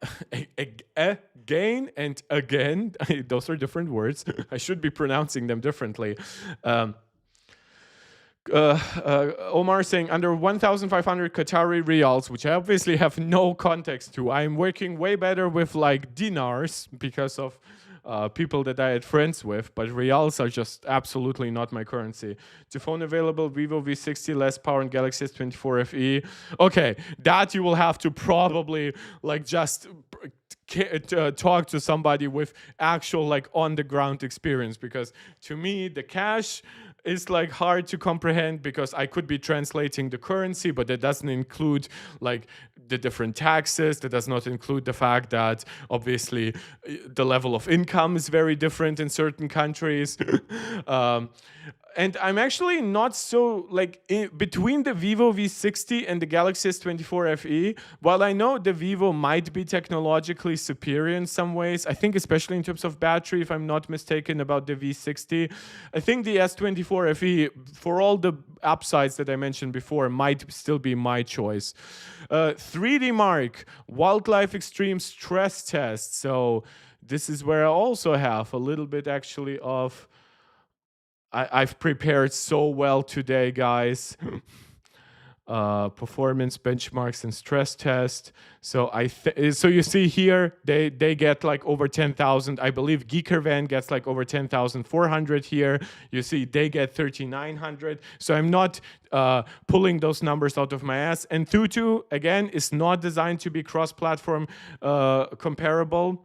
again. Those are different words. I should be pronouncing them differently. Omar saying under 1,500 Qatari riyals, which I obviously have no context to. I'm working way better with like dinars because of people that I had friends with, but reals are just absolutely not my currency. The phone available, Vivo V60, less power, and Galaxy S24 FE. Okay, that you will have to probably like just talk to somebody with actual like on the ground experience, because to me the cash is like hard to comprehend because I could be translating the currency, but that doesn't include like the different taxes. That does not include the fact that obviously the level of income is very different in certain countries. um, and I'm actually not so like between the Vivo V60 and the Galaxy S24 FE. While I know the Vivo might be technologically superior in some ways, I think especially in terms of battery, if I'm not mistaken about the V60, I think the S24 FE, for all the upsides that I mentioned before, might still be my choice. 3D Mark Wildlife Extreme Stress Test. So this is where I also have a little bit actually of. I've prepared so well today, guys. Performance benchmarks and stress test. So so you see here they get like over 10,000. I believe Geekervan gets like over 10,400 here. You see they get 3,900. So I'm not pulling those numbers out of my ass. And Tutu again is not designed to be cross-platform comparable.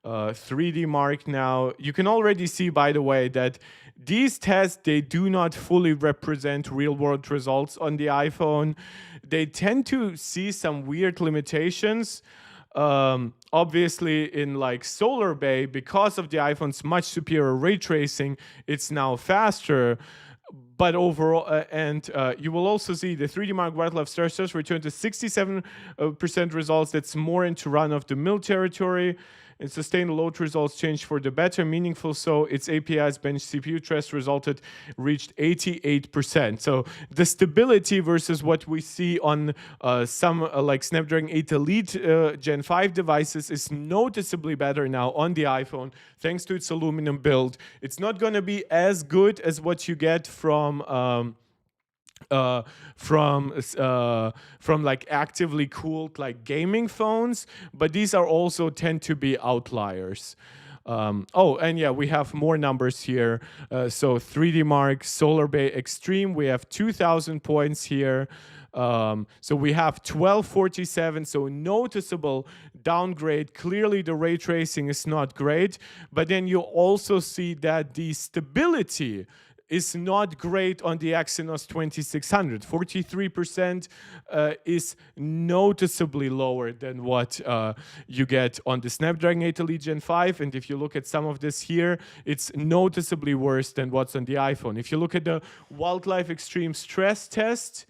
3D Mark now. You can already see, by the way, that these tests, they do not fully represent real-world results on the iPhone. They tend to see some weird limitations. Obviously, in like Solar Bay, because of the iPhone's much superior ray tracing, it's now faster. But overall, you will also see the 3D Mark Wildlife Stress Test returned to 67% results. That's more into run-of-the-mill territory. And sustained load results changed for the better, meaningful so. Its API's bench CPU test reached 88%. So the stability versus what we see on some like Snapdragon 8 Elite Gen 5 devices is noticeably better now on the iPhone, thanks to its aluminum build. It's not going to be as good as what you get from like actively cooled like gaming phones, but these are also tend to be outliers. Oh, and yeah, we have more numbers here. So 3D Mark Solar Bay Extreme, we have 2,000 points here. So we have 1247, so noticeable downgrade. Clearly the ray tracing is not great, but then you also see that the stability is not great on the Exynos 2600. 43% is noticeably lower than what you get on the Snapdragon 8 Elite Gen 5. And if you look at some of this here, it's noticeably worse than what's on the iPhone. If you look at the Wildlife Extreme Stress Test,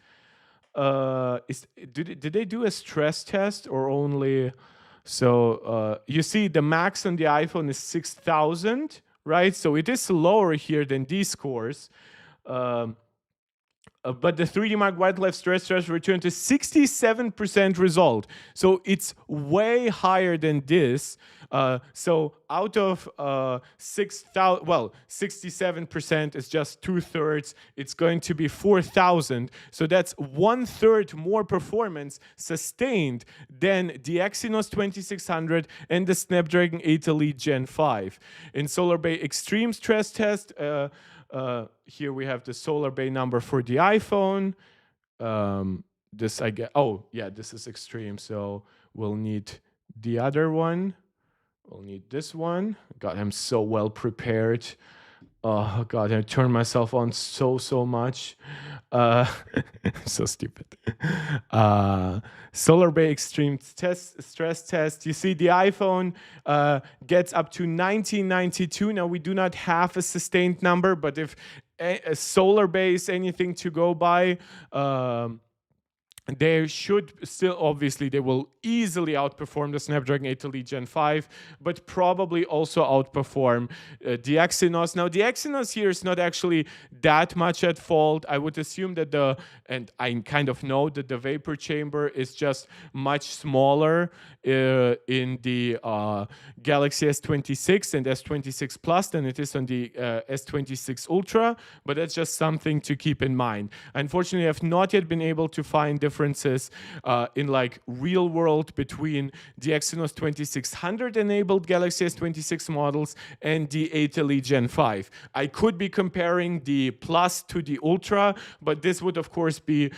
did they do a stress test or only? So you see the max on the iPhone is 6,000. Right, so it is lower here than these scores, but the 3D Mark Wildlife Stress Test returned to 67% result. So it's way higher than this. So out of 6,000, well, 67% is just 2/3. It's going to be 4,000. So that's 1/3 more performance sustained than the Exynos 2600 and the Snapdragon 8 Elite Gen 5. In Solar Bay Extreme Stress Test, here we have the Solar Bay number for the iPhone. This I get. Oh, yeah, this is extreme. So we'll need the other one. We'll need this one. God, I'm so well prepared. Oh God, I turned myself on so much. So stupid. Solar Bay Extreme Stress Test. You see the iPhone gets up to 1992. Now we do not have a sustained number, but if a Solar Bay is anything to go by, they should still, obviously, they will easily outperform the Snapdragon 8 Elite Gen 5, but probably also outperform the Exynos. Now, the Exynos here is not actually that much at fault. I would assume that and I kind of know that the vapor chamber is just much smaller in the Galaxy S26 and S26 Plus than it is on the S26 Ultra, but that's just something to keep in mind. Unfortunately, I've not yet been able to find differences in like real world between the Exynos 2600 enabled Galaxy S26 models and the 8 Elite Gen 5. I could be comparing the Plus to the Ultra, but this would of course be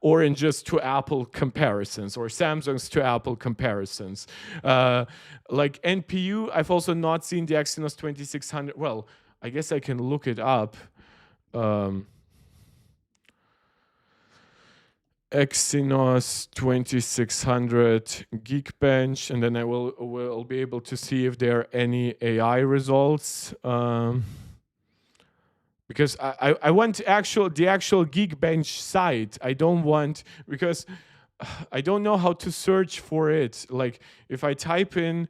oranges to Apple comparisons or Samsung's to Apple comparisons. Like NPU, I've also not seen the Exynos 2600. Well, I guess I can look it up. Exynos 2600 Geekbench, and then I will be able to see if there are any AI results. Because I want the actual Geekbench site. I don't want, because I don't know how to search for it. Like if I type in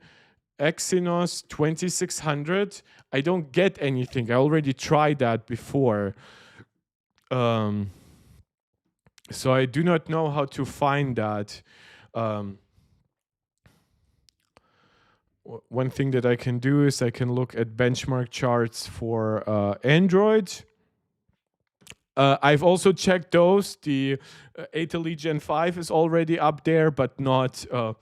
Exynos 2600, I don't get anything. I already tried that before. So I do not know how to find that. One thing that I can do is I can look at benchmark charts for Android. I've also checked those. The A19 Gen 5 is already up there, but not the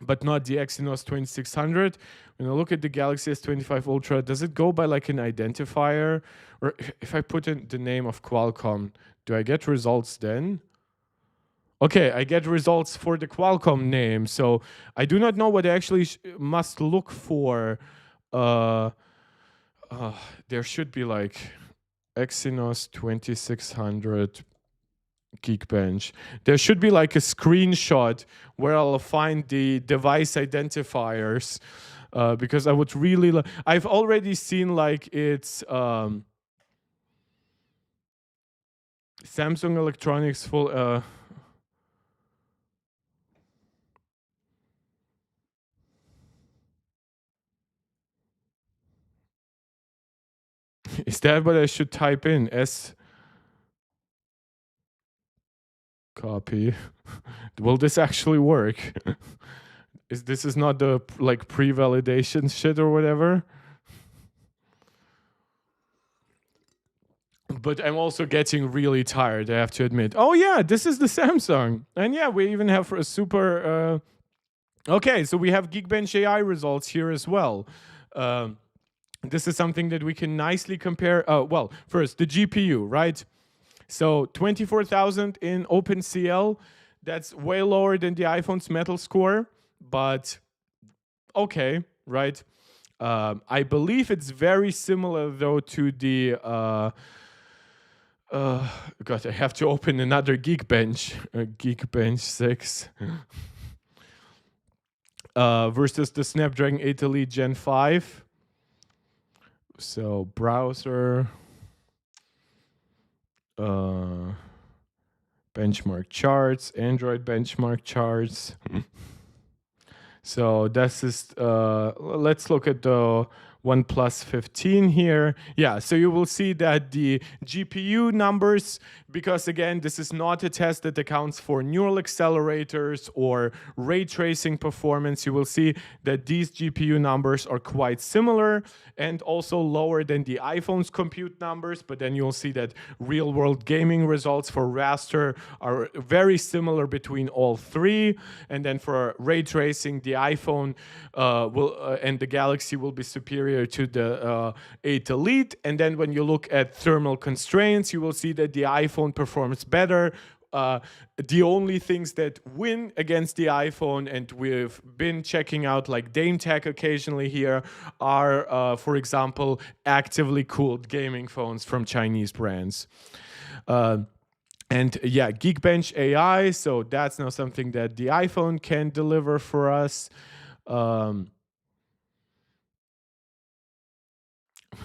Exynos 2600. When I look at the Galaxy S25 Ultra, does it go by like an identifier? Or if I put in the name of Qualcomm, do I get results then? Okay, I get results for the Qualcomm name. So I do not know what I actually must look for. There should be like Exynos 2600 Geekbench. There should be like a screenshot where I'll find the device identifiers, because I would really I've already seen like it's Samsung Electronics full. Is that what I should type in? S copy. Will this actually work? This is not the like pre-validation shit or whatever? But I'm also getting really tired, I have to admit. Oh yeah, this is the Samsung. And yeah, we even have a super okay, so we have Geekbench AI results here as well. This is something that we can nicely compare. Well, first, the GPU, right? So 24,000 in OpenCL. That's way lower than the iPhone's Metal score, but okay, right? I believe it's very similar, though, to the... God, I have to open another Geekbench. Geekbench 6. Versus the Snapdragon 8 Elite Gen 5. So browser, benchmark charts, Android benchmark charts. So this is, let's look at the OnePlus 15 here. Yeah, so you will see that the GPU numbers, because again, this is not a test that accounts for neural accelerators or ray tracing performance. You will see that these GPU numbers are quite similar and also lower than the iPhone's compute numbers, but then you'll see that real-world gaming results for raster are very similar between all three. And then for ray tracing, the iPhone and the Galaxy will be superior to the 8 Elite. And then when you look at thermal constraints, you will see that the iPhone performs better. The only things that win against the iPhone, and we've been checking out like Dame Tech occasionally here, are, for example, actively cooled gaming phones from Chinese brands. And yeah, Geekbench AI, so that's now something that the iPhone can deliver for us.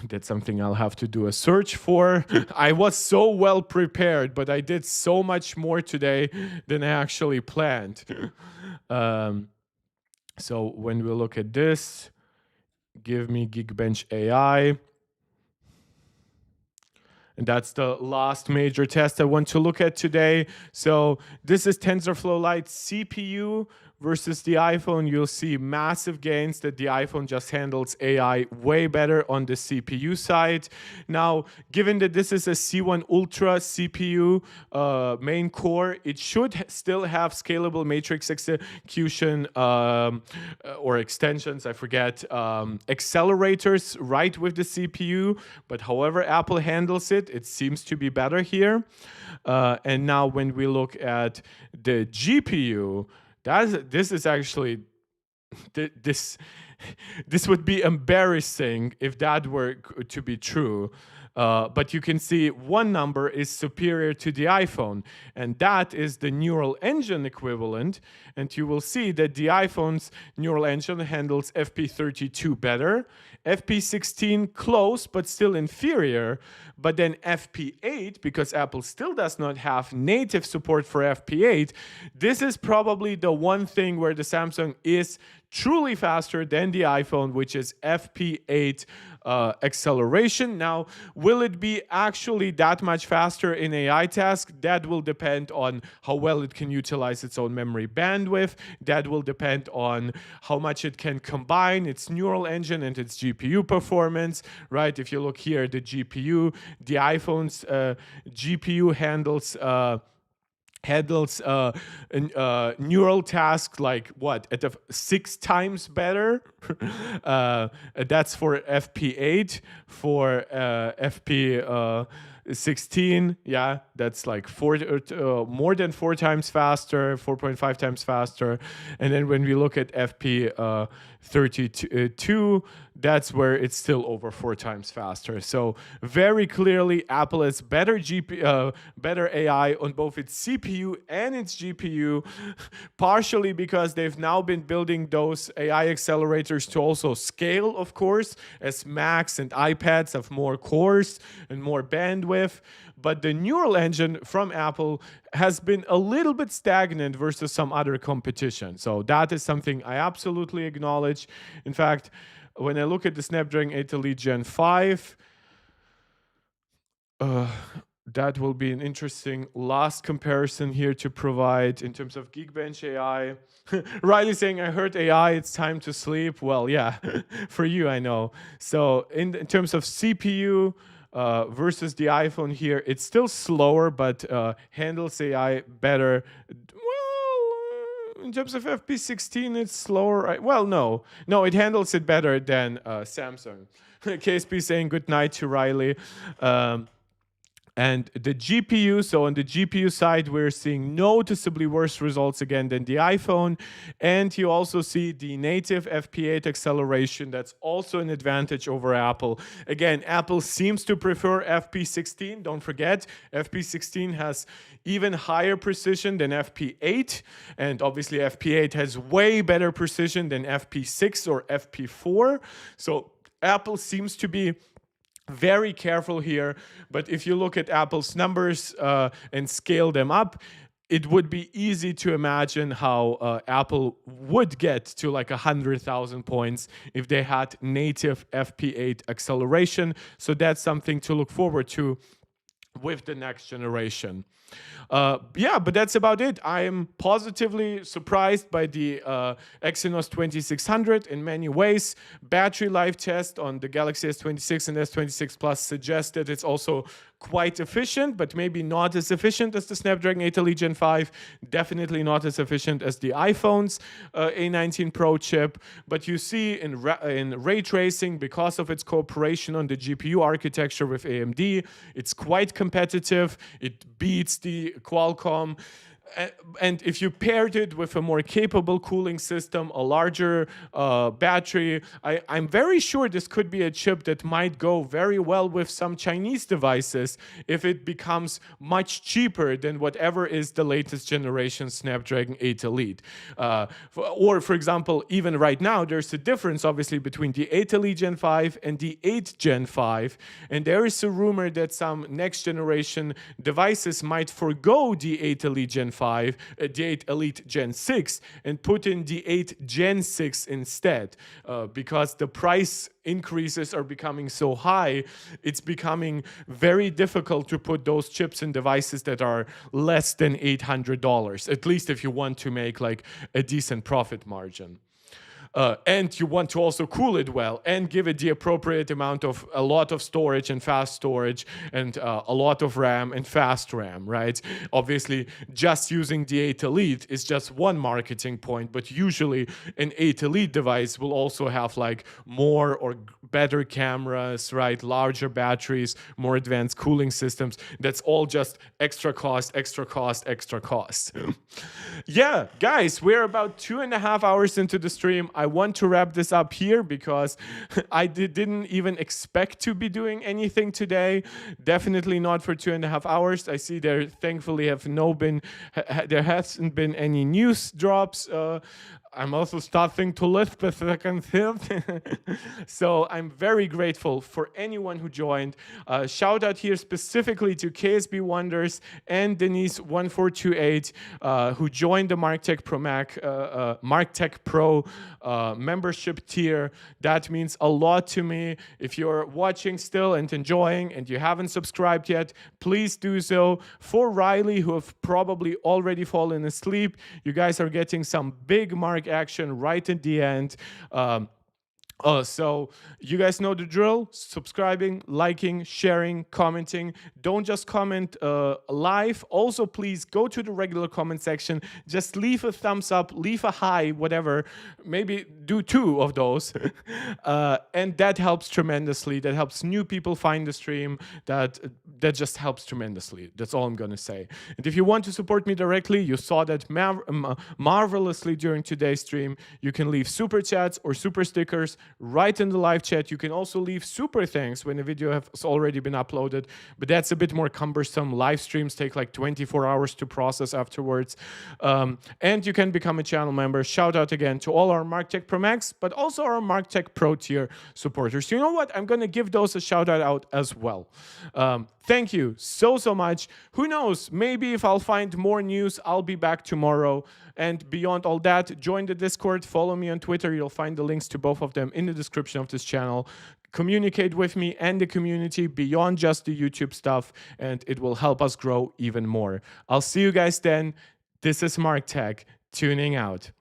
That's something I'll have to do a search for. I was so well prepared, but I did so much more today than I actually planned. So when we look at this, give me Geekbench AI. And that's the last major test I want to look at today. So this is TensorFlow Lite CPU versus the iPhone. You'll see massive gains that the iPhone just handles AI way better on the CPU side. Now, given that this is a C1 Ultra CPU main core, it should still have scalable matrix execution or extensions, I forget, accelerators right with the CPU. But however Apple handles it, it seems to be better here. And now when we look at the GPU, this is actually, this would be embarrassing if that were to be true. But you can see one number is superior to the iPhone, and that is the neural engine equivalent. And you will see that the iPhone's neural engine handles FP32 better, FP16 close but still inferior, but then FP8, because Apple still does not have native support for FP8, this is probably the one thing where the Samsung is truly faster than the iPhone, which is FP8 acceleration. Now, will it be actually that much faster in AI tasks? That will depend on how well it can utilize its own memory bandwidth. That will depend on how much it can combine its neural engine and its GPU performance, right? If you look here, the GPU, the iPhone's GPU handles neural tasks like what at 6 times better. That's for FP8. For FP16, yeah, that's like more than 4 times faster, 4.5 times faster. And then when we look at FP32, that's where it's still over 4 times faster. So very clearly, Apple has better better AI on both its CPU and its GPU, partially because they've now been building those AI accelerators to also scale, of course, as Macs and iPads have more cores and more bandwidth. But the neural engine from Apple has been a little bit stagnant versus some other competition. So that is something I absolutely acknowledge. In fact, when I look at the Snapdragon 8 Elite Gen 5, that will be an interesting last comparison here to provide in terms of Geekbench AI. Riley saying, I heard AI, it's time to sleep. Well, yeah, for you, I know. So in terms of CPU versus the iPhone here, it's still slower, but handles AI better. In terms of FP16, it's slower. Well, no, it handles it better than Samsung. KSP saying good night to Riley. And the GPU, so on the GPU side, we're seeing noticeably worse results again than the iPhone. And you also see the native FP8 acceleration. That's also an advantage over Apple. Again, Apple seems to prefer FP16. Don't forget, FP16 has even higher precision than FP8. And obviously, FP8 has way better precision than FP6 or FP4. So Apple seems to be very careful here, but if you look at Apple's numbers and scale them up, it would be easy to imagine how Apple would get to like 100,000 points if they had native FP8 acceleration. So that's something to look forward to with the next generation. Yeah, but that's about it. I am positively surprised by the Exynos 2600 in many ways. Battery life test on the Galaxy S26 and S26 Plus suggested it's also quite efficient, but maybe not as efficient as the Snapdragon 8 Elite Gen 5. Definitely not as efficient as the iPhone's A19 Pro chip. But you see in ray tracing, because of its cooperation on the GPU architecture with AMD, it's quite competitive. It beats the Qualcomm. And if you paired it with a more capable cooling system, a larger battery, I'm very sure this could be a chip that might go very well with some Chinese devices if it becomes much cheaper than whatever is the latest generation Snapdragon 8 Elite. Or, for example, even right now, there's a difference, obviously, between the 8 Elite Gen 5 and the 8 Gen 5. And there is a rumor that some next generation devices might forgo the 8 Elite Gen 5, the 8 Elite Gen 6, and put in the 8 Gen 6 instead. Because the price increases are becoming so high, it's becoming very difficult to put those chips in devices that are less than $800, at least if you want to make like a decent profit margin. And you want to also cool it well and give it the appropriate amount of a lot of storage and fast storage and a lot of RAM and fast RAM, right? Obviously, just using the 8 Elite is just one marketing point, but usually an 8 Elite device will also have like more or better cameras, right? Larger batteries, more advanced cooling systems. That's all just extra cost, extra cost, extra cost. Yeah, guys, we're about 2.5 hours into the stream. I want to wrap this up here because I didn't even expect to be doing anything today. Definitely not for 2.5 hours. I see there thankfully there hasn't been any news drops. I'm also starting to lisp a second here. So I'm very grateful for anyone who joined. Shout out here specifically to KSB Wonders and Denise1428 who joined the MarkTech Pro membership tier. That means a lot to me. If you're watching still and enjoying and you haven't subscribed yet, please do so. For Riley, who have probably already fallen asleep, you guys are getting some big Mark action right at the end. So you guys know the drill: subscribing, liking, sharing, commenting. Don't just comment live. Also, please go to the regular comment section. Just leave a thumbs up, leave a hi, whatever. Maybe do 2 of those. And that helps tremendously. That helps new people find the stream. That just helps tremendously. That's all I'm going to say. And if you want to support me directly, you saw that marvelously during today's stream. You can leave super chats or super stickers right in the live chat. You can also leave super thanks when the video has already been uploaded, but that's a bit more cumbersome. Live streams take like 24 hours to process afterwards. And you can become a channel member. Shout out again to all our MarkTech Pro Max, but also our MarkTech Pro tier supporters. You know what? I'm going to give those a shout out as well. Thank you so much. Who knows? Maybe if I'll find more news, I'll be back tomorrow. And beyond all that, join the Discord, follow me on Twitter. You'll find the links to both of them in the description of this channel. Communicate with me and the community beyond just the YouTube stuff, and it will help us grow even more. I'll see you guys then. This is MarkTech, tuning out.